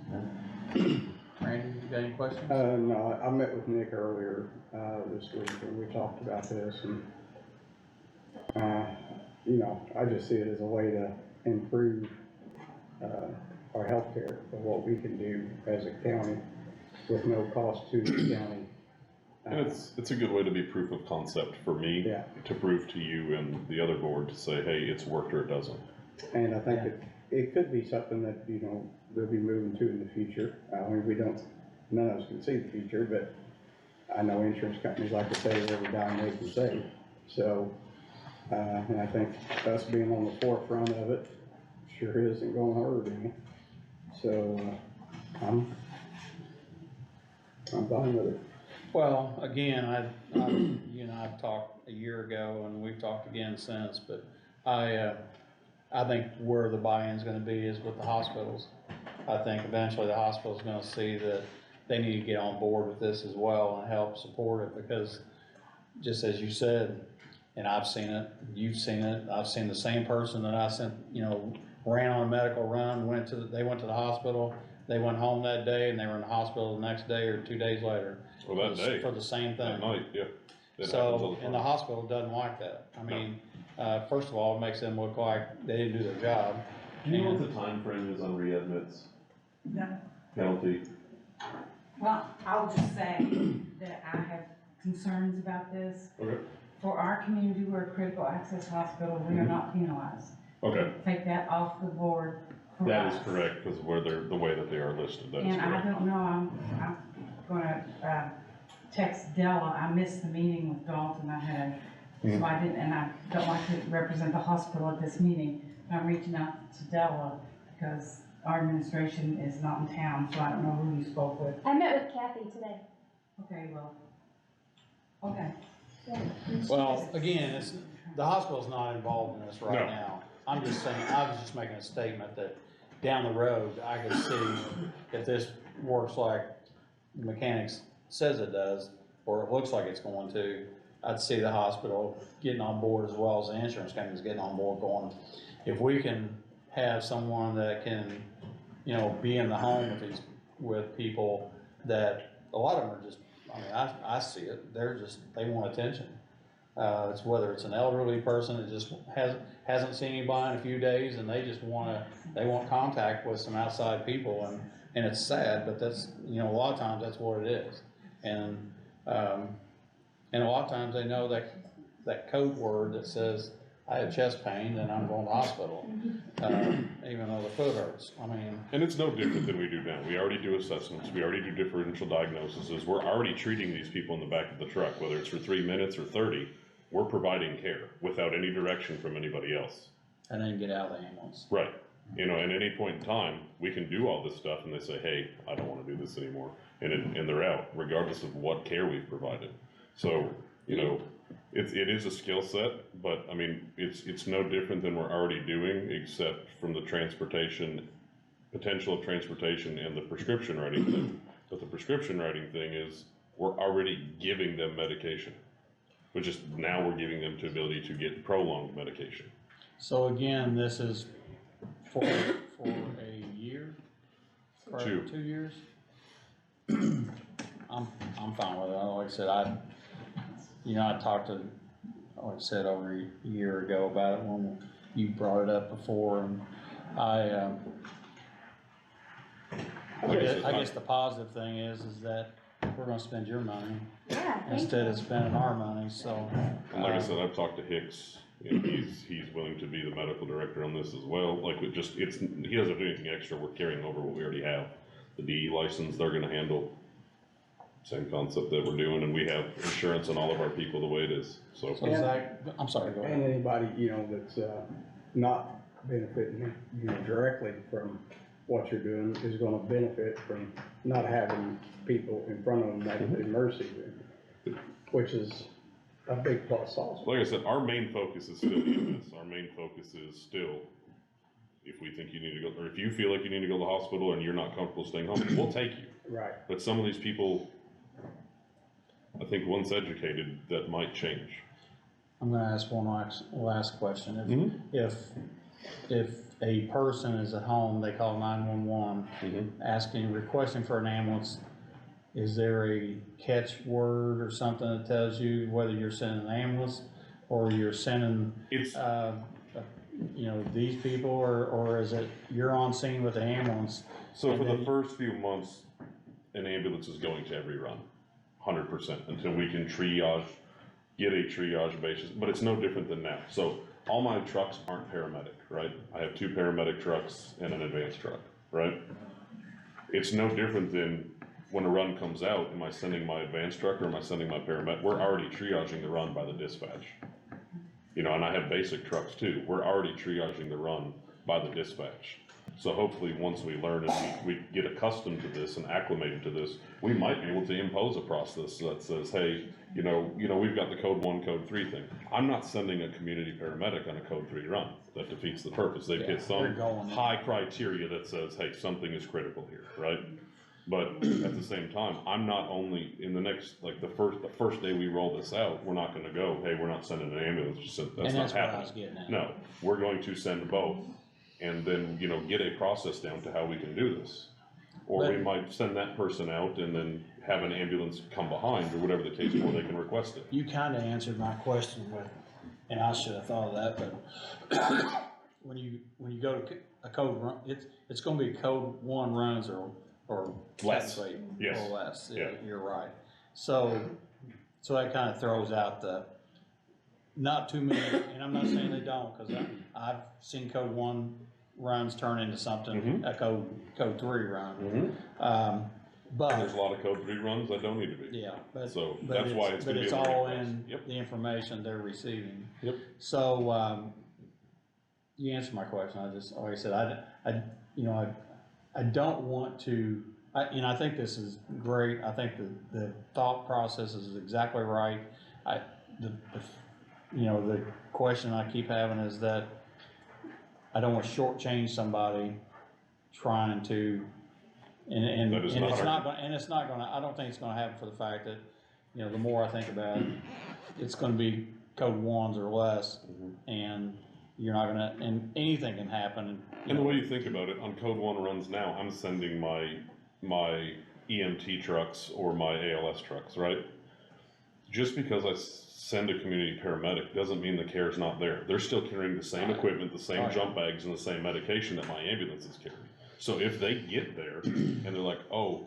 Speaker 1: Randy, you got any questions?
Speaker 11: No, I met with Nick earlier, this week, and we talked about this, and, you know, I just see it as a way to improve, our healthcare, of what we can do as a county with no cost to the county.
Speaker 10: And it's a good way to be proof of concept for me,
Speaker 11: Yeah.
Speaker 10: to prove to you and the other board to say, hey, it's worked or it doesn't.
Speaker 11: And I think it could be something that, you know, they'll be moving to in the future. I mean, none of us can see the future, but I know insurance companies like to say every dime they can save. So, and I think us being on the forefront of it sure isn't gonna hurt any. So, I'm fine with it.
Speaker 1: Well, again, you and I've talked a year ago and we've talked again since, but I think where the buy-in's gonna be is with the hospitals. I think eventually the hospital's gonna see that they need to get on board with this as well and help support it, because just as you said, and I've seen it, you've seen it, I've seen the same person that I sent, ran on a medical run, they went to the hospital, they went home that day and they were in the hospital the next day or 2 days later.
Speaker 10: Well, that day.
Speaker 1: For the same thing.
Speaker 10: That night, yeah. It happens all
Speaker 1: So,
Speaker 10: the
Speaker 1: and the
Speaker 10: time.
Speaker 1: hospital doesn't like that. I mean, first of all, it makes them look like they didn't do their job.
Speaker 10: Do you know what the time frame is on readmits
Speaker 15: No.
Speaker 10: penalty?
Speaker 15: Well, I'll just say that I have concerns about this.
Speaker 10: Okay.
Speaker 15: For our community, we're a critical access hospital, we are not penalized.
Speaker 10: Okay,
Speaker 15: Take that off the board for us.
Speaker 10: that is correct, because where they're, the way that they are listed, that is
Speaker 15: And I
Speaker 10: correct.
Speaker 15: don't know, I'm gonna, text Della, I missed the meeting with Dalton I had, so I didn't, and I don't like to represent the hospital at this meeting. I'm reaching out to Della because our administration is not in town, so I don't know who you spoke with.
Speaker 12: I met with Kathy today.
Speaker 15: Okay, well, okay.
Speaker 1: Well, again, the hospital's not involved in this right
Speaker 10: No.
Speaker 1: now. I'm just saying, I was just making a statement that down the road, I could see if this works like the mechanics says it does, or it looks like it's going to, I'd see the hospital getting on board as well as the insurance companies getting on board going, if we can have someone that can, be in the home with people that, a lot of them are just, I see it, they want attention. It's whether it's an elderly person that just hasn't seen anybody in a few days and they just they want contact with some outside people and it's sad, but that's, a lot of times that's what it is. And a lot of times they know that code word that says, I have chest pain and I'm going to the hospital, even though the foot hurts.
Speaker 10: And it's no different than we do now. We already do assessments, we already do differential diagnoses. We're already treating these people in the back of the truck, whether it's for 3 minutes or 30, we're providing care without any direction from anybody else.
Speaker 1: And then get out of the ambulance.
Speaker 10: Right. At any point in time, we can do all this stuff and they say, hey, I don't want to do this anymore. And they're out, regardless of what care we've provided. So, it is a skill set, but it's no different than we're already doing, except from the potential of transportation and the prescription writing thing. But the prescription writing thing is, we're already giving them medication. But just now we're giving them the ability to get prolonged medication.
Speaker 1: So again, this is for a year? Correct?
Speaker 10: 2.
Speaker 1: 2 years? I'm fine with it. Like I said, I talked to, like I said, over a year ago about it when you brought it up before, and I guess the positive thing is that we're gonna spend your money instead of spending our money, so.
Speaker 10: And like I said, I've talked to Hicks, and he's willing to be the medical director on this as well. He doesn't do anything extra, we're carrying over what we already have. The DE license, they're gonna handle, same concept that we're doing, and we have insurance on all of our people the way it is, so.
Speaker 1: Zach, I'm sorry, go ahead.
Speaker 11: And anybody, that's, not benefiting, directly from what you're doing is gonna benefit from not having people in front of them that the mercy with, which is a big plus also.
Speaker 10: Like I said, our main focus is still EMS. Our main focus is still, if we think you need to go, or if you feel like you need to go to the hospital and you're not comfortable staying home, we'll take you.
Speaker 11: Right.
Speaker 10: But some of these people, I think once educated, that might change.
Speaker 1: I'm gonna ask one last question. If a person is at home, they call 911, requesting for an ambulance, is there a catch word or something that tells you whether you're sending an ambulance or you're sending, these people, or is it you're on scene with the ambulance?
Speaker 10: So for the first few months, an ambulance is going to every run, 100%, until we can get a triage basis, but it's no different than now. So all my trucks aren't paramedic, right? I have 2 paramedic trucks and an advanced truck, right? It's no different than when a run comes out, am I sending my advanced truck or am I sending my paramedic? We're already triaging the run by the dispatch. And I have basic trucks too. We're already triaging the run by the dispatch. So hopefully once we learn and we get accustomed to this and acclimated to this, we might be able to impose a process that says, hey, we've got the code 1, code 3 thing. I'm not sending a community paramedic on a code 3 run. That defeats the purpose. They've hit some high criteria that says, hey, something is critical here, right? But at the same time, I'm not only, in the next, like, the first day we roll this out, we're not gonna go, hey, we're not sending an ambulance, that's
Speaker 1: And
Speaker 10: not
Speaker 1: that's what I was
Speaker 10: happening.
Speaker 1: getting at.
Speaker 10: No, we're going to send both, and then, you know, get a process down to how we can do this. Or we
Speaker 1: But-
Speaker 10: might send that person out and then have an ambulance come behind, or whatever the case, where they can request it.
Speaker 1: You kinda answered my question with, and I should have thought of that, but when you go to a code run, it's gonna be code 1 runs or
Speaker 10: Less.
Speaker 1: technically
Speaker 10: Yes.
Speaker 1: or less,
Speaker 10: Yeah.
Speaker 1: you're right. So that kinda throws out the, not too many, and I'm not saying they don't, cause I've seen code 1 runs turn into something, a code 3 run. But.
Speaker 10: There's a lot of code 3 runs that don't need to be.
Speaker 1: Yeah,
Speaker 10: So
Speaker 1: but
Speaker 10: that's why it's
Speaker 1: but
Speaker 10: gonna be
Speaker 1: it's
Speaker 10: a learning
Speaker 1: all
Speaker 10: process.
Speaker 1: in
Speaker 10: Yep.
Speaker 1: the information they're receiving.
Speaker 10: Yep.
Speaker 1: So, you answered my question, I just, like I said, I don't want to, I think this is great, I think the thought process is exactly right. The question I keep having is that I don't want to shortchange somebody trying to, and
Speaker 10: That is
Speaker 1: it's
Speaker 10: not
Speaker 1: not gonna, I don't think it's gonna happen for the fact that, the more I think about it, it's gonna be code 1s or less, and you're not gonna, and anything can happen.
Speaker 10: And the way you think about it, on code 1 runs now, I'm sending my EMT trucks or my ALS trucks, right? Just because I send a community paramedic doesn't mean the care is not there. They're still carrying the same equipment, the same jump bags, and the same medication that my ambulance is carrying. So if they get there and they're like, oh,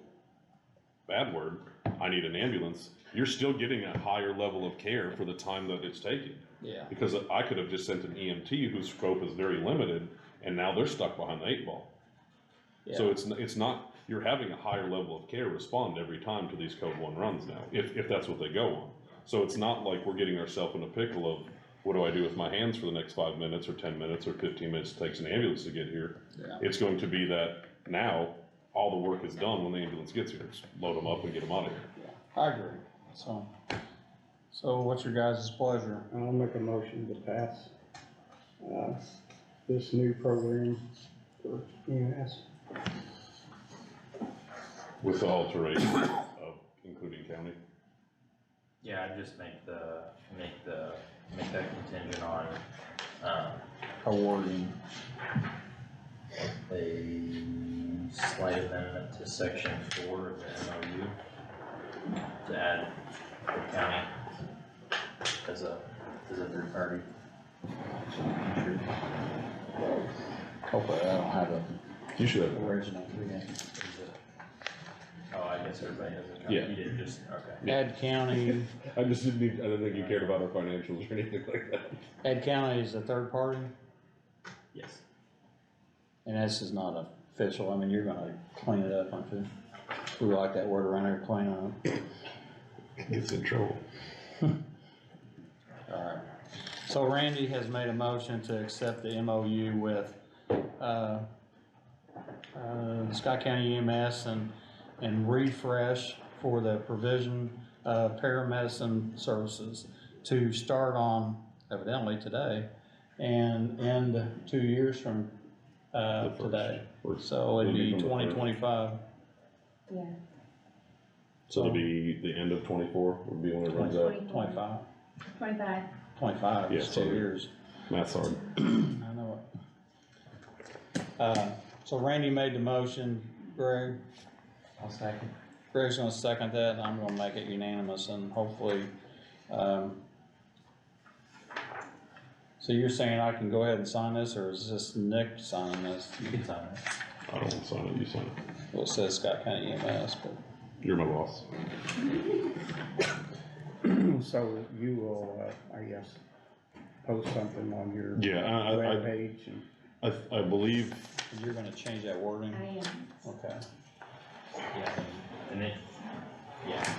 Speaker 10: bad word, I need an ambulance, you're still getting a higher level of care for the time that it's taking.
Speaker 1: Yeah.
Speaker 10: Because I could have just sent an EMT whose scope is very limited, and now they're stuck behind the 8 ball. So it's not, you're having a higher level of care respond every time to these code 1 runs now, if that's what they go on. So it's not like we're getting ourselves in a pickle of, what do I do with my hands for the next 5 minutes, or 10 minutes, or 15 minutes it takes an ambulance to get here.
Speaker 1: Yeah.
Speaker 10: It's going to be that now, all the work is done when the ambulance gets here, just load them up and get them out of here.
Speaker 1: I agree, so what's your guys' pleasure?
Speaker 11: I'll make a motion to pass, this new program for EMS.
Speaker 10: With the alteration of including county.
Speaker 6: Yeah, I'd just make that contingent on,
Speaker 1: Awarding.
Speaker 6: a slight amendment to section 4 of the MOU to add the county as a third party.
Speaker 1: Hopefully I don't have a
Speaker 10: You should have.
Speaker 1: original.
Speaker 6: Oh, I guess everybody has a copy.
Speaker 10: Yeah.
Speaker 6: You didn't just, okay.
Speaker 1: Ed County,
Speaker 10: I just didn't think you cared about our financials or anything like that.
Speaker 1: Ed County is a third party,
Speaker 6: Yes.
Speaker 1: and this is not official, I mean, you're gonna clean it up, aren't you? We like that word around here, clean up.
Speaker 10: Gets in trouble.
Speaker 1: Alright, so Randy has made a motion to accept the MOU with, Scott County EMS and Refresh for the provision of paramedicine services to start on evidently today and end 2 years from, today. So it'd be 2025.
Speaker 12: Yeah.
Speaker 10: So it'll be the end of 24 would be when it runs out.
Speaker 1: 25.
Speaker 12: 25.
Speaker 1: 25,
Speaker 10: Yeah,
Speaker 1: it's 2
Speaker 10: so-
Speaker 1: years.
Speaker 10: Math's hard.
Speaker 1: I know it. So Randy made the motion, Greg,
Speaker 8: I'll second.
Speaker 1: Greg's gonna second that, and I'm gonna make it unanimous, and hopefully, so you're saying I can go ahead and sign this, or is this Nick signing this?
Speaker 6: You can sign it.
Speaker 10: I don't want to sign it, you sign it.
Speaker 1: Well, it says Scott County EMS, but.
Speaker 10: You're my boss.
Speaker 11: So you will, I guess, post something on your
Speaker 10: Yeah,
Speaker 11: webpage and.
Speaker 10: I believe,
Speaker 1: You're gonna change that wording?
Speaker 12: I am.
Speaker 1: Okay.
Speaker 6: Yeah, and then, yeah.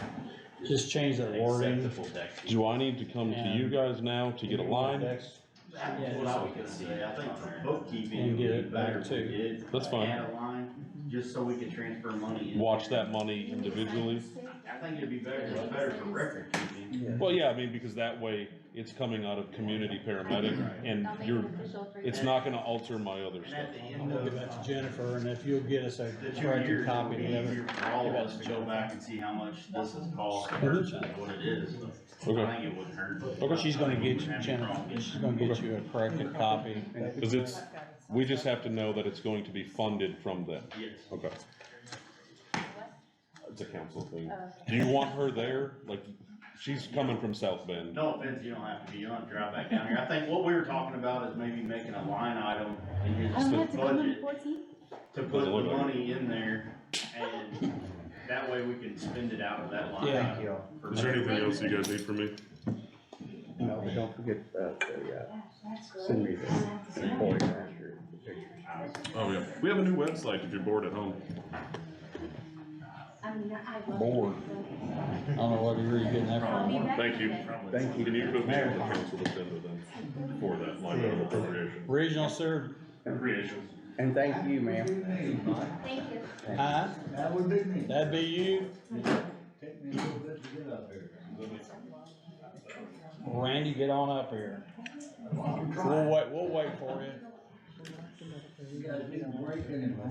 Speaker 1: Just change that wording.
Speaker 6: Acceptable deck.
Speaker 10: do I need to come to you guys now to get a line?
Speaker 6: Yeah, just so we can see it on there.
Speaker 1: And get it back too.
Speaker 10: That's fine.
Speaker 16: Add a line, just so we could transfer money in.
Speaker 10: watch that money individually?
Speaker 16: I think it'd be better for record keeping.
Speaker 10: Well, yeah, I mean, because that way it's coming out of community paramedic and it's not gonna alter my other
Speaker 16: And
Speaker 10: stuff.
Speaker 16: at the
Speaker 1: I'm
Speaker 16: end
Speaker 1: gonna
Speaker 16: of
Speaker 1: give that to Jennifer, and if you'll get us a
Speaker 16: the 2
Speaker 1: corrected
Speaker 16: years, it'll
Speaker 1: copy
Speaker 16: be
Speaker 1: together.
Speaker 16: easier for all of us to go back and see how much this has cost versus what it is.
Speaker 10: Okay.
Speaker 16: I think it wouldn't hurt.
Speaker 10: Okay.
Speaker 1: She's gonna get you,
Speaker 16: Have a
Speaker 1: Jennifer,
Speaker 16: problem.
Speaker 1: she's gonna get you a corrected copy.
Speaker 10: Cause it's, we just have to know that it's going to be funded from them.
Speaker 16: Yes.
Speaker 10: Okay. It's a council thing. Do you want her there? Like, she's coming from South Bend.
Speaker 16: No offense, you don't have to be, you don't have to drive back down here. I think what we were talking about is maybe making a line item in his budget to put the money in there, and that way we can spend it out of that line
Speaker 1: Yeah.
Speaker 16: item. for
Speaker 10: Is there anything else you guys need from me?
Speaker 11: No, but don't forget, send me the report after the pictures.
Speaker 10: Oh, yeah. We have a new website if you're bored at home.
Speaker 1: Board. I don't know what degree you're getting that from.
Speaker 10: Thank you.
Speaker 11: Thank you.
Speaker 10: Can you put me on the council agenda then for that line item appropriation?
Speaker 1: Regional sewer,
Speaker 16: Recreation.
Speaker 11: And thank you, ma'am.
Speaker 12: Thank you.
Speaker 1: huh?
Speaker 13: That would be me.
Speaker 1: That'd be you?
Speaker 13: Take me a little bit to get up here.
Speaker 1: Randy, get on up here. We'll wait for you.
Speaker 13: You got a big break anyway.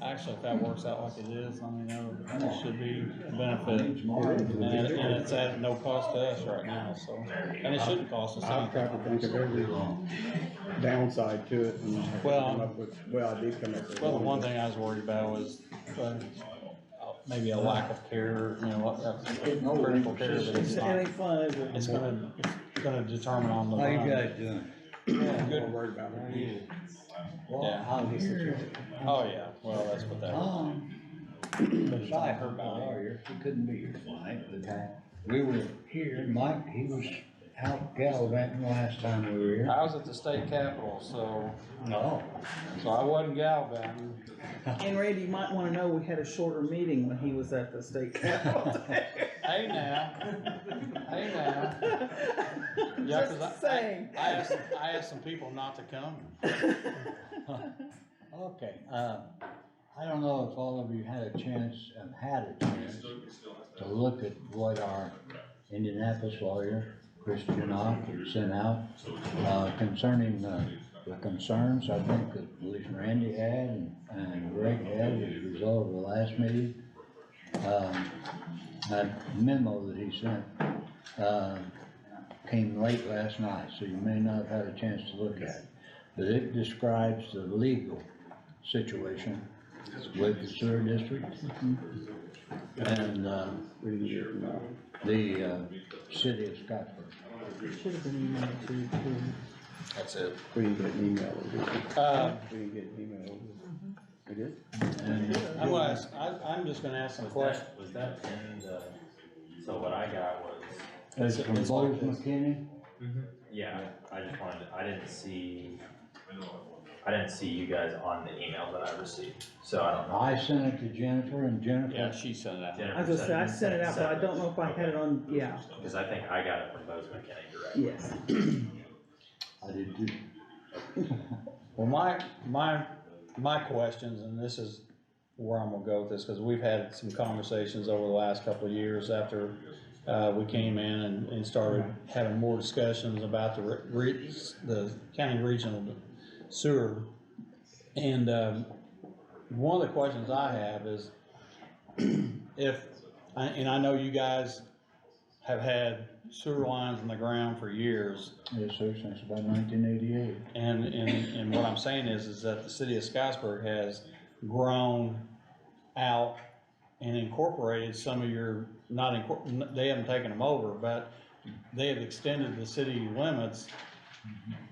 Speaker 1: Actually, if that works out like it is, I mean, that should be a benefit. And it's at no cost to us right now, so, and it shouldn't cost us
Speaker 11: I've tried to
Speaker 1: anything.
Speaker 11: think of every downside to it and
Speaker 1: Well-
Speaker 11: come up with, well, I did come up with.
Speaker 1: Well, the one thing I was worried about was, maybe a lack of care, you know, critical care, but it's
Speaker 13: It
Speaker 1: not.
Speaker 13: ain't fun, is it?
Speaker 1: It's gonna determine on the
Speaker 13: How you
Speaker 1: run.
Speaker 13: guys doing?
Speaker 1: Yeah,
Speaker 11: Good
Speaker 1: good.
Speaker 11: word about it.
Speaker 13: Well,
Speaker 1: Yeah.
Speaker 13: I'm here.
Speaker 1: Oh, yeah, well, that's what that was. But it's not her body.
Speaker 13: Lawyer, he couldn't be here tonight, but we were here, Mike, he was out gallivanting last time we were here.
Speaker 1: I was at the state capitol, so
Speaker 13: No.
Speaker 1: I wasn't gallivanting.
Speaker 13: And Randy, you might wanna know, we had a shorter meeting when he was at the state capitol.
Speaker 1: Hey now, hey now. Yeah, cause
Speaker 13: Just
Speaker 1: I
Speaker 13: saying.
Speaker 1: asked some people not to come.
Speaker 17: Okay, I don't know if all of you had a chance to look at what our Indianapolis lawyer, Chris Janoff, sent out, concerning, the concerns I think that at least Randy had and Greg had as a result of the last meeting. That memo that he sent, came late last night, so you may not have had a chance to look at it. But it describes the legal situation with the sewer district and, the, city of Scottsburg.
Speaker 13: Should have been emailed to you too.
Speaker 1: That's it.
Speaker 11: We didn't get an email. We didn't get an email. We did?
Speaker 1: I'm gonna ask, I'm just gonna ask some questions.
Speaker 6: Was that in the, so what I got was.
Speaker 17: It's from
Speaker 1: It's
Speaker 17: Bose
Speaker 1: like this.
Speaker 17: McKinney.
Speaker 6: Yeah, I just wanted, I didn't see you guys on the email that I received, so I don't know.
Speaker 17: I sent it to Jennifer and Jennifer.
Speaker 1: Yeah, she sent it out.
Speaker 6: Jennifer
Speaker 13: I was gonna say, I
Speaker 6: said-
Speaker 13: sent it out, but I don't know if I had it on, yeah,
Speaker 6: Because I think I got it from Bose McKinney directly.
Speaker 13: yes.
Speaker 17: I did too.
Speaker 1: Well, my questions, and this is where I'm gonna go with this, cause we've had some conversations over the last couple of years after we came in and started having more discussions about the county regional sewer. And, one of the questions I have is and I know you guys have had sewer lines in the ground for years.
Speaker 17: Yes, sir, since about 1988.
Speaker 1: And what I'm saying is that the city of Scottsburg has grown out and incorporated some of your, they haven't taken them over, but they have extended the city limits.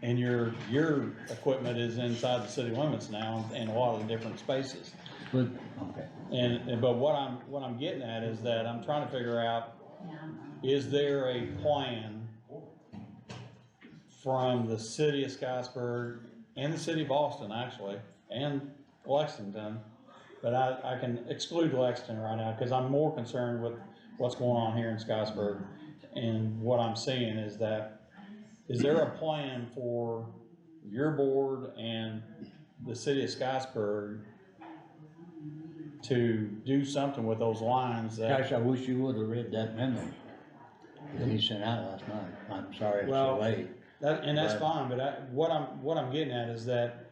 Speaker 1: And your equipment is inside the city limits now in a lot of the different spaces.
Speaker 17: But, okay.
Speaker 1: But what I'm getting at is that I'm trying to figure out, is there a plan from the city of Scottsburg and the city of Boston, actually, and Lexington, but I can exclude Lexington right now, because I'm more concerned with what's going on here in Scottsburg. And what I'm seeing is that, is there a plan for your board and the city of Scottsburg to do something with those lines that.
Speaker 17: Gosh, I wish you would've read that memo that he sent out last night. I'm sorry it's so
Speaker 1: Well,
Speaker 17: late.
Speaker 1: That's
Speaker 17: But-
Speaker 1: fine, but what I'm getting at is that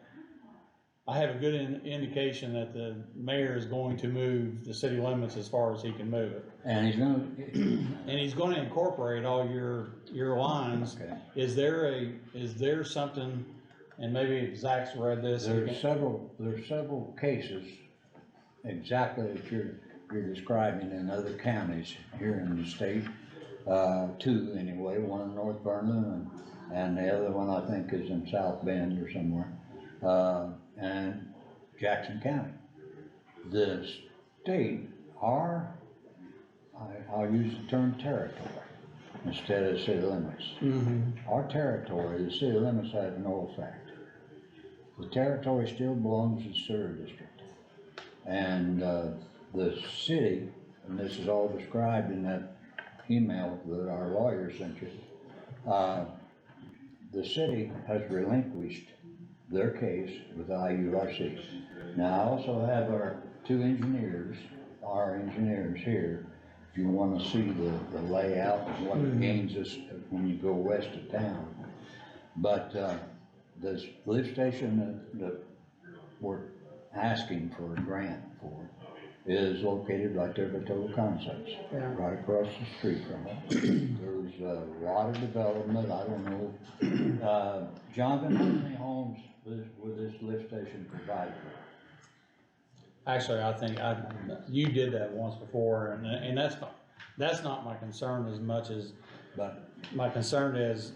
Speaker 1: I have a good indication that the mayor is going to move the city limits as far as he can move it.
Speaker 17: And he's gonna,
Speaker 1: And he's gonna incorporate all your lines.
Speaker 17: okay.
Speaker 1: Is there something, and maybe Zach's read this.
Speaker 17: There's several cases exactly that you're describing in other counties here in the state. Two anyway, one in North Vernon and the other one I think is in South Bend or somewhere. And Jackson County. The state, I'll use the term territory instead of city limits. Our territory, the city limits have no effect. The territory still belongs to the sewer district. And the city, and this is all described in that email that our lawyer sent you, the city has relinquished their case with IURC. Now, I also have our two engineers, our engineers here, if you wanna see the layout and what it gains us when you go west of town. But, this lift station that we're asking for a grant for is located right there by Total Concepts, right across the street from it. There's a lot of development, I don't know. Jonathan, how many homes would this lift station provide for?
Speaker 1: Actually, I think you did that once before, and that's not my concern as much as,
Speaker 17: but
Speaker 1: my concern is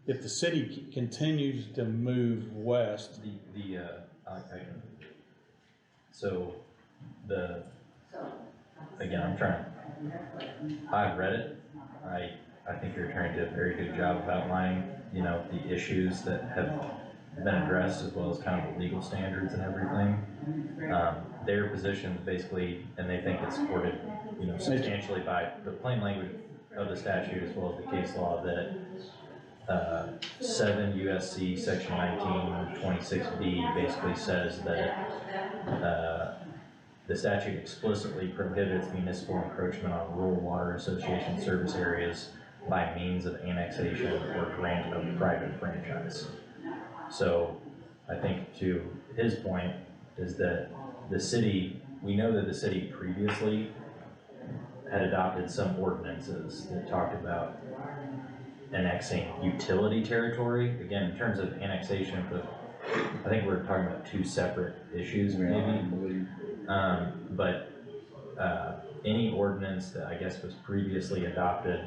Speaker 1: if the city continues to move west.
Speaker 6: I've read it. I think you're trying to do a very good job of outlining, the issues that have been addressed as well as kind of the legal standards and everything. Their position basically, and they think it's supported, substantially by the plain language of the statute as well as the case law that 7 USC section 1926B basically says that the statute explicitly prohibits municipal encroachment on rural water association service areas by means of annexation or grant of private franchise. So I think to his point is that we know that the city previously had adopted some ordinances that talked about annexing utility territory. Again, in terms of annexation, I think we're talking about two separate issues maybe. But any ordinance that I guess was previously adopted,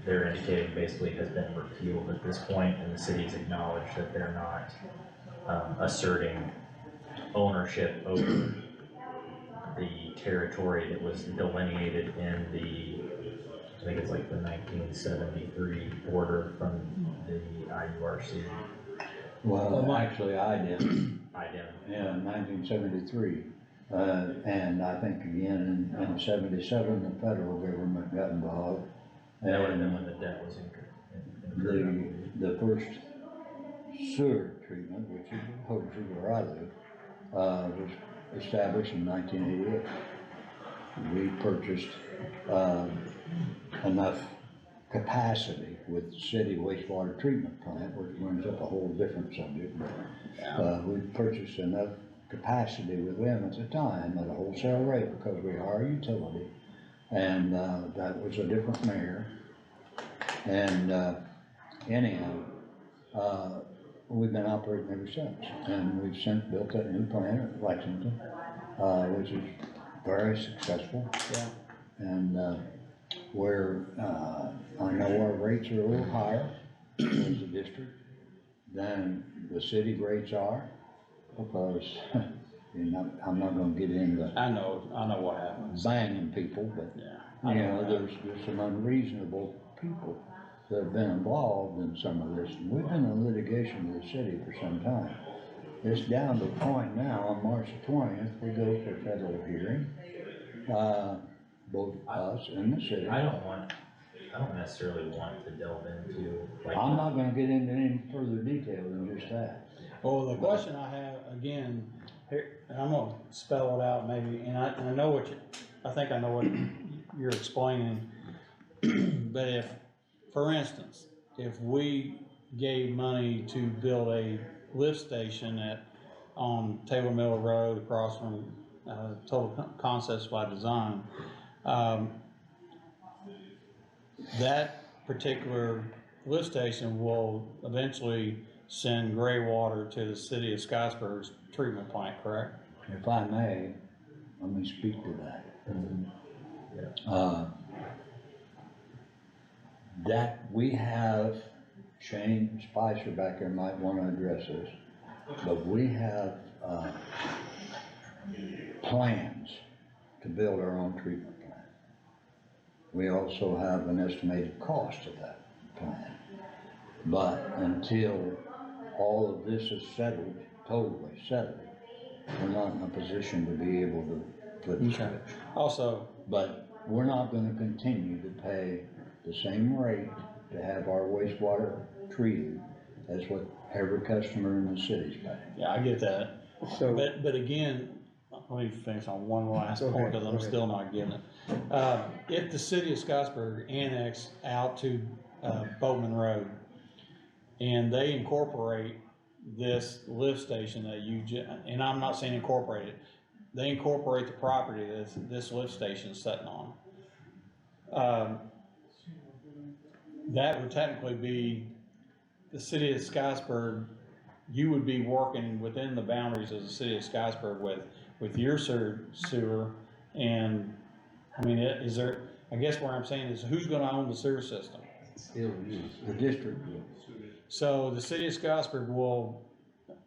Speaker 6: they're indicating basically has been repealed at this point, and the city's acknowledged that they're not asserting ownership over the territory that was delineated in I think it's like the 1973 order from the IURC.
Speaker 17: Well, actually, I did.
Speaker 6: Yeah,
Speaker 17: 1973. And I think again in 77, the federal government got involved.
Speaker 6: That would have been when the debt was incurred.
Speaker 17: The first sewer treatment, which is Hoosier where I live, was established in 1988. We purchased enough capacity with the city wastewater treatment plant, which brings up a whole different subject. But we purchased enough capacity with them at the time at a wholesale rate because we are a utility, and that was a different mayor. And anyhow, we've been operating ever since, and we've since built that new plant at Lexington, which is very successful. And where I know our rates are a little higher as a district than the city rates are, because I'm not gonna get into
Speaker 1: I know what happens.
Speaker 17: banging people, but there's some unreasonable people that have been involved in some of this. We've been in litigation with the city for some time. It's down to the point now, on March the 20th, we go for a federal hearing, both us and the city.
Speaker 6: I don't want I don't necessarily want to delve into, like.
Speaker 17: I'm not gonna get into any further detail than just that.
Speaker 1: Well, the question I have, again, here, and I'm gonna spell it out maybe, and I know what I think I know what you're explaining. But if, for instance, if we gave money to build a lift station on Taylor Mill Road across from, Total Concepts by Design, that particular lift station will eventually send gray water to the city of Scottsburg's treatment plant, correct?
Speaker 17: If I may, let me speak to that. That we have, Shane Spicer back there might wanna address this, but we have, plans to build our own treatment plant. We also have an estimated cost of that plan. But until all of this is settled, totally settled, we're not in a position to be able to flip the switch.
Speaker 1: Also,
Speaker 17: but we're not gonna continue to pay the same rate to have our wastewater treated as what every customer in the city's paying.
Speaker 1: Yeah, I get that.
Speaker 11: So-
Speaker 1: But again, let me finish on one last point, because I'm still not getting it. If the city of Scottsburg annexed out to, Boatman Road, and they incorporate this lift station that and I'm not saying incorporate it, they incorporate the property that this lift station is sitting on. That would technically be the city of Scottsburg. You would be working within the boundaries of the city of Scottsburg with your sewer, and, I mean, is there, I guess what I'm saying is, who's gonna own the sewer system?
Speaker 17: Still use, the district will.
Speaker 1: So the city of Scottsburg will,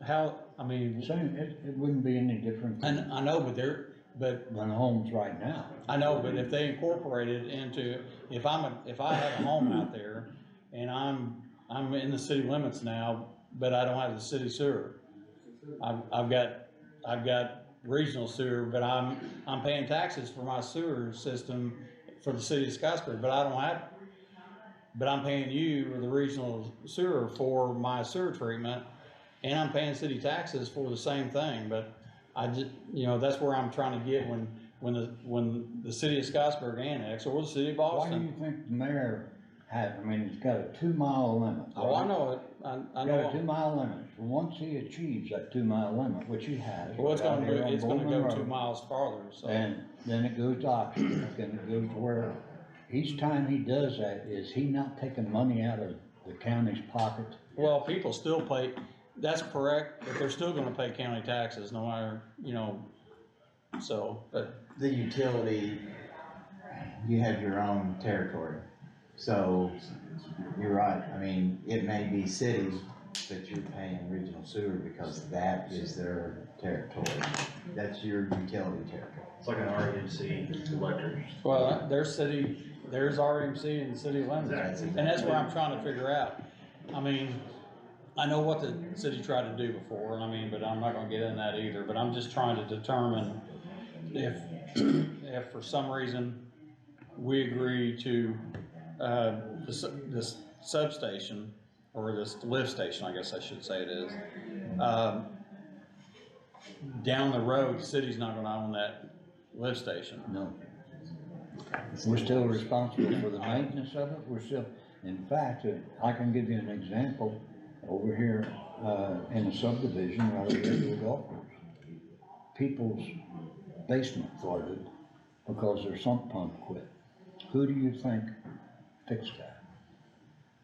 Speaker 1: I mean.
Speaker 17: Same, it wouldn't be any different.
Speaker 1: And I know, but
Speaker 17: than homes right now.
Speaker 1: I know, but if they incorporate it into, if I have a home out there, and I'm in the city limits now, but I don't have the city sewer. I've got regional sewer, but I'm paying taxes for my sewer system for the city of Scottsburg, but I don't have, but I'm paying you or the regional sewer for my sewer treatment, and I'm paying city taxes for the same thing, but I just, that's where I'm trying to get when the city of Scottsburg annexed, or the city of Boston.
Speaker 17: Why do you think the mayor it's got a 2-mile limit.
Speaker 1: Oh,
Speaker 17: right?
Speaker 1: I know it, I know.
Speaker 17: Got a 2-mile limit. Once he achieves that 2-mile limit, which he has.
Speaker 1: Well, it's gonna go
Speaker 17: Road,
Speaker 1: 2 miles farther, so.
Speaker 17: And then it goes to Oxford, and it goes to where, each time he does that, is he not taking money out of the county's pocket?
Speaker 1: Well, people still pay, that's correct, but they're still gonna pay county taxes no matter, so, but.
Speaker 8: The utility, you have your own territory, so you're right, I mean, it may be city, but you're paying regional sewer because that is their territory. That's your utility territory.
Speaker 6: It's like an RMC electric.
Speaker 1: Well, there's RMC in the city limits, and that's what I'm trying to figure out. I mean, I know what the city tried to do before, but I'm not gonna get in that either, but I'm just trying to determine if for some reason we agree to, this substation, or this lift station, I guess I should say it is, down the road, the city's not gonna own that lift station.
Speaker 17: No. We're still responsible for the maintenance of it, we're still, in fact, I can give you an example over here, in the subdivision right over here to the golf course. People's basement flooded because their sump pump quit. Who do you think fixed that?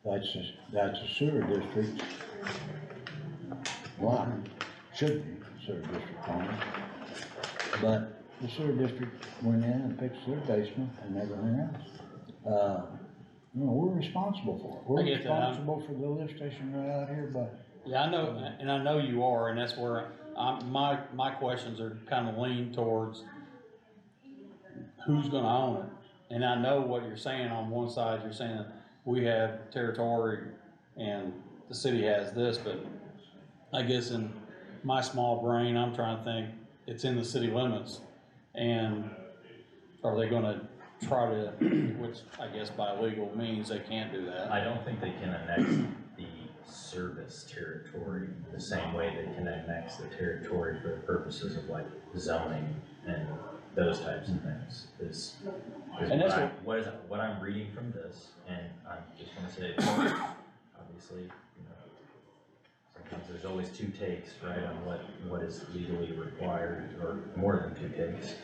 Speaker 17: That's a sewer district. Well, should be sewer district on it. But the sewer district went in and fixed their basement and everything else. We're responsible for it. We're responsible for the lift station right out here, but.
Speaker 1: Yeah, I know, and I know you are, and that's where my questions are kind of lean towards who's gonna own it. And I know what you're saying on one side, you're saying we have territory and the city has this, but I guess in my small brain, I'm trying to think, it's in the city limits. And are they gonna try to, which I guess by legal means, they can't do that.
Speaker 6: I don't think they can annex the service territory the same way they can annex the territory for the purposes of like zoning and those types of things.
Speaker 1: And that's
Speaker 6: what I'm reading from this, and I just wanna say, obviously, you know, sometimes there's always two takes, right, on what is legally required, or more than two takes.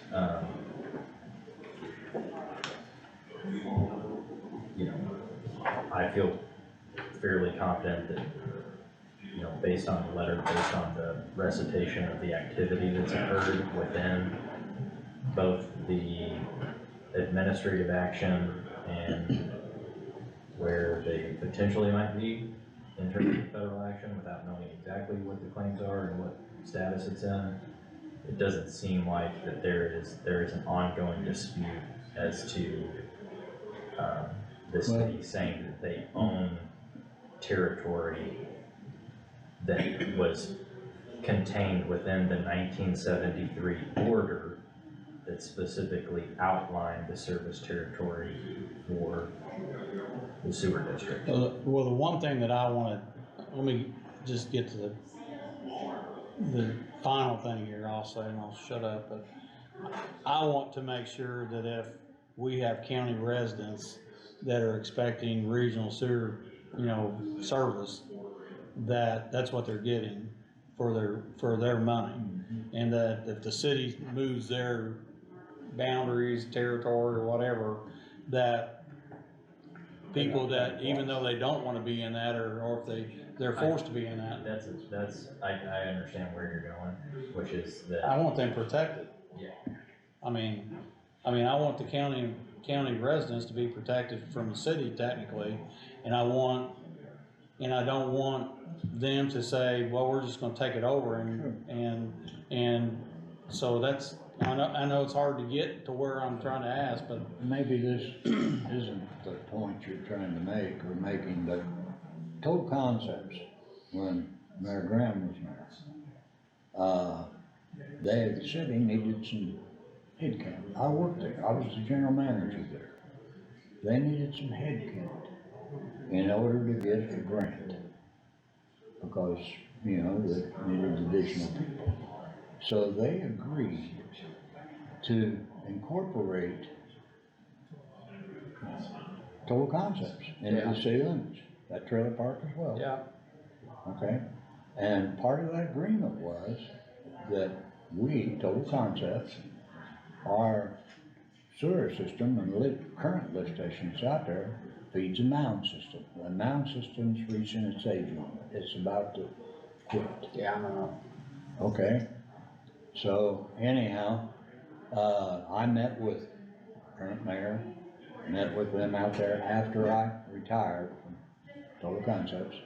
Speaker 6: You know, I feel fairly confident that, you know, based on the letter, based on the recitation of the activity that's occurred within both the administrative action and where they potentially might be in terms of federal action without knowing exactly what the claims are and what status it's in, it doesn't seem like that there is an ongoing dispute as to the city saying that they own territory that was contained within the 1973 order that specifically outlined the service territory for the sewer district.
Speaker 1: Well, the one thing that I wanna, let me just get to the final thing here, I'll say, and I'll shut up, but I want to make sure that if we have county residents that are expecting regional sewer, you know, service, that's what they're getting for their money. And that if the city moves their boundaries, territory, or whatever, that people that, even though they don't wanna be in that, or if they're forced to be in that.
Speaker 6: I understand where you're going, which is that.
Speaker 1: I want them protected.
Speaker 6: Yeah.
Speaker 1: I mean, I want the county residents to be protected from the city technically, and I don't want them to say, well, we're just gonna take it over, and so that's, I know it's hard to get to where I'm trying to ask, but.
Speaker 17: Maybe this isn't the point you're trying to make or making, but Total Concepts, when Mayor Graham was mayor, the city needed some head count. I worked there, I was the general manager there. They needed some head count in order to get a grant, because, you know, they needed additional people. So they agreed to incorporate Total Concepts into the city limits, that trailer park as well.
Speaker 1: Yeah.
Speaker 17: Okay, and part of that agreement was that we, Total Concepts, our sewer system and current lift stations out there feeds a mound system. The mound system's reaching its age limit, it's about to quit.
Speaker 1: Yeah, I know.
Speaker 17: Okay, so anyhow, I met with current mayor, met with them out there after I retired from Total Concepts,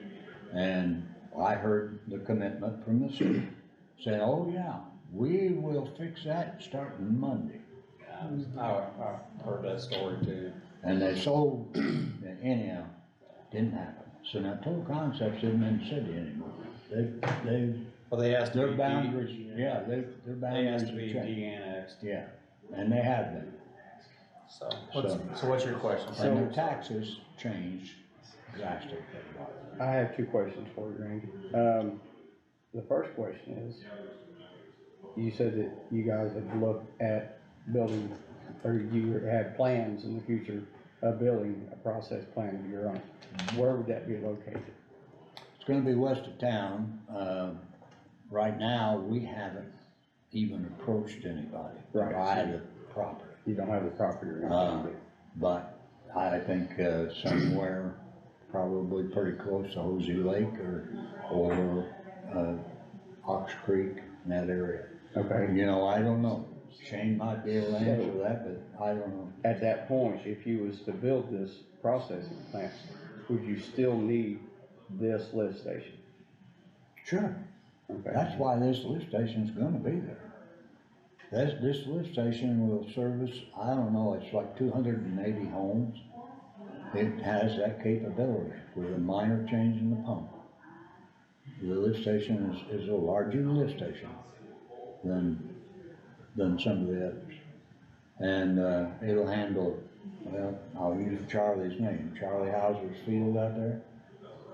Speaker 17: and I heard the commitment from the city, saying, oh yeah, we will fix that starting Monday.
Speaker 1: I've heard that story too.
Speaker 17: And they sold, anyhow, didn't happen. So now Total Concepts isn't in the city anymore.
Speaker 1: Well, they asked
Speaker 17: their boundaries, yeah, their boundaries.
Speaker 1: They asked to be
Speaker 17: changed.
Speaker 1: de-annexed.
Speaker 17: Yeah, and they have been.
Speaker 1: So what's your question?
Speaker 17: And their taxes changed drastically.
Speaker 11: I have two questions for you, Randy. The first question is, you said that you guys have looked at building, or you had plans in the future of building a process plant of your own. Where would that be located?
Speaker 17: It's gonna be west of town. Right now, we haven't even approached anybody to buy the property.
Speaker 11: You don't have the property or anything?
Speaker 17: But I think, somewhere probably pretty close to Hosey Lake or Ox Creek, in that area.
Speaker 11: Okay.
Speaker 17: You know, I don't know. Shane might be able to answer that, but I don't know.
Speaker 11: At that point, if you was to build this processing plant, would you still need this lift station?
Speaker 17: Sure.
Speaker 11: Okay.
Speaker 17: That's why this lift station's gonna be there. This lift station will service, I don't know, it's like 280 homes. It has that capability with a minor change in the pump. The lift station is a larger lift station than some of the others. And, it'll handle, well, I'll use Charlie's name, Charlie Hauser's field out there.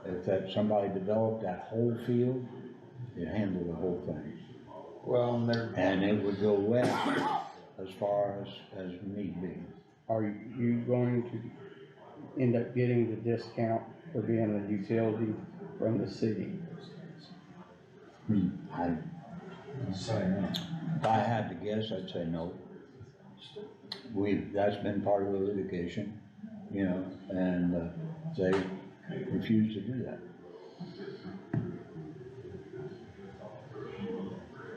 Speaker 17: If that, somebody developed that whole field, it handled the whole thing.
Speaker 14: Well, and they're,
Speaker 17: And it would go west as far as need be.
Speaker 11: Are you going to end up getting the discount for being a utility from the city?
Speaker 17: I'd say no. If I had to guess, I'd say no. That's been part of the litigation, you know, and, they refuse to do that.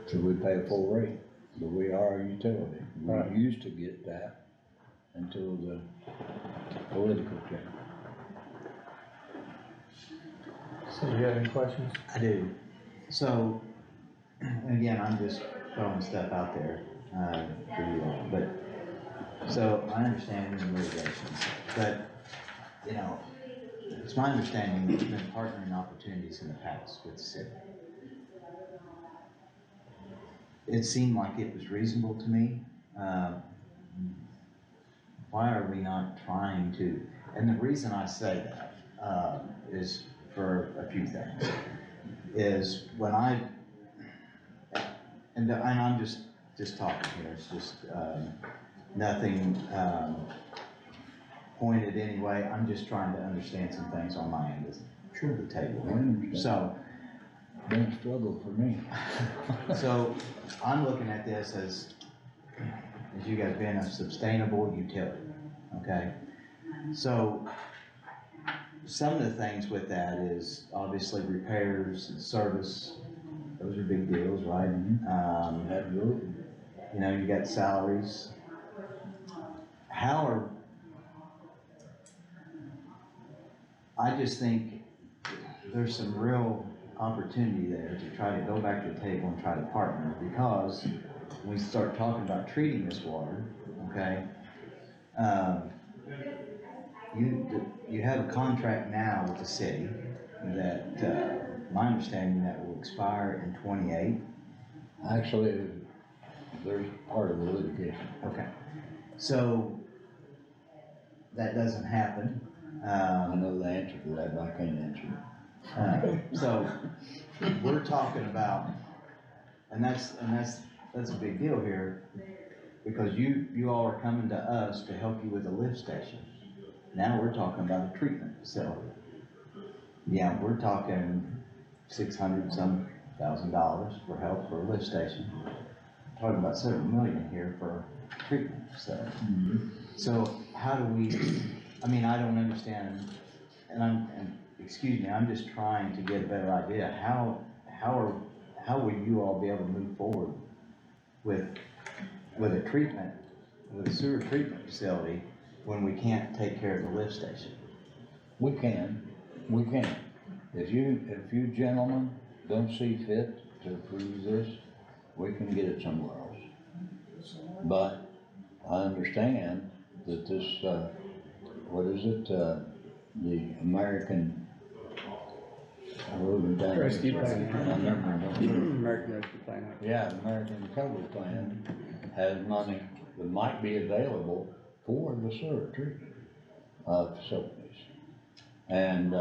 Speaker 17: So we pay a full rate, but we are a utility.
Speaker 11: Right.
Speaker 17: We used to get that until the political change.
Speaker 8: So you have any questions? I do. So, again, I'm just throwing stuff out there, for you all, but, so I understand the motivations, but, you know, it's my understanding there's been partnering opportunities in the past with the city. It seemed like it was reasonable to me. Why are we not trying to, and the reason I say that, is for a few things. Is when and I'm just talking here, it's just, nothing, pointed anyway, I'm just trying to understand some things on my end of the table. So,
Speaker 17: been a struggle for me.
Speaker 8: So, I'm looking at this as you guys being a sustainable utility, okay? So, some of the things with that is obviously repairs and service, those are big deals, right?
Speaker 17: Absolutely.
Speaker 8: You know, you got salaries. I just think there's some real opportunity there to try to go back to the table and try to partner, because when we start talking about treating this water, okay, you have a contract now with the city that, my understanding, that will expire in 28.
Speaker 17: Actually, there's part of the litigation.
Speaker 8: Okay, so that doesn't happen.
Speaker 17: I know the answer to that, but I can't answer it.
Speaker 8: So we're talking about, and that's a big deal here, because you all are coming to us to help you with a lift station. Now we're talking about a treatment facility. Yeah, we're talking $600,000 for help for a lift station. We're talking about $7 million here for treatment facility. So how do we, I mean, I don't understand, and excuse me, I'm just trying to get a better idea. How will you all be able to move forward with a sewer treatment facility when we can't take care of the lift station?
Speaker 17: We can. If you gentlemen don't see fit to approve this, we can get it somewhere else. But I understand that this, what is it, the American, I wrote it down.
Speaker 11: Rescue Plan.
Speaker 17: American
Speaker 11: Rescue Plan.
Speaker 17: Yeah, the American Recovery Plan has money that might be available for the sewer treatment facilities. And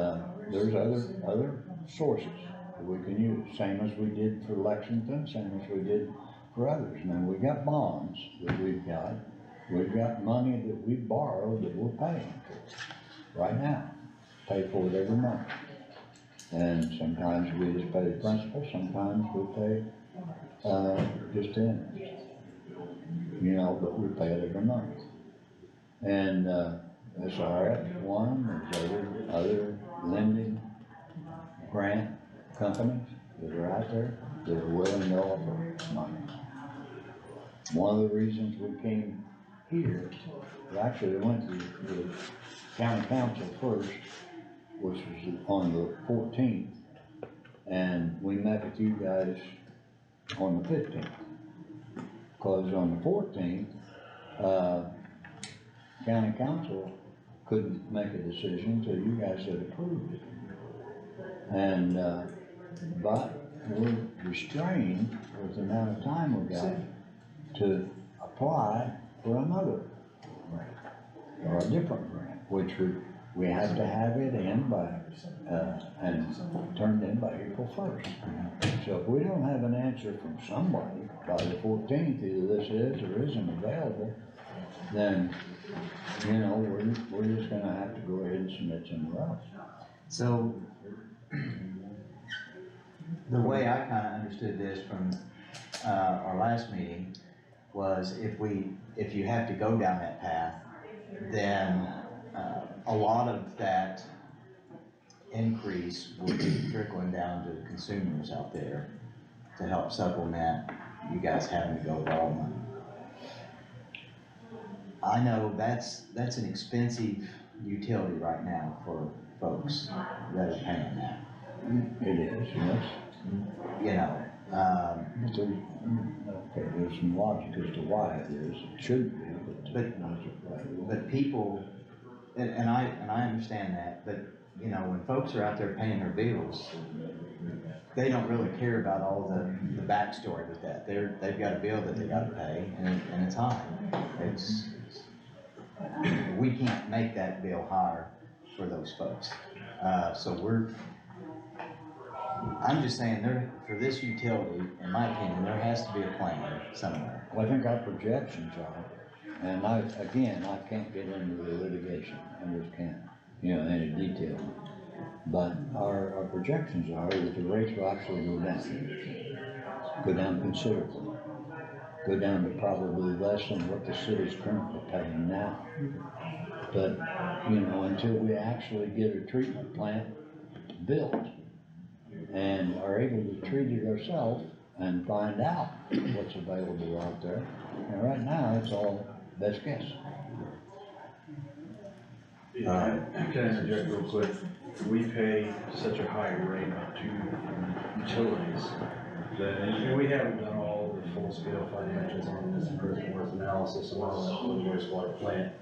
Speaker 17: there's other sources that we can use, same as we did for Lexington, same as we did for others. Now, we got bonds that we've got money that we borrowed that we're paying for right now, pay for it every month. And sometimes we just pay the principal, sometimes we pay just interest. You know, but we pay it every month. And SRF one, there's other lending grant companies that are out there that are willing to offer money. One of the reasons we came here, we actually went to the county council first, which was on the 14th, and we met with you guys on the 15th. Because on the 14th, county council couldn't make a decision until you guys had approved it. And, but we're restrained with the amount of time we got to apply for another grant, or a different grant, which we have to have it in by, and turned in by April 1st. So if we don't have an answer from somebody by the 14th, either this is or isn't available, then, you know, we're just gonna have to go ahead and submit somewhere else.
Speaker 8: So, the way I kinda understood this from, our last meeting was if you have to go down that path, then, a lot of that increase will be trickling down to the consumers out there to help supplement you guys having to go borrow money. I know that's an expensive utility right now for folks that are paying that.
Speaker 17: It is, yes.
Speaker 8: You know,
Speaker 17: there's some logic as to why it is, it should be,
Speaker 8: but people, and I understand that, but, you know, when folks are out there paying their bills, they don't really care about all the backstory with that. They've got a bill that they gotta pay, and it's high. We can't make that bill higher for those folks. So I'm just saying, for this utility, in my opinion, there has to be a plan somewhere.
Speaker 17: Well, I think our projections are, and I can't get into the litigation, I just can't, you know, any detail. But our projections are that the rates will actually go down considerably. Go down to probably less than what the city's currently paying now. But, you know, until we actually get a treatment plant built and are able to treat it ourselves and find out what's available out there, and right now, it's all best guess.
Speaker 18: Can I interject real quick? We pay such a high rate to utilities that, and we haven't done all the full-scale financials on this present worth analysis and all that for the wastewater plant.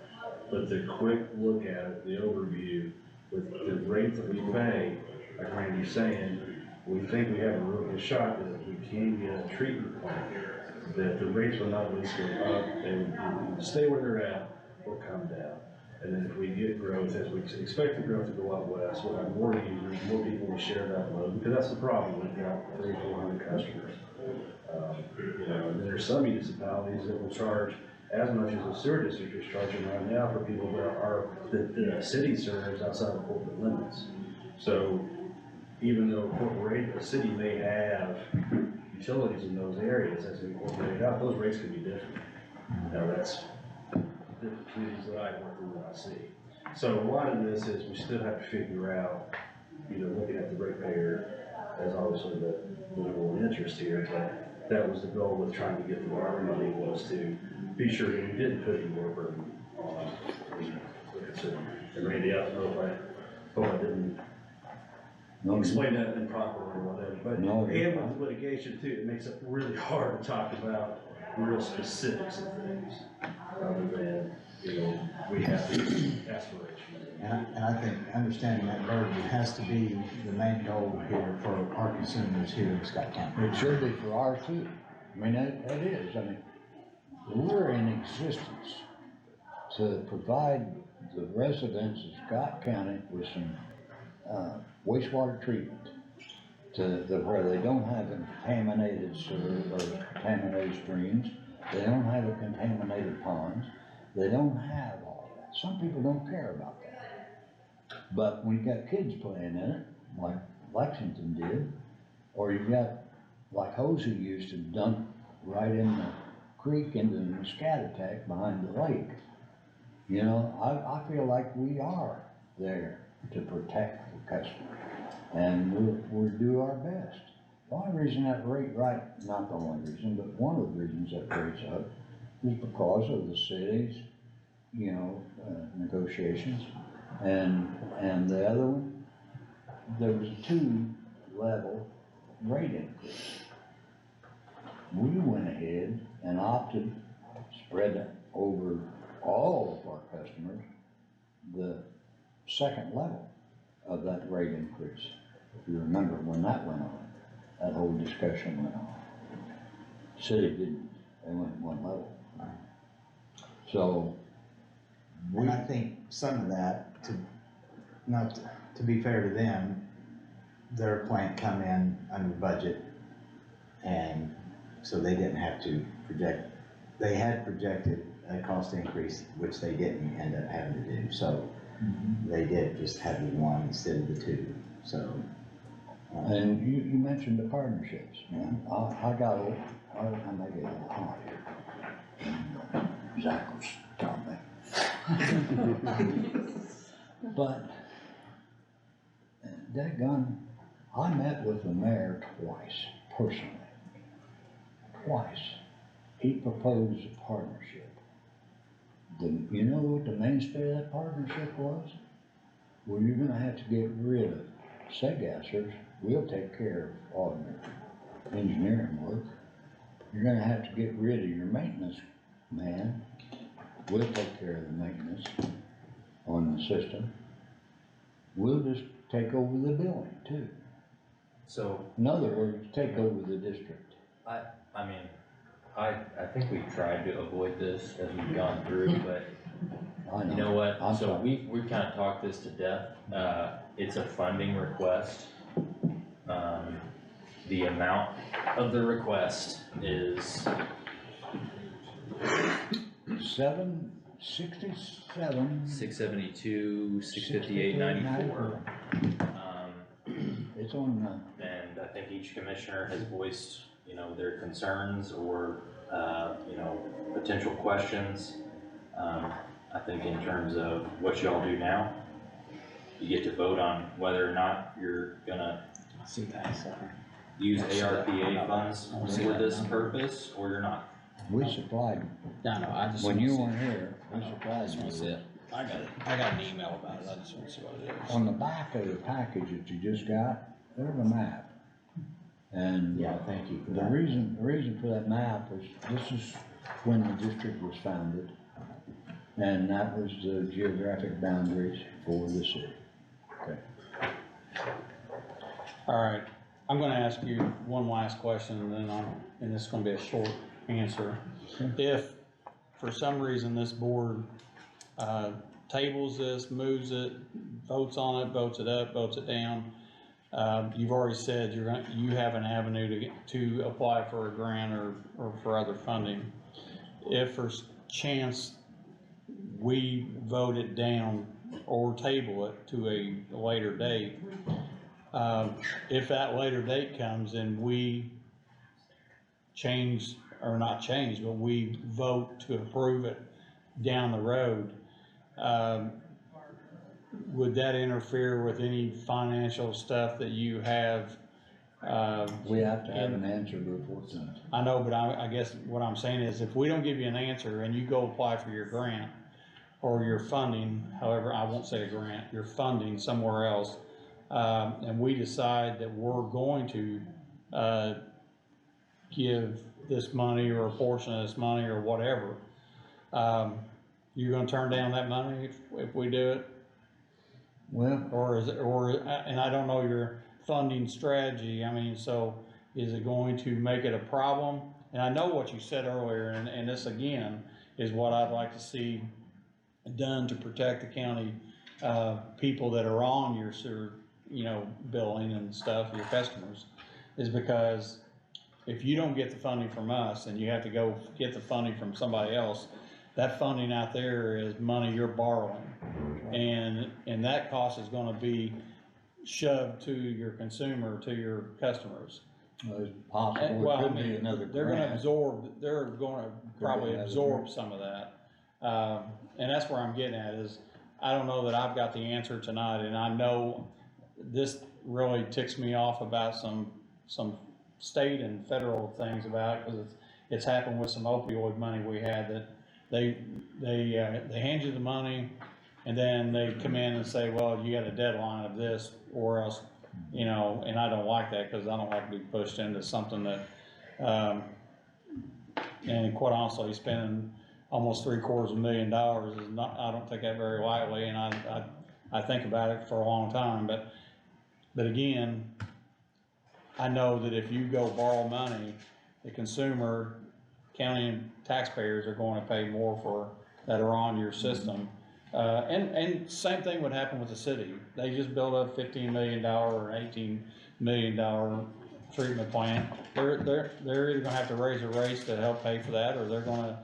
Speaker 18: But the quick look at it, the overview, with the rate that we pay, like Randy's saying, we think we have a real good shot that if we can get a treatment plant, that the rates will not at least go up, they would stay where they're at or come down. And then if we get growth, as we expect the growth to go out west, we'll have more users, more people to share that load, because that's the problem, we've got 300-400 customers. You know, and there's some municipalities that will charge as much as the sewer district is charging right now for people that the city serves outside of corporate limits. So even though a city may have utilities in those areas as we incorporate it out, those rates could be different. Now that's different communities that I work with that I see. So a lot of this is we still have to figure out, you know, looking at the ratepayer as obviously the minimal interest here, but that was the goal with trying to get the water money, was to be sure that we didn't put any more burden on the consumer. And Randy, I don't know if I hope I didn't explain that improperly or whatever, but and with litigation too, it makes it really hard to talk about real specifics of things, other than, you know, we have these aspirations.
Speaker 8: And I think understanding that burden has to be the main goal here for our consumers here in Scott County.
Speaker 17: It should be for ours too. I mean, that is, I mean, we're in existence to provide the residents of Scott County with some wastewater treatment where they don't have contaminated sewer or contaminated streams, they don't have a contaminated ponds, they don't have all that. Some people don't care about that. But when you got kids playing in it, like Lexington did, or you got, like Hosey used to dump right in the creek into the Muscatatuck behind the lake. You know, I feel like we are there to protect the customer, and we'll do our best. The only reason that rate, not the only reason, but one of the reasons that rate's up is because of the city's, you know, negotiations. And the other one, there was a 2-level rate increase. We went ahead and opted to spread it over all of our customers, the second level of that rate increase. If you remember when that went on, that whole discussion went on. City didn't, they went one level. So,
Speaker 8: And I think some of that, to be fair to them, their plant come in under budget, and so they didn't have to project, they had projected a cost increase, which they didn't end up having to do, so they did just have the one instead of the two, so.
Speaker 17: and you mentioned the partnerships, man. I got, I may get a little hot here. Zach was telling me. But, that gun, I met with the mayor twice, personally. Twice. He proposed a partnership. You know what the mainstay of that partnership was? Well, you're gonna have to get rid of Segassers. We'll take care of all your engineering work. You're gonna have to get rid of your maintenance man. We'll take care of the maintenance on the system. We'll just take over the building too.
Speaker 6: So,
Speaker 17: In other words, take over the district.
Speaker 6: I think we've tried to avoid this as we've gone through, but
Speaker 17: I
Speaker 6: you know what?
Speaker 17: I'm
Speaker 6: So
Speaker 17: sorry.
Speaker 6: we've kind of talked this to death. It's a funding request. The amount of the request is
Speaker 17: 767.
Speaker 6: 672, 658.94.
Speaker 17: It's on,
Speaker 6: And I think each commissioner has voiced, you know, their concerns or, you know, potential questions. I think in terms of what y'all do now, you get to vote on whether or not you're gonna use ARPA funds for this purpose or you're not.
Speaker 17: we supplied, when you weren't here, we supplied you with it.
Speaker 1: I got it. I got an email about it. I just want to see what it is.
Speaker 17: On the back of the package that you just got, there's a map. And
Speaker 8: Yeah, thank you for
Speaker 17: the
Speaker 8: that.
Speaker 17: reason for that map is, this is when the district was founded. And that was the geographic boundaries for the city. Okay.
Speaker 1: All right, I'm gonna ask you one last question, and then and this is gonna be a short answer. If, for some reason, this board, tables this, moves it, votes on it, votes it up, votes it down, you've already said you have an avenue to apply for a grant or for other funding. If for chance we vote it down or table it to a later date, if that later date comes and we change, or not change, but we vote to approve it down the road, would that interfere with any financial stuff that you have?
Speaker 17: We have to have an answer before it's done.
Speaker 1: I know, but I guess what I'm saying is, if we don't give you an answer and you go apply for your grant or your funding, however, I won't say a grant, your funding somewhere else, and we decide that we're going to give this money or a portion of this money or whatever, you're gonna turn down that money if we do it?
Speaker 17: Well,
Speaker 1: Or is it, and I don't know your funding strategy, I mean, so is it going to make it a problem? And I know what you said earlier, and this again is what I'd like to see done to protect the county, people that are on your sewer, you know, billing and stuff, your customers, is because if you don't get the funding from us and you have to go get the funding from somebody else, that funding out there is money you're borrowing. And that cost is gonna be shoved to your consumer, to your customers.
Speaker 17: It's possible,
Speaker 1: Well,
Speaker 17: it
Speaker 1: I
Speaker 17: could be
Speaker 1: mean,
Speaker 17: another
Speaker 1: they're gonna
Speaker 17: grant.
Speaker 1: they're gonna probably
Speaker 17: another
Speaker 1: absorb
Speaker 17: grant.
Speaker 1: some of that. And that's where I'm getting at is, I don't know that I've got the answer tonight, and I know this really ticks me off about some state and federal things about it, because it's happened with some opioid money we had, that they hand you the money, and then they come in and say, well, you got a deadline of this, or else, you know, and I don't like that, because I don't like to be pushed into something that, and quite honestly, spending almost $750,000 is not, I don't take that very lightly, and I think about it for a long time, but again, I know that if you go borrow money, the consumer, county and taxpayers are going to pay more for that are on your system. And same thing would happen with the city. They just built a $15 million or $18 million treatment plant. They're either gonna have to raise a rates to help pay for that, or they're gonna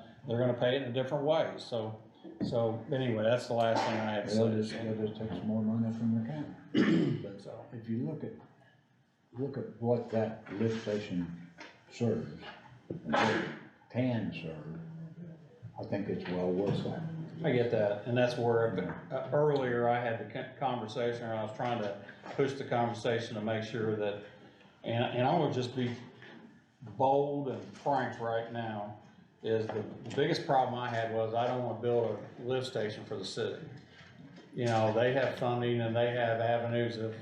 Speaker 1: pay it in a different way. So anyway, that's the last thing I have to say.
Speaker 17: They'll just take some more money from the county. But if you look at what that lift station serves, and what it can serve, I think it's well worth that.
Speaker 1: I get that, and that's where, earlier I had the conversation, or I was trying to push the conversation to make sure that, and I would just be bold and frank right now, is the biggest problem I had was I don't wanna build a lift station for the city. You know, they have funding and they have avenues of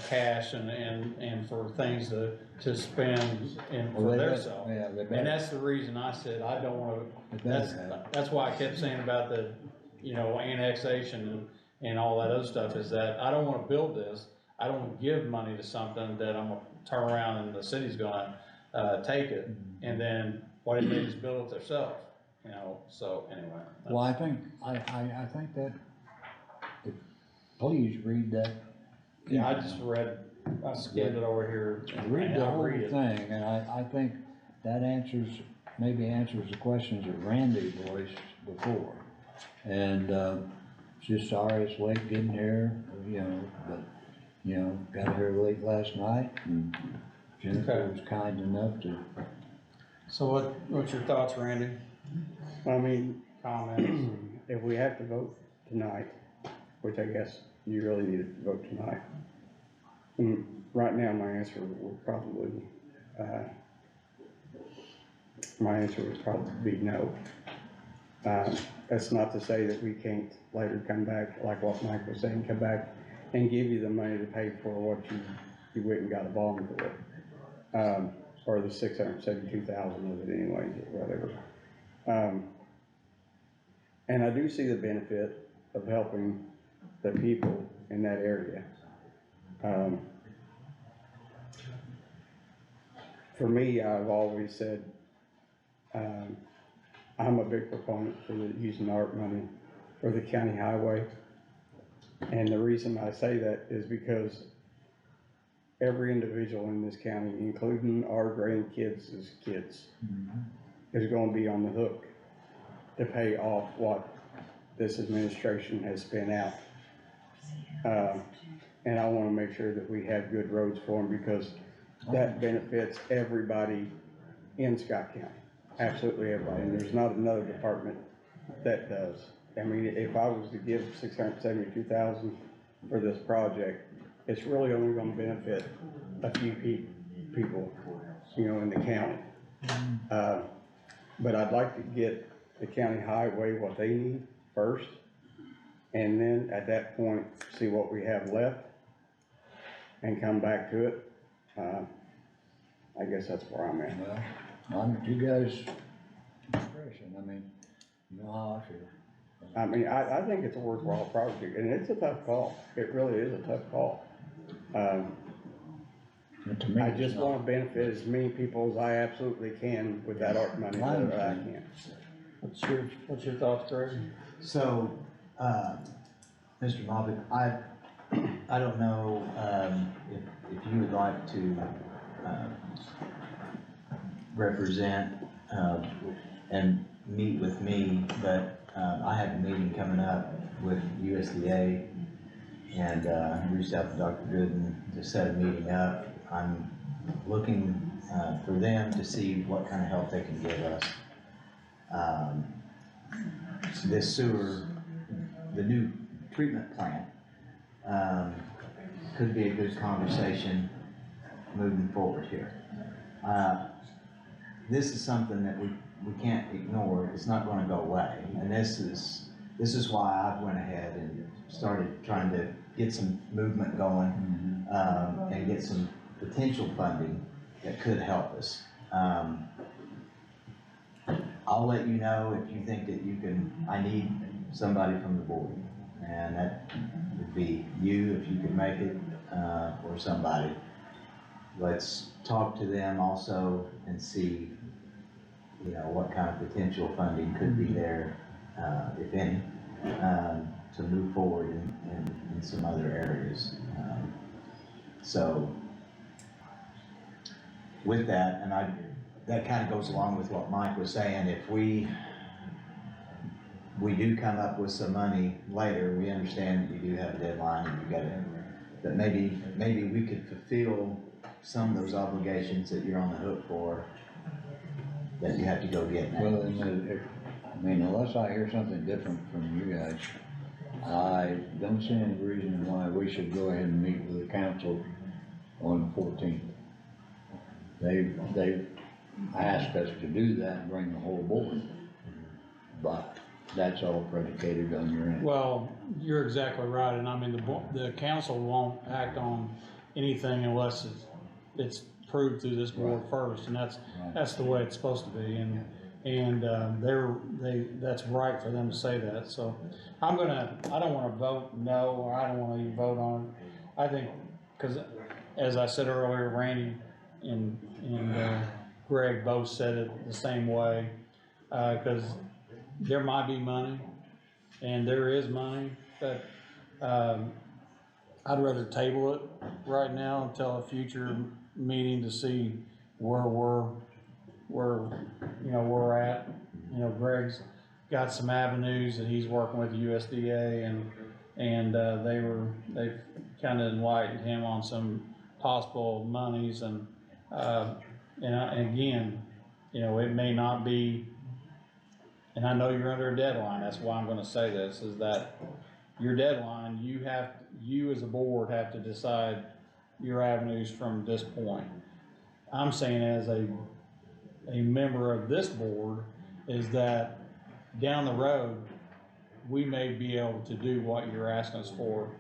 Speaker 1: cash and for things to spend for their self.
Speaker 17: Yeah,
Speaker 1: and that's the reason I said I don't wanna, that's why I kept saying about the, you know, annexation and all that other stuff, is that I don't wanna build this. I don't wanna give money to something that I'm gonna turn around and the city's gonna, take it, and then why didn't they just build it themselves, you know, so anyway.
Speaker 17: Well, I think that, please read that.
Speaker 1: Yeah, I just read, I skimmed it over here.
Speaker 17: Read the whole thing, and I think that maybe answers the questions that Randy voiced before. And, just sorry it's late getting here, you know, but, you know, got here late last night, and Jennifer was kind enough to.
Speaker 1: So what's your thoughts, Randy?
Speaker 11: I mean,
Speaker 1: Comments?
Speaker 11: if we have to vote tonight, which I guess you really need to vote tonight. Right now, my answer would probably be no. That's not to say that we can't later come back, like what Mike was saying, come back and give you the money to pay for what you went and got a bond for. Or the 672,000 of it anyway, or whatever. And I do see the benefit of helping the people in that area. For me, I've always said, I'm a big proponent for using ARP money for the county highway. And the reason I say that is because every individual in this county, including our grandkids' kids, is going to be on the hook to pay off what this administration has spent out. And I want to make sure that we have good roads for them, because that benefits everybody in Scott County, absolutely everybody. And there's not another department that does. I mean, if I was to give $672,000 for this project, it's really only going to benefit a few people, you know, in the county. But I'd like to get the county highway what they need first, and then at that point, see what we have left and come back to it. I guess that's where I'm at.
Speaker 17: Well, you guys' impression, I mean, you know how I feel.
Speaker 11: I mean, I think it's a worthwhile project, and it's a tough call. It really is a tough call. I just want to benefit as many people as I absolutely can with that ARP money that I can.
Speaker 1: What's your thoughts, Greg?
Speaker 8: So, Mr. Moffett, I don't know, if you would like to, represent, and meet with me, but, I have a meeting coming up with USDA, and reached out to Dr. Gooden to set a meeting up. I'm looking, for them to see what kind of help they can give us. This sewer, the new treatment plant, could be a good conversation moving forward here. This is something that we can't ignore. It's not gonna go away. And this is why I went ahead and started trying to get some movement going, and get some potential funding that could help us. I'll let you know if you think that I need somebody from the board, and that would be you if you could make it, or somebody. Let's talk to them also and see, you know, what kind of potential funding could be there if any, to move forward in some other areas. So with that, and that kind of goes along with what Mike was saying, if we do come up with some money later, we understand that you do have a deadline and you gotta, but maybe we could fulfill some of those obligations that you're on the hook for, that you have to go get now.
Speaker 17: Well, I mean, unless I hear something different from you guys, I don't see any reason why we should go ahead and meet with the council on the 14th. They've asked us to do that and bring the whole board, but that's all predicated on your end.
Speaker 1: Well, you're exactly right, and I mean, the council won't act on anything unless it's approved through this board first, and that's the way it's supposed to be, and that's right for them to say that, so I don't wanna vote no, or I don't wanna even vote on it. I think, cause as I said earlier, Randy and Greg both said it the same way, cause there might be money, and there is money, but, I'd rather table it right now until a future meeting to see where we're at. You know, Greg's got some avenues that he's working with the USDA, and they've kind of enlightened him on some possible monies, and again, you know, it may not be, and I know you're under a deadline, that's why I'm gonna say this, is that your deadline, you as a board have to decide your avenues from this point. I'm saying as a member of this board, is that down the road, we may be able to do what you're asking us for.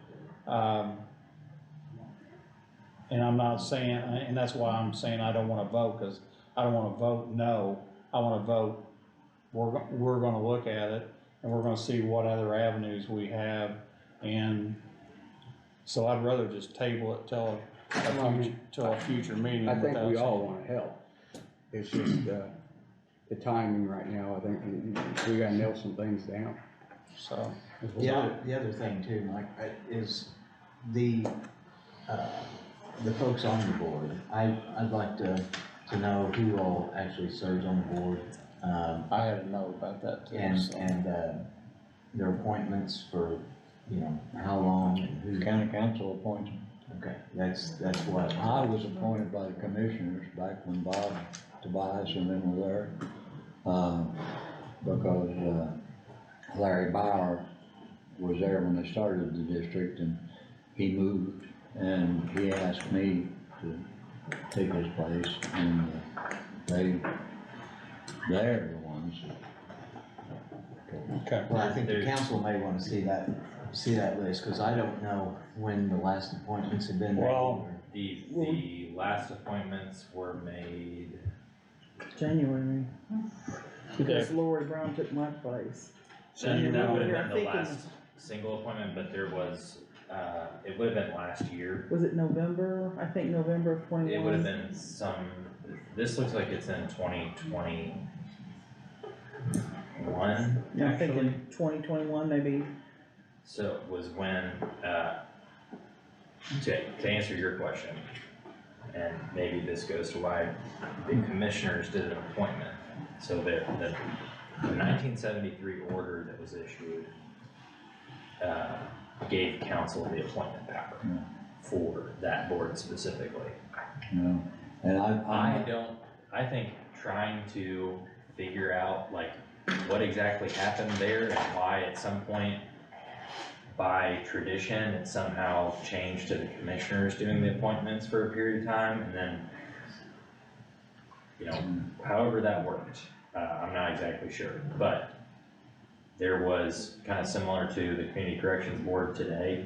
Speaker 1: And I'm not saying, and that's why I'm saying I don't wanna vote, cause I don't wanna vote no, I wanna vote, we're gonna look at it, and we're gonna see what other avenues we have, and so I'd rather just table it till a future meeting.
Speaker 11: I think we all wanna help. It's just, the timing right now, I think we gotta nail some things down.
Speaker 1: So.
Speaker 8: The other thing too, Mike, is the folks on the board. I'd like to know who all actually serves on the board.
Speaker 1: I had to know about that too.
Speaker 8: And their appointments for, you know, how long and who.
Speaker 17: County council appoints them.
Speaker 8: Okay, that's what.
Speaker 17: I was appointed by the commissioners back when Bob Tobias and them were there, because Larry Bauer was there when they started the district, and he moved, and he asked me to take his place, and they're the ones.
Speaker 1: Okay.
Speaker 8: Well, I think the council may wanna see that list, cause I don't know when the last appointments have been made.
Speaker 1: Well,
Speaker 6: the last appointments were made.
Speaker 19: January, because Lori Brown took my place.
Speaker 6: That would have been the
Speaker 19: thinking-
Speaker 6: last single appointment, but there was, it would have been last year.
Speaker 19: Was it November? I think November of 21.
Speaker 6: It would have been this looks like it's in 2021.
Speaker 19: Yeah, I'm thinking 2021 maybe.
Speaker 6: So it was when, to answer your question, and maybe this goes to why the commissioners did an appointment. So the 1973 order that was issued, gave council the appointment power for that board specifically.
Speaker 17: No, and
Speaker 6: I think trying to figure out like what exactly happened there and why at some point by tradition it somehow changed to the commissioners doing the appointments for a period of time, and then, you know, however that worked, I'm not exactly sure, but there was kind of similar to the Community Corrections Board today,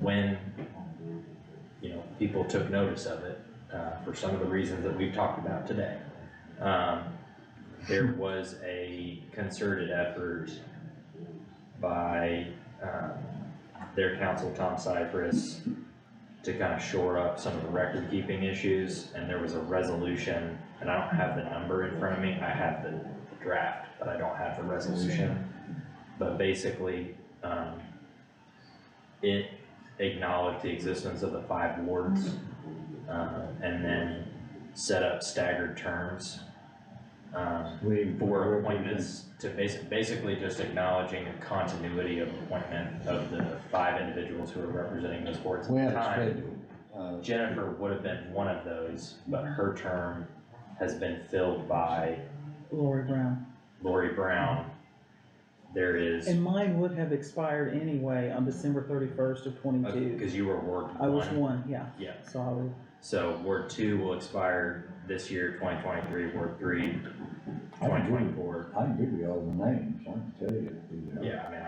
Speaker 6: when, you know, people took notice of it, for some of the reasons that we've talked about today. There was a concerted effort by their counsel, Tom Cypress, to kind of shore up some of the record keeping issues, and there was a resolution, and I don't have the number in front of me, I have the draft, but I don't have the resolution. But basically, it acknowledged the existence of the 5 wards, and then set up staggered terms for appointments to basically just acknowledging the continuity of appointment of the 5 individuals who are representing those boards at the time. Jennifer would have been one of those, but her term has been filled by
Speaker 19: Lori Brown.
Speaker 6: There is,
Speaker 19: And mine would have expired anyway on December 31st of 22.
Speaker 6: because you were Ward 1.
Speaker 19: I was 1, yeah.
Speaker 6: Yeah.
Speaker 19: So I would.
Speaker 6: So Ward 2 will expire this year, 2023, Ward 3, 2024.
Speaker 17: I can give you all the names, I can tell you.
Speaker 6: Yeah, I mean,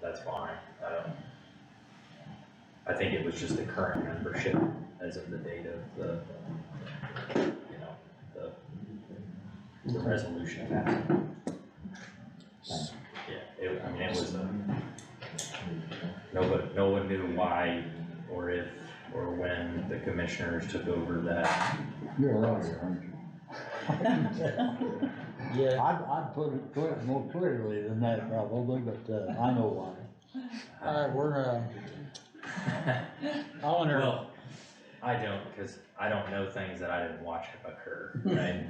Speaker 6: that's fine. I think it was just the current membership as of the date of the resolution. Yeah, I mean, it was, no one knew why or if or when the commissioners took over that.
Speaker 17: You're a lawyer, aren't you? Yeah. I'd put it more clearly than that probably, but, I know why.
Speaker 1: Alright, we're, I'll enter.
Speaker 6: Well, I don't, because I don't know things that I didn't watch occur, right?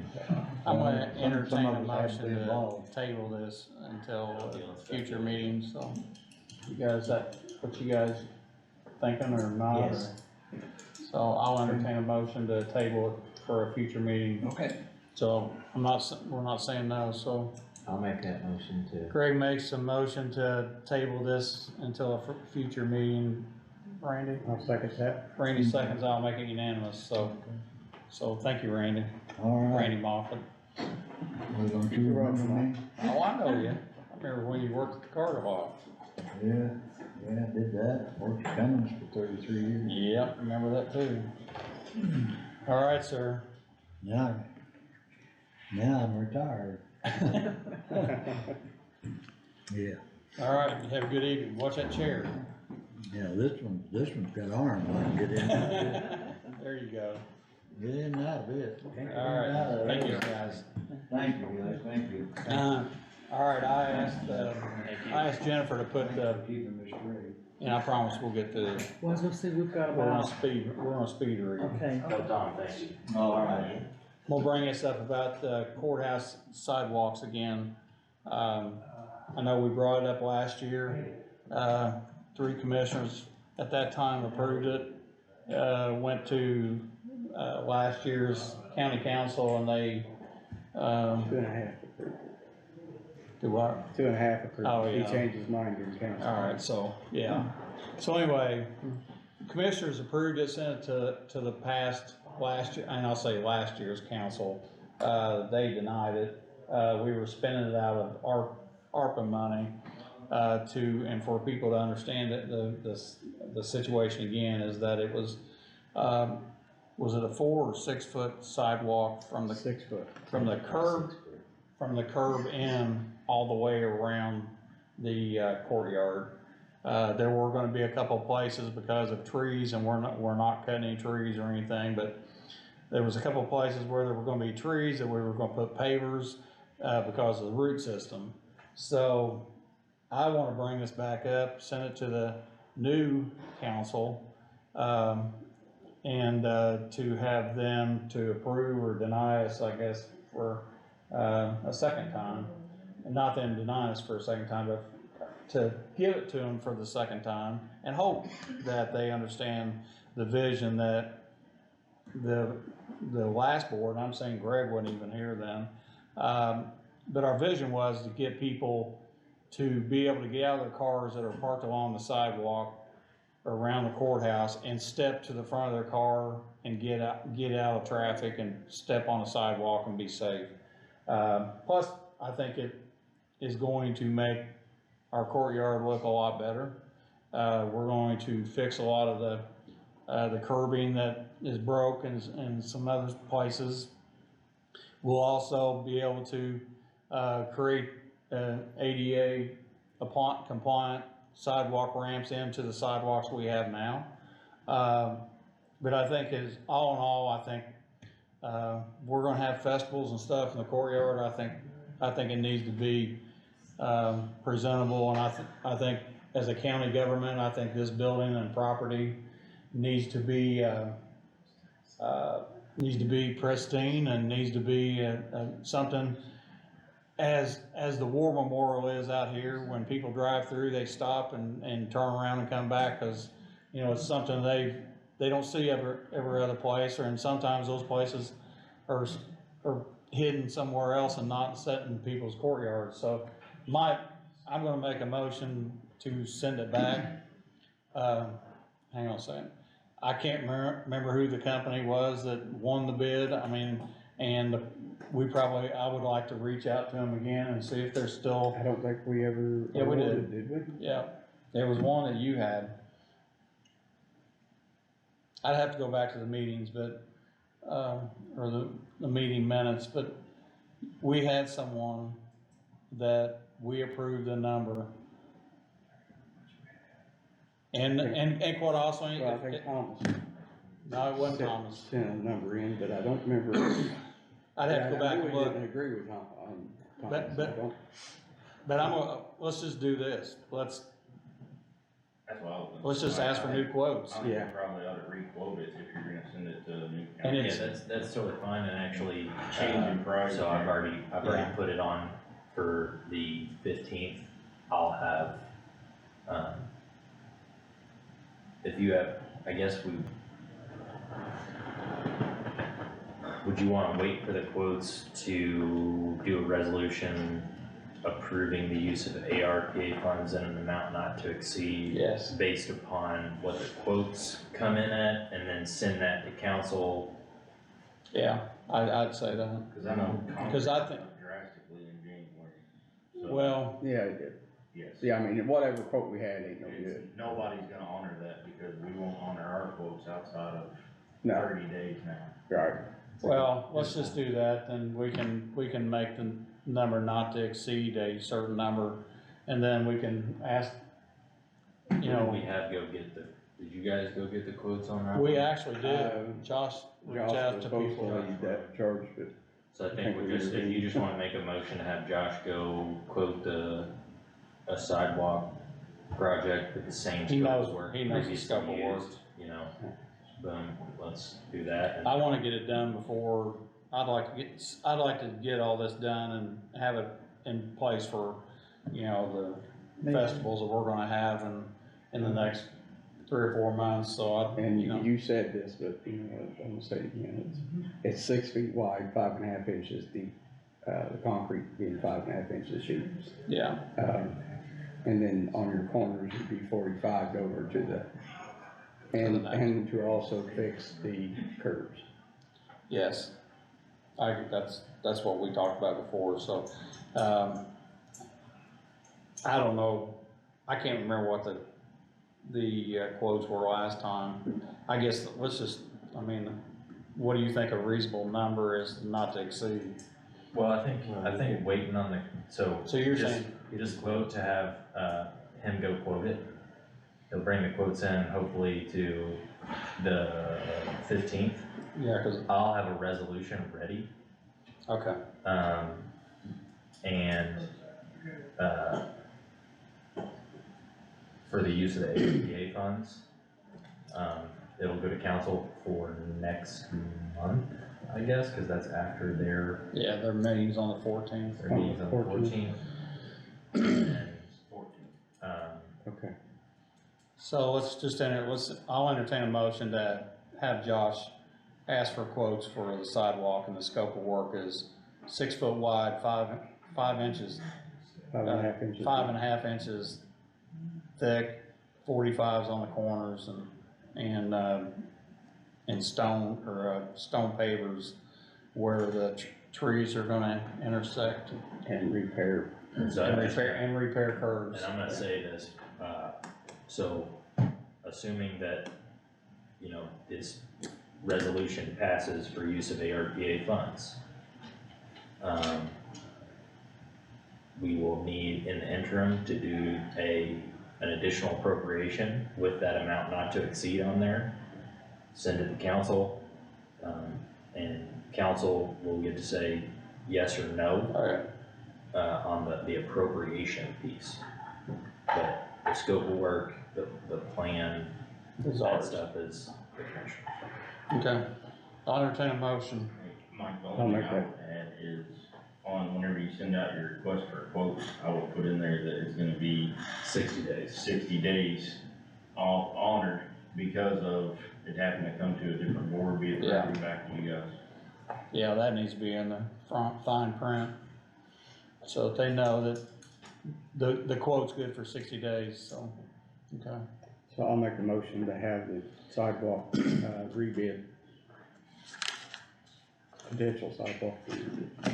Speaker 1: I'm gonna entertain a
Speaker 17: Some of us have
Speaker 1: motion
Speaker 17: to be
Speaker 1: to
Speaker 17: involved.
Speaker 1: table this until future meetings, so. You guys, what you guys thinking or not?
Speaker 8: Yes.
Speaker 1: So I'll entertain a motion to table it for a future meeting.
Speaker 8: Okay.
Speaker 1: So we're not saying no, so
Speaker 8: I'll make that motion to.
Speaker 1: Greg makes a motion to table this until a future meeting. Randy?
Speaker 5: I'll second that.
Speaker 1: Randy seconds, I'll make it unanimous, so thank you, Randy.
Speaker 17: All right.
Speaker 1: Randy Moffett.
Speaker 17: Well, don't you remember me?
Speaker 1: Oh, I know you. I remember when you worked at the Carter Hall.
Speaker 17: Yeah, I did that, worked at Cummins for 33 years.
Speaker 1: Yep, remember that too. All right, sir.
Speaker 17: Now I'm retired. Yeah.
Speaker 1: All right, have a good evening. Watch that chair.
Speaker 17: Yeah, this one's got arms, I can get in and out of it.
Speaker 1: There you go.
Speaker 17: Get in and out of it.
Speaker 1: All right, thank you, guys.
Speaker 17: Thank you, guys, thank you.
Speaker 1: All right, I asked Jennifer to put the,
Speaker 17: Keeping me straight.
Speaker 1: and I promise we'll get to,
Speaker 19: Well, I was gonna say, we've got
Speaker 1: we're on
Speaker 19: about,
Speaker 1: speed read.
Speaker 19: okay.
Speaker 6: Oh, Don, thank you.
Speaker 17: All right.
Speaker 1: We'll bring us up about the courthouse sidewalks again. I know we brought it up last year. 3 commissioners at that time approved it. Went to, last year's county council and they,
Speaker 5: 2.5.
Speaker 1: do what?
Speaker 5: 2.5 approved.
Speaker 1: Oh,
Speaker 5: He
Speaker 1: yeah.
Speaker 5: changed his mind during council.
Speaker 1: All right, so, yeah. So anyway, commissioners approved it, sent it to the past last year, and I'll say last year's council. They denied it. We were spending it out of ARPA money, and for people to understand that the situation again is that it was it a 4 or 6 foot sidewalk from the
Speaker 5: 6 foot.
Speaker 1: from the curb in all the way around the courtyard. There were gonna be a couple of places because of trees, and we're not cutting any trees or anything, but there was a couple of places where there were gonna be trees that we were gonna put pavers, because of the root system. So I wanna bring this back up, send it to the new council, and to have them to approve or deny us, I guess, for a second time. And not them deny us for a second time, but to give it to them for the second time and hope that they understand the vision that the last board, I'm saying Greg wasn't even here then, but our vision was to get people to be able to get out of their cars that are parked along the sidewalk or around the courthouse and step to the front of their car and get out of traffic and step on a sidewalk and be safe. Plus, I think it is going to make our courtyard look a lot better. We're going to fix a lot of the curbing that is broke in some other places. We'll also be able to create ADA compliant sidewalk ramps into the sidewalks we have now. But I think all in all, I think we're gonna have festivals and stuff in the courtyard. I think I think it needs to be, presentable, and I think as a county government, I think this building and property needs to be pristine and needs to be, something as the war memorial is out here. When people drive through, they stop and turn around and come back, cause, you know, it's something they don't see every other place, and sometimes those places are hidden somewhere else and not set in people's courtyards. So I'm gonna make a motion to send it back. Hang on a second. I can't remember who the company was that won the bid. I mean, and I would like to reach out to them again and see if they're still.
Speaker 11: I don't think we ever.
Speaker 1: Yeah, we did.
Speaker 11: Did we?
Speaker 1: Yeah, there was one that you had. I'd have to go back to the meetings, but, or the meeting minutes, but we had someone that we approved the number. And quite also.
Speaker 11: Well, I think Thomas.
Speaker 1: No, it wasn't Thomas.
Speaker 11: Sent a number in, but I don't remember.
Speaker 1: I'd have to go back and
Speaker 11: We
Speaker 1: look.
Speaker 11: didn't agree with Thomas.
Speaker 1: But let's just do this. Let's
Speaker 16: That's what I was gonna
Speaker 1: Let's just
Speaker 16: say.
Speaker 1: ask for new quotes.
Speaker 16: I think
Speaker 11: Yeah.
Speaker 16: you probably ought to re-quote it if you're gonna send it to the new
Speaker 1: And
Speaker 16: county.
Speaker 1: it's-
Speaker 6: Yeah, that's totally fine, and actually,
Speaker 16: Changing price.
Speaker 6: so I've already
Speaker 1: Yeah.
Speaker 6: put it on for the 15th. I'll have, if you have, I guess would you wanna wait for the quotes to do a resolution approving the use of ARPA funds in an amount not to exceed?
Speaker 1: Yes.
Speaker 6: Based upon what the quotes come in at, and then send that to council?
Speaker 1: Yeah, I'd say that.
Speaker 16: Cause I know.
Speaker 1: Because I think-
Speaker 16: Drastically in January. So,
Speaker 1: Well,
Speaker 11: Yeah, it did.
Speaker 16: Yes.
Speaker 11: Yeah, I mean, whatever quote we had ain't no good.
Speaker 16: Nobody's gonna honor that because we won't honor our quotes outside of
Speaker 11: No.
Speaker 16: 30 days now.
Speaker 11: Right.
Speaker 1: well, let's just do that, then we can make the number not to exceed a certain number, and then we can ask, you know,
Speaker 6: We have did you guys go get the quotes on that?
Speaker 1: we
Speaker 6: one?
Speaker 1: actually did. Josh reached
Speaker 11: Josh
Speaker 1: out
Speaker 11: was
Speaker 1: to
Speaker 11: supposed
Speaker 1: people.
Speaker 11: to lead that charge, but
Speaker 6: So I think if you just wanna make a motion to have Josh go quote a sidewalk project with the same
Speaker 1: He
Speaker 6: scope
Speaker 1: knows-
Speaker 6: of work
Speaker 1: he knows the
Speaker 6: previously
Speaker 1: scope of work.
Speaker 6: used, you know, boom, let's do that.
Speaker 1: I wanna get it done before, I'd like to get all this done and have it in place for, you know, the festivals that we're gonna have in the next 3 or 4 months, so
Speaker 11: And
Speaker 1: you know.
Speaker 11: you said this, but you know, I'm gonna say it again, it's 6 feet wide, 5.5 inches deep, the concrete being 5.5 inches deep.
Speaker 1: Yeah,
Speaker 11: And then on your corners, it'd be 45 over to and to also fix the curbs.
Speaker 1: yes. That's what we talked about before, so, I don't know, I can't remember what the quotes were last time. I guess, what do you think a reasonable number is not to exceed?
Speaker 6: Well, I think waiting on
Speaker 1: So you're saying.
Speaker 6: just vote to have, him go quote it. He'll bring the quotes in hopefully to the 15th.
Speaker 1: Yeah, cause,
Speaker 6: I'll have a resolution ready.
Speaker 1: okay,
Speaker 6: And, for the use of the APA funds, it'll go to council for next month, I guess, cause that's after
Speaker 1: their meeting's on the 14th.
Speaker 6: their meeting's on the 14th.
Speaker 11: Okay.
Speaker 1: So let's just I'll entertain a motion to have Josh ask for quotes for the sidewalk, and the scope of work is 6 foot wide, 5 inches.
Speaker 11: 5.5 inches.
Speaker 1: 5.5 inches thick, 45s on the corners, and stone pavers where the trees are gonna intersect.
Speaker 11: And repair.
Speaker 6: And so
Speaker 1: And repair curves.
Speaker 6: And I'm gonna say this, so assuming that, you know, this resolution passes for use of ARPA funds, we will need in the interim to do an additional appropriation with that amount not to exceed on there, send it to council, and council will get to say yes or no.
Speaker 1: Alright,
Speaker 6: on the appropriation piece. But the scope of work, the plan, that stuff is the commissioner.
Speaker 1: Okay, I'll entertain a motion.
Speaker 20: Mike, the
Speaker 11: I'll
Speaker 20: only
Speaker 11: make
Speaker 20: thing I would add is on whenever you send out your request for a quote, I will put in there that it's gonna be
Speaker 6: 60 days.
Speaker 20: 60 days all honored because of it having to come to a different board, be it
Speaker 1: Yeah.
Speaker 20: back to you guys.
Speaker 1: Yeah, that needs to be in the front fine print. So that they know that the quote's good for 60 days, so, okay.
Speaker 11: So I'll make a motion to have the sidewalk, rebid. Potential sidewalk.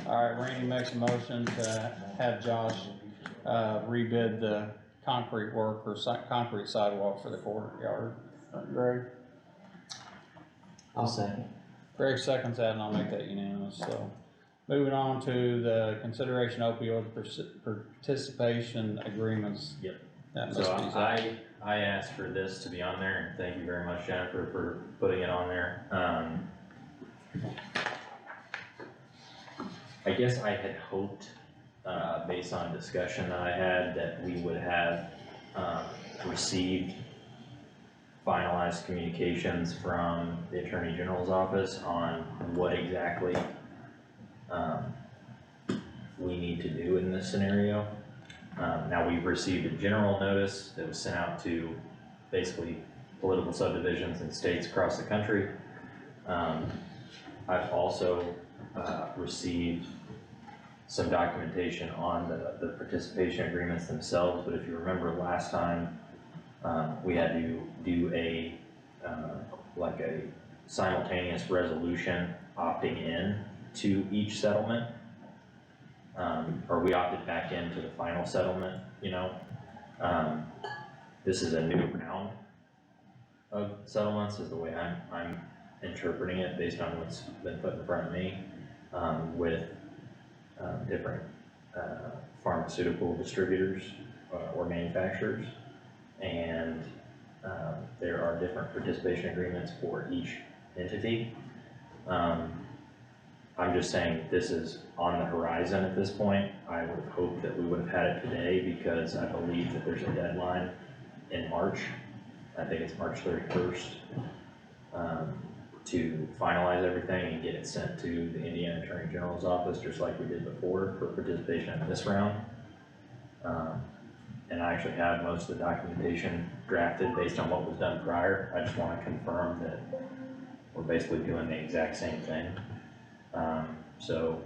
Speaker 1: All right, Randy makes a motion to have Josh, rebid the concrete work or concrete sidewalk for the courtyard. Greg?
Speaker 8: I'll second.
Speaker 1: Greg seconds that and I'll make that unanimous, so. Moving on to the consideration opioid participation agreements.
Speaker 6: Yep.
Speaker 1: That must
Speaker 6: So
Speaker 1: be.
Speaker 6: I asked for this to be on there, and thank you very much, Jennifer, for putting it on there. I guess I had hoped, based on discussion that I had, that we would have, received finalized communications from the Attorney General's office on what exactly, we need to do in this scenario. Now we've received a general notice that was sent out to basically political subdivisions and states across the country. I've also received some documentation on the participation agreements themselves, but if you remember last time, we had to do a, like a simultaneous resolution opting in to each settlement. Or we opted back into the final settlement, you know. This is a new round of settlements is the way I'm interpreting it based on what's been put in front of me, with different pharmaceutical distributors or manufacturers. And there are different participation agreements for each entity. I'm just saying this is on the horizon at this point. I would have hoped that we would have had it today because I believe that there's a deadline in March. I think it's March 31st, to finalize everything and get it sent to the Indiana Attorney General's office, just like we did before for participation in this round. And I actually have most of the documentation drafted based on what was done prior. I just want to confirm that we're basically doing the exact same thing. So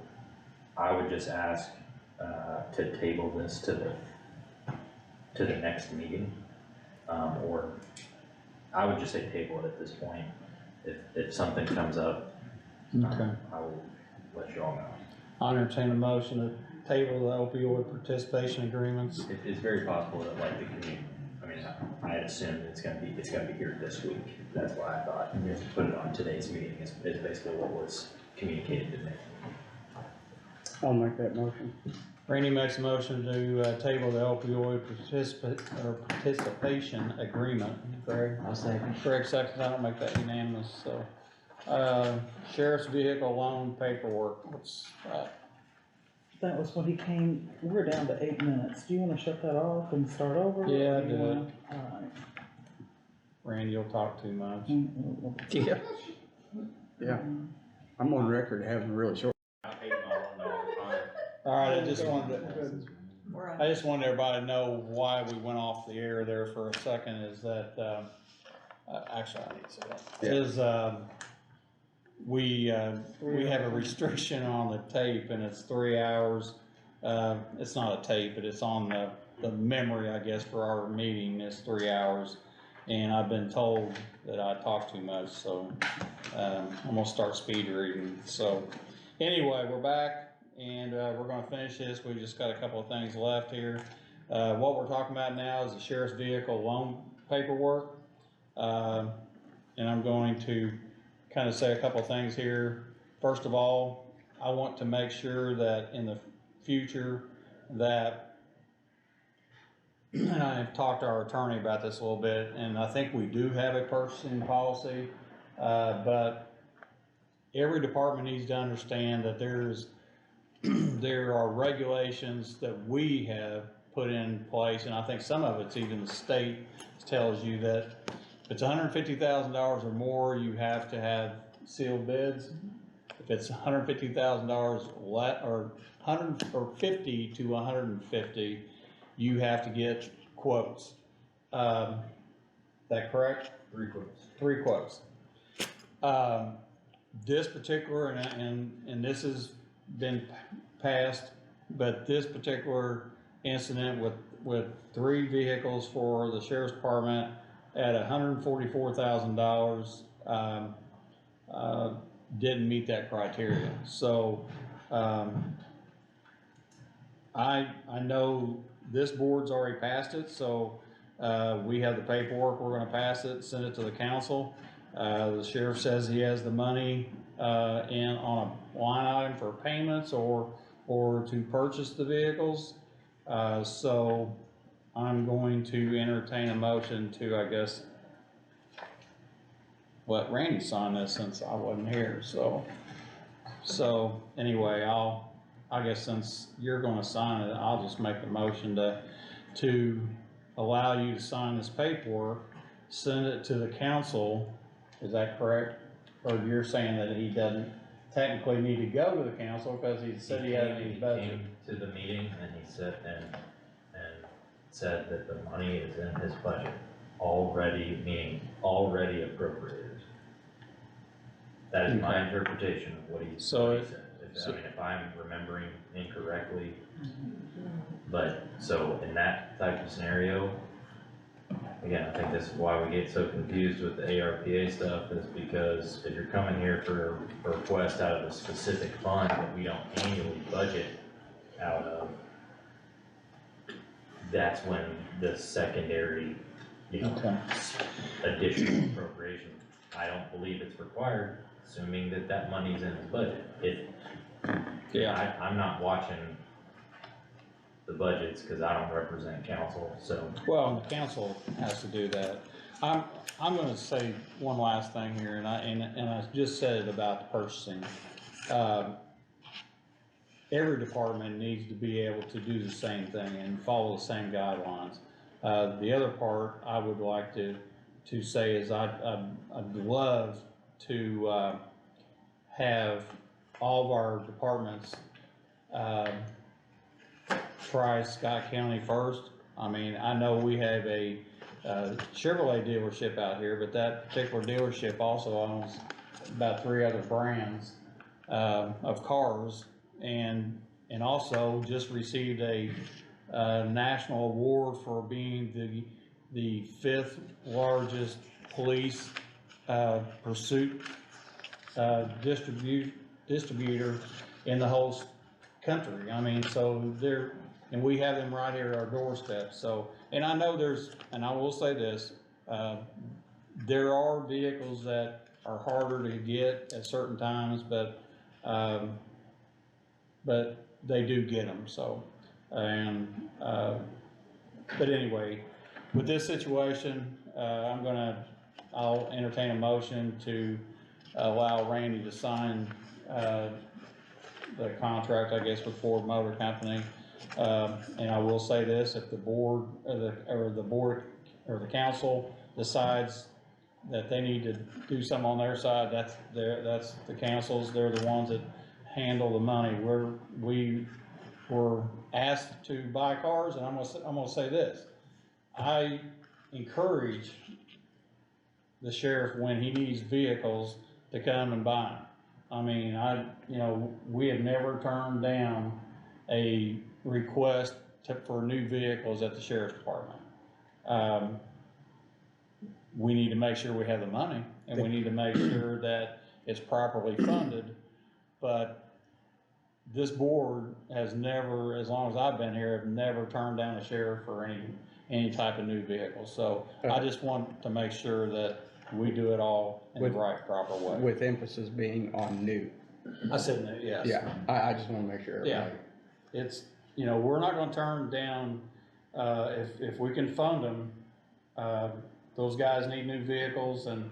Speaker 6: I would just ask to table this to the next meeting, or I would just say table it at this point. If something comes up,
Speaker 1: Okay.
Speaker 6: I will let you all know.
Speaker 1: I'll entertain a motion to table the opioid participation agreements.
Speaker 6: It's very possible that like the community, I mean, I had assumed it's gonna be here this week. That's why I thought to put it on today's meeting is basically what was communicated to me.
Speaker 11: I'll make that motion.
Speaker 1: Randy makes a motion to table the opioid participation agreement. Greg?
Speaker 8: I'll second.
Speaker 1: Greg seconds, I don't make that unanimous, so. Sheriff's vehicle loan paperwork, what's that?
Speaker 19: That was when he came, we're down to 8 minutes. Do you wanna shut that off and start over?
Speaker 1: Yeah,
Speaker 19: or do you
Speaker 1: do it.
Speaker 19: wanna- Alright.
Speaker 1: Randy, you'll talk too much.
Speaker 11: Yeah. Yeah. I'm on record having really short.
Speaker 1: Alright, I just wanted everybody to know why we went off the air there for a second is that, actually, I need to say that.
Speaker 11: Yeah.
Speaker 1: Is, we have a restriction on the tape and it's 3 hours. It's not a tape, but it's on the memory, I guess, for our meeting is 3 hours. And I've been told that I talk too much, so, I'm gonna start speed reading. So, anyway, we're back. And we're gonna finish this. We've just got a couple of things left here. What we're talking about now is the sheriff's vehicle loan paperwork. And I'm going to kind of say a couple of things here. First of all, I want to make sure that in the future that, and I've talked to our attorney about this a little bit, and I think we do have a purchasing policy, but every department needs to understand that there's there are regulations that we have put in place, and I think some of it's even the state tells you that if it's $150,000 or more, you have to have sealed bids. If it's $150,000 or 50 to 150, you have to get quotes. That correct?
Speaker 6: 3 quotes.
Speaker 1: 3 quotes. This particular, and this has been passed, but this particular incident with 3 vehicles for the sheriff's department at $144,000 didn't meet that criteria. So I know this board's already passed it, so we have the paperwork, we're gonna pass it, send it to the council. The sheriff says he has the money on a line item for payments or to purchase the vehicles. So I'm going to entertain a motion to, I guess, let Randy sign this since I wasn't here. So anyway, I guess since you're gonna sign it, I'll just make the motion to allow you to sign this paperwork, send it to the council. Is that correct? Or you're saying that he doesn't technically need to go to the council because he said he had any budget?
Speaker 6: He came to the meeting and he said, and said that the money is in his budget already, meaning already appropriated. That is my interpretation of what he said. I mean, if I'm remembering incorrectly, but so in that type of scenario, again, I think this is why we get so confused with the ARPA stuff, is because if you're coming here for a request out of a specific fund that we don't annually budget out of, that's when the secondary, additional appropriation, I don't believe it's required, assuming that money's in his budget. I'm not watching the budgets because I don't represent council, so.
Speaker 1: Well, the council has to do that. I'm gonna say one last thing here, and I just said it about the purchasing. Every department needs to be able to do the same thing and follow the same guidelines. The other part I would like to say is I'd love to have all of our departments try Scott County first. I mean, I know we have a Chevrolet dealership out here, but that particular dealership also owns about 3 other brands of cars, and also just received a national award for being the 5th largest police pursuit distributor in the whole country. I mean, so and we have them right here at our doorstep. So, and I know and I will say this, there are vehicles that are harder to get at certain times, but they do get them. So, but anyway, with this situation, I'll entertain a motion to allow Randy to sign the contract, I guess, with Ford Motor Company. And I will say this, if the board or the council decides that they need to do something on their side, that's the council's, they're the ones that handle the money. We were asked to buy cars, and I'm gonna say this, I encourage the sheriff when he needs vehicles to come and buy them. I mean, we have never turned down a request for new vehicles at the sheriff's department. We need to make sure we have the money, and we need to make sure that it's properly funded. But this board has never, as long as I've been here, have never turned down a sheriff for any type of new vehicle. So I just want to make sure that we do it all in the right, proper way.
Speaker 11: With emphasis being on new.
Speaker 1: I said new, yes.
Speaker 11: Yeah, I just wanna make sure.
Speaker 1: Yeah, it's, we're not gonna turn down, if we can fund them, those guys need new vehicles, and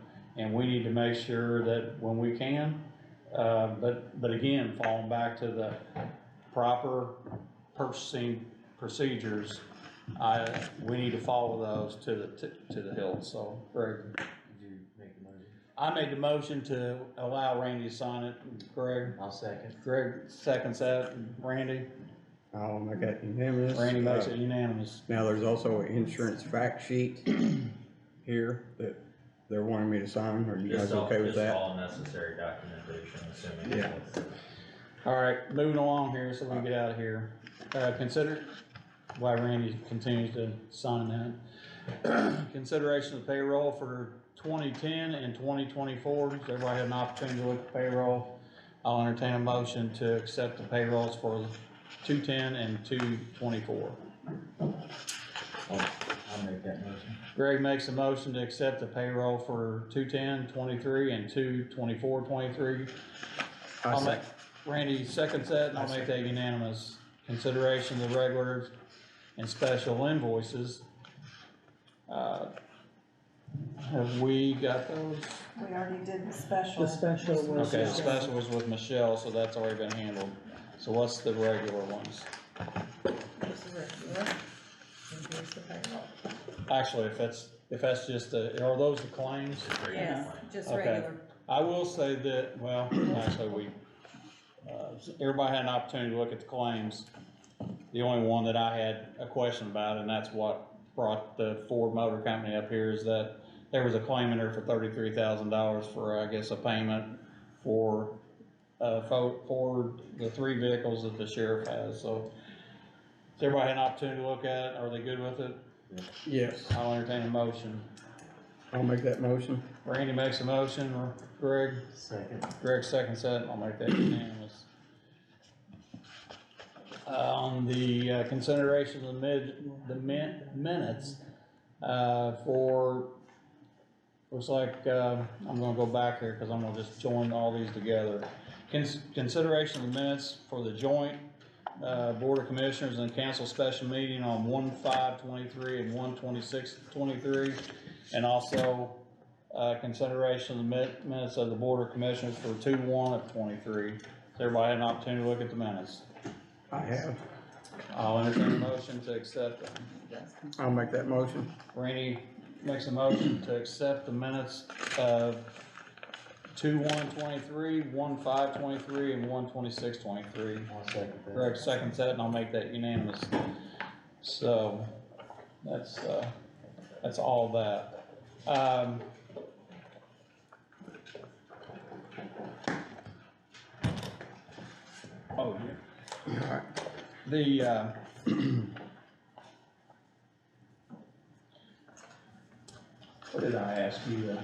Speaker 1: we need to make sure that when we can, but again, falling back to proper purchasing procedures, we need to follow those to the hilt, so, Greg.
Speaker 8: Did you make the motion?
Speaker 1: I made the motion to allow Randy to sign it, Greg.
Speaker 8: I'll second.
Speaker 1: Greg seconds that, Randy.
Speaker 11: I'll make that unanimous.
Speaker 1: Randy makes it unanimous.
Speaker 11: Now, there's also an insurance fact sheet here that they're wanting me to sign. Are you guys okay with that?
Speaker 6: Just all necessary documentation, assuming.
Speaker 11: Yeah.
Speaker 1: All right, moving along here, so we can get out of here. Consider, while Randy continues to sign that. Consideration of payroll for 2010 and 2024. Does everybody have an opportunity to look at payroll? I'll entertain a motion to accept the payrolls for 210 and 224.
Speaker 8: I'll make that motion.
Speaker 1: Greg makes a motion to accept the payroll for 210-23 and 224-23. Randy seconds that, and I'll make that unanimous. Consideration of the regular and special invoices. Have we got those?
Speaker 19: We already did the special.
Speaker 1: The special was. Okay, the special was with Michelle, so that's already been handled. So what's the regular ones?
Speaker 19: Just the regular. And here's the payroll.
Speaker 1: Actually, if that's just are those the claims?
Speaker 19: Yeah, just
Speaker 1: Okay.
Speaker 19: regular.
Speaker 1: I will say that, well, actually, everybody had an opportunity to look at the claims. The only one that I had a question about, and that's what brought the Ford Motor Company up here, is that there was a claim in there for $33,000 for, I guess, a payment for the 3 vehicles that the sheriff has. So, has everybody had an opportunity to look at it? Are they good with it?
Speaker 11: Yes.
Speaker 1: I'll entertain a motion.
Speaker 11: I'll make that motion.
Speaker 1: Randy makes a motion, or Greg?
Speaker 8: Second.
Speaker 1: Greg seconds that, and I'll make that unanimous. On the consideration of the minutes, for, looks like, I'm gonna go back here, cause I'm gonna just join all these together. Consideration of the minutes for the joint, Board of Commissioners and Council special meeting on 1/5/23 and 1/26/23. And also, consideration of the minutes of the Board of Commissioners for 2/1/23. Has everybody had an opportunity to look at the minutes?
Speaker 11: I have.
Speaker 1: I'll entertain a motion to accept them.
Speaker 11: I'll make that motion.
Speaker 1: Randy makes a motion to accept the minutes of 2/1/23, 1/5/23, and 1/26/23.
Speaker 8: I'll second that.
Speaker 1: Greg seconds that, and I'll make that unanimous. So, that's all that. Oh, yeah.
Speaker 11: Alright.
Speaker 1: The, what did I ask you?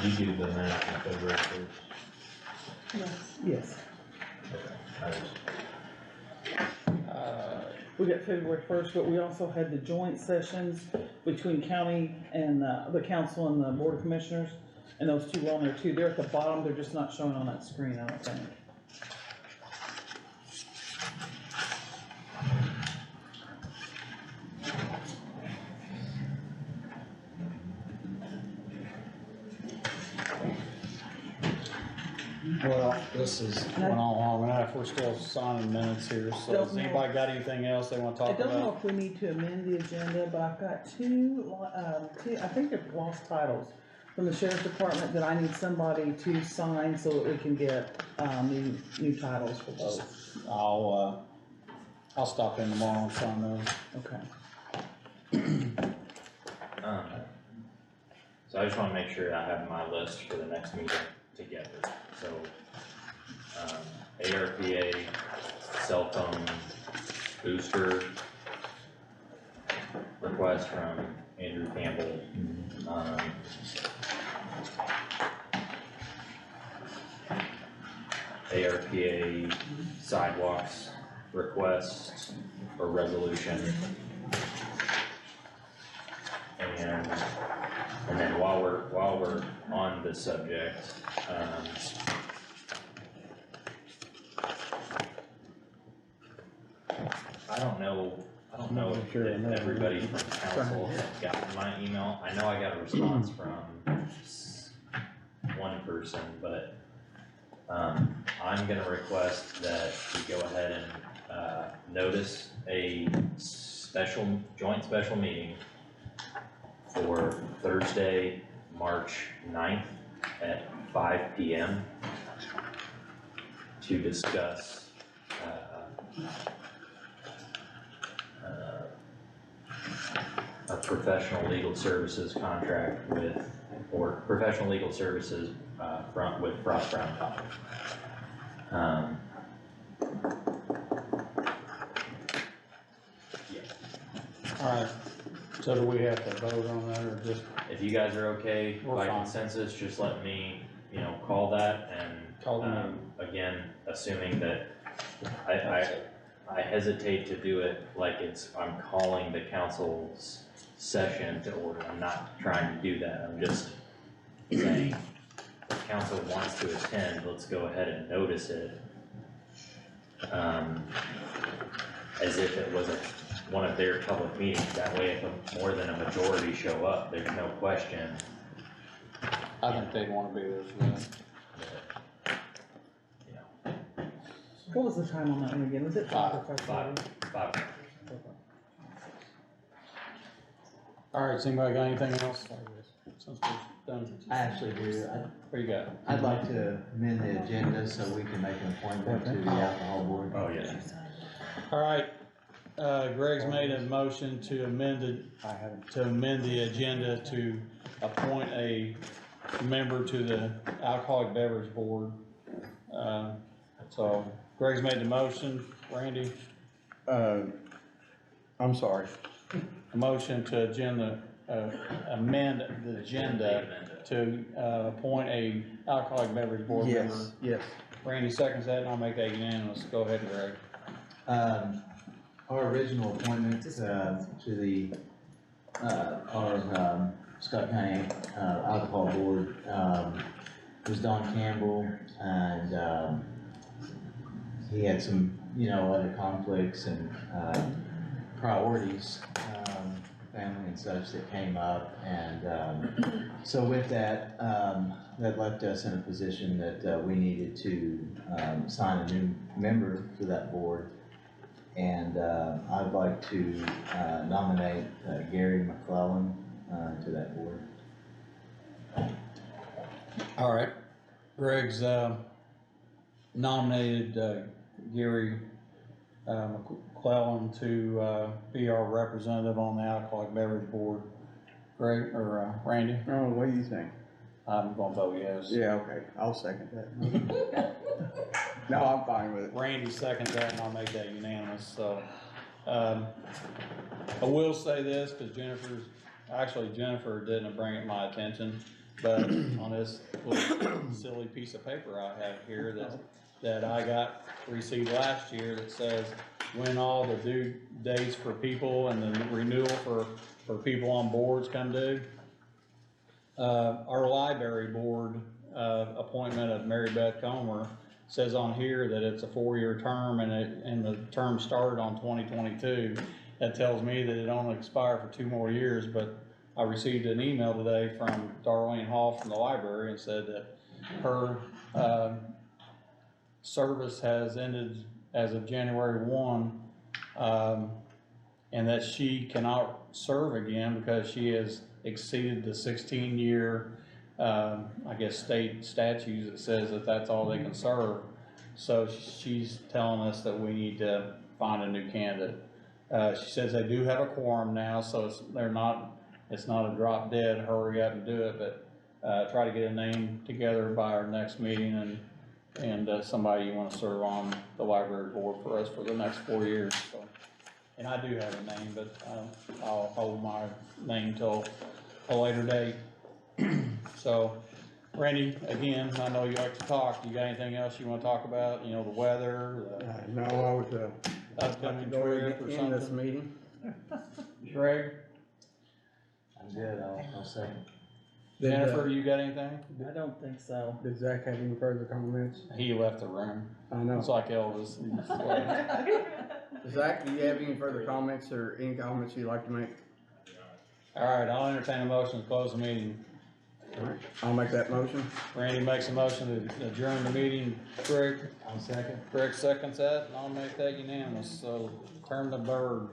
Speaker 6: Did you do the minutes on February 1st?
Speaker 19: Yes.
Speaker 6: I just-
Speaker 19: We got February 1st, but we also had the joint sessions between county and the council and the Board of Commissioners. And those two were on there too. They're at the bottom, they're just not showing on that screen, I don't think.
Speaker 1: Well, this is going on long enough, we're still signing minutes here, so has anybody got anything else they wanna
Speaker 19: I
Speaker 1: talk
Speaker 19: don't know
Speaker 1: about?
Speaker 19: if we need to amend the agenda, but I've got two, I think they're lost titles from the sheriff's department that I need somebody to sign so that we can get, new titles for those.
Speaker 1: I'll stop in tomorrow and sign those.
Speaker 19: Okay.
Speaker 6: So I just wanna make sure I have my list for the next meeting together, so, ARPA, cell phone booster request from Andrew Campbell, ARPA sidewalks request or resolution. And then while we're on this subject, I don't know if everybody from council has gotten my email. I know I got a response from one person, but, I'm gonna request that we go ahead and, notice a joint special meeting for Thursday, March 9th at 5 PM to discuss, a professional legal services contract or professional legal services, with Frost Brown Company.
Speaker 1: Alright, so do we have to vote on that, or just?
Speaker 6: If you guys are okay
Speaker 1: We're
Speaker 6: by
Speaker 1: fine.
Speaker 6: consensus, just let me, call that and,
Speaker 1: Call the meeting.
Speaker 6: again, assuming that I hesitate to do it like I'm calling the council's session to order. I'm not trying to do that. I'm just saying, if council wants to attend, let's go ahead and notice it. As if it was one of their public meetings. That way, if more than a majority show up, there's no question.
Speaker 1: I think they'd wanna be there for that.
Speaker 19: What was the time on that one again? Was it 5 or 5:30?
Speaker 6: Five.
Speaker 1: Alright, has anybody got anything else? Since we're done.
Speaker 8: I actually do.
Speaker 1: What you got?
Speaker 8: I'd like to amend the agenda so we can make an appointment to the alcohol board.
Speaker 6: Oh, yeah.
Speaker 1: Alright, Greg's made a motion to amend the agenda to appoint a member to the Alcoholic Beverage Board. So Greg's made the motion, Randy,
Speaker 11: I'm sorry.
Speaker 1: a motion to amend the agenda to, appoint a Alcoholic Beverage Board member.
Speaker 11: Yes.
Speaker 1: Randy seconds that, and I'll make that unanimous. Go ahead, Greg.
Speaker 8: Our original appointment, to the, our, Scott County, Alcohol Board, was Don Campbell, and, he had some, other conflicts and, priorities, family and such that came up, and, so with that, that left us in a position that, we needed to, sign a new member to that board. And, I'd like to, nominate, Gary McClellan, to that board.
Speaker 1: Alright, Greg's, nominated, Gary, McClellan to, be our representative on the Alcoholic Beverage Board. Greg, or, Randy?
Speaker 11: Oh, what do you think?
Speaker 1: I'm gonna vote yes.
Speaker 11: Yeah, okay, I'll second that. No, I'm fine with it.
Speaker 1: Randy seconds that, and I'll make that unanimous, so. I will say this, cause Jennifer didn't bring it to my attention, but on this little silly piece of paper I have here that I received last year that says when all the due dates for people and the renewal for people on boards come due. Our library board, appointment of Mary Beth Comer says on here that it's a 4-year term and the term started on 2022. That tells me that it only expired for 2 more years, but I received an email today from Darlene Hall from the library and said that her, service has ended as of January 1, and that she cannot serve again because she has exceeded the 16-year, I guess, state statutes that says that that's all they can serve. So she's telling us that we need to find a new candidate. She says they do have a quorum now, so it's not a drop dead, hurry up and do it, but try to get a name together by our next meeting and somebody you want to serve on the library board for us for the next 4 years. So, and I do have a name, but I'll hold my name till a later date. So, Randy, again, I know you like to talk. You got anything else you want to talk about? The weather?
Speaker 11: No, I was,
Speaker 1: upcoming
Speaker 11: go
Speaker 1: trip or
Speaker 11: in this
Speaker 1: something?
Speaker 11: meeting.
Speaker 1: Greg?
Speaker 8: I'm good, I'll second.
Speaker 1: Jennifer, you got anything?
Speaker 19: I don't think so.
Speaker 11: Did Zach have any further comments?
Speaker 1: He left the room.
Speaker 11: I know.
Speaker 1: It's like Elvis.
Speaker 11: Zach, do you have any further comments or any comments you'd like to make?
Speaker 1: All right, I'll entertain a motion to close the meeting.
Speaker 11: I'll make that motion.
Speaker 1: Randy makes a motion to adjourn the meeting. Craig?
Speaker 8: I'll second.
Speaker 1: Craig seconds that, and I'll make that unanimous, so turn the bird.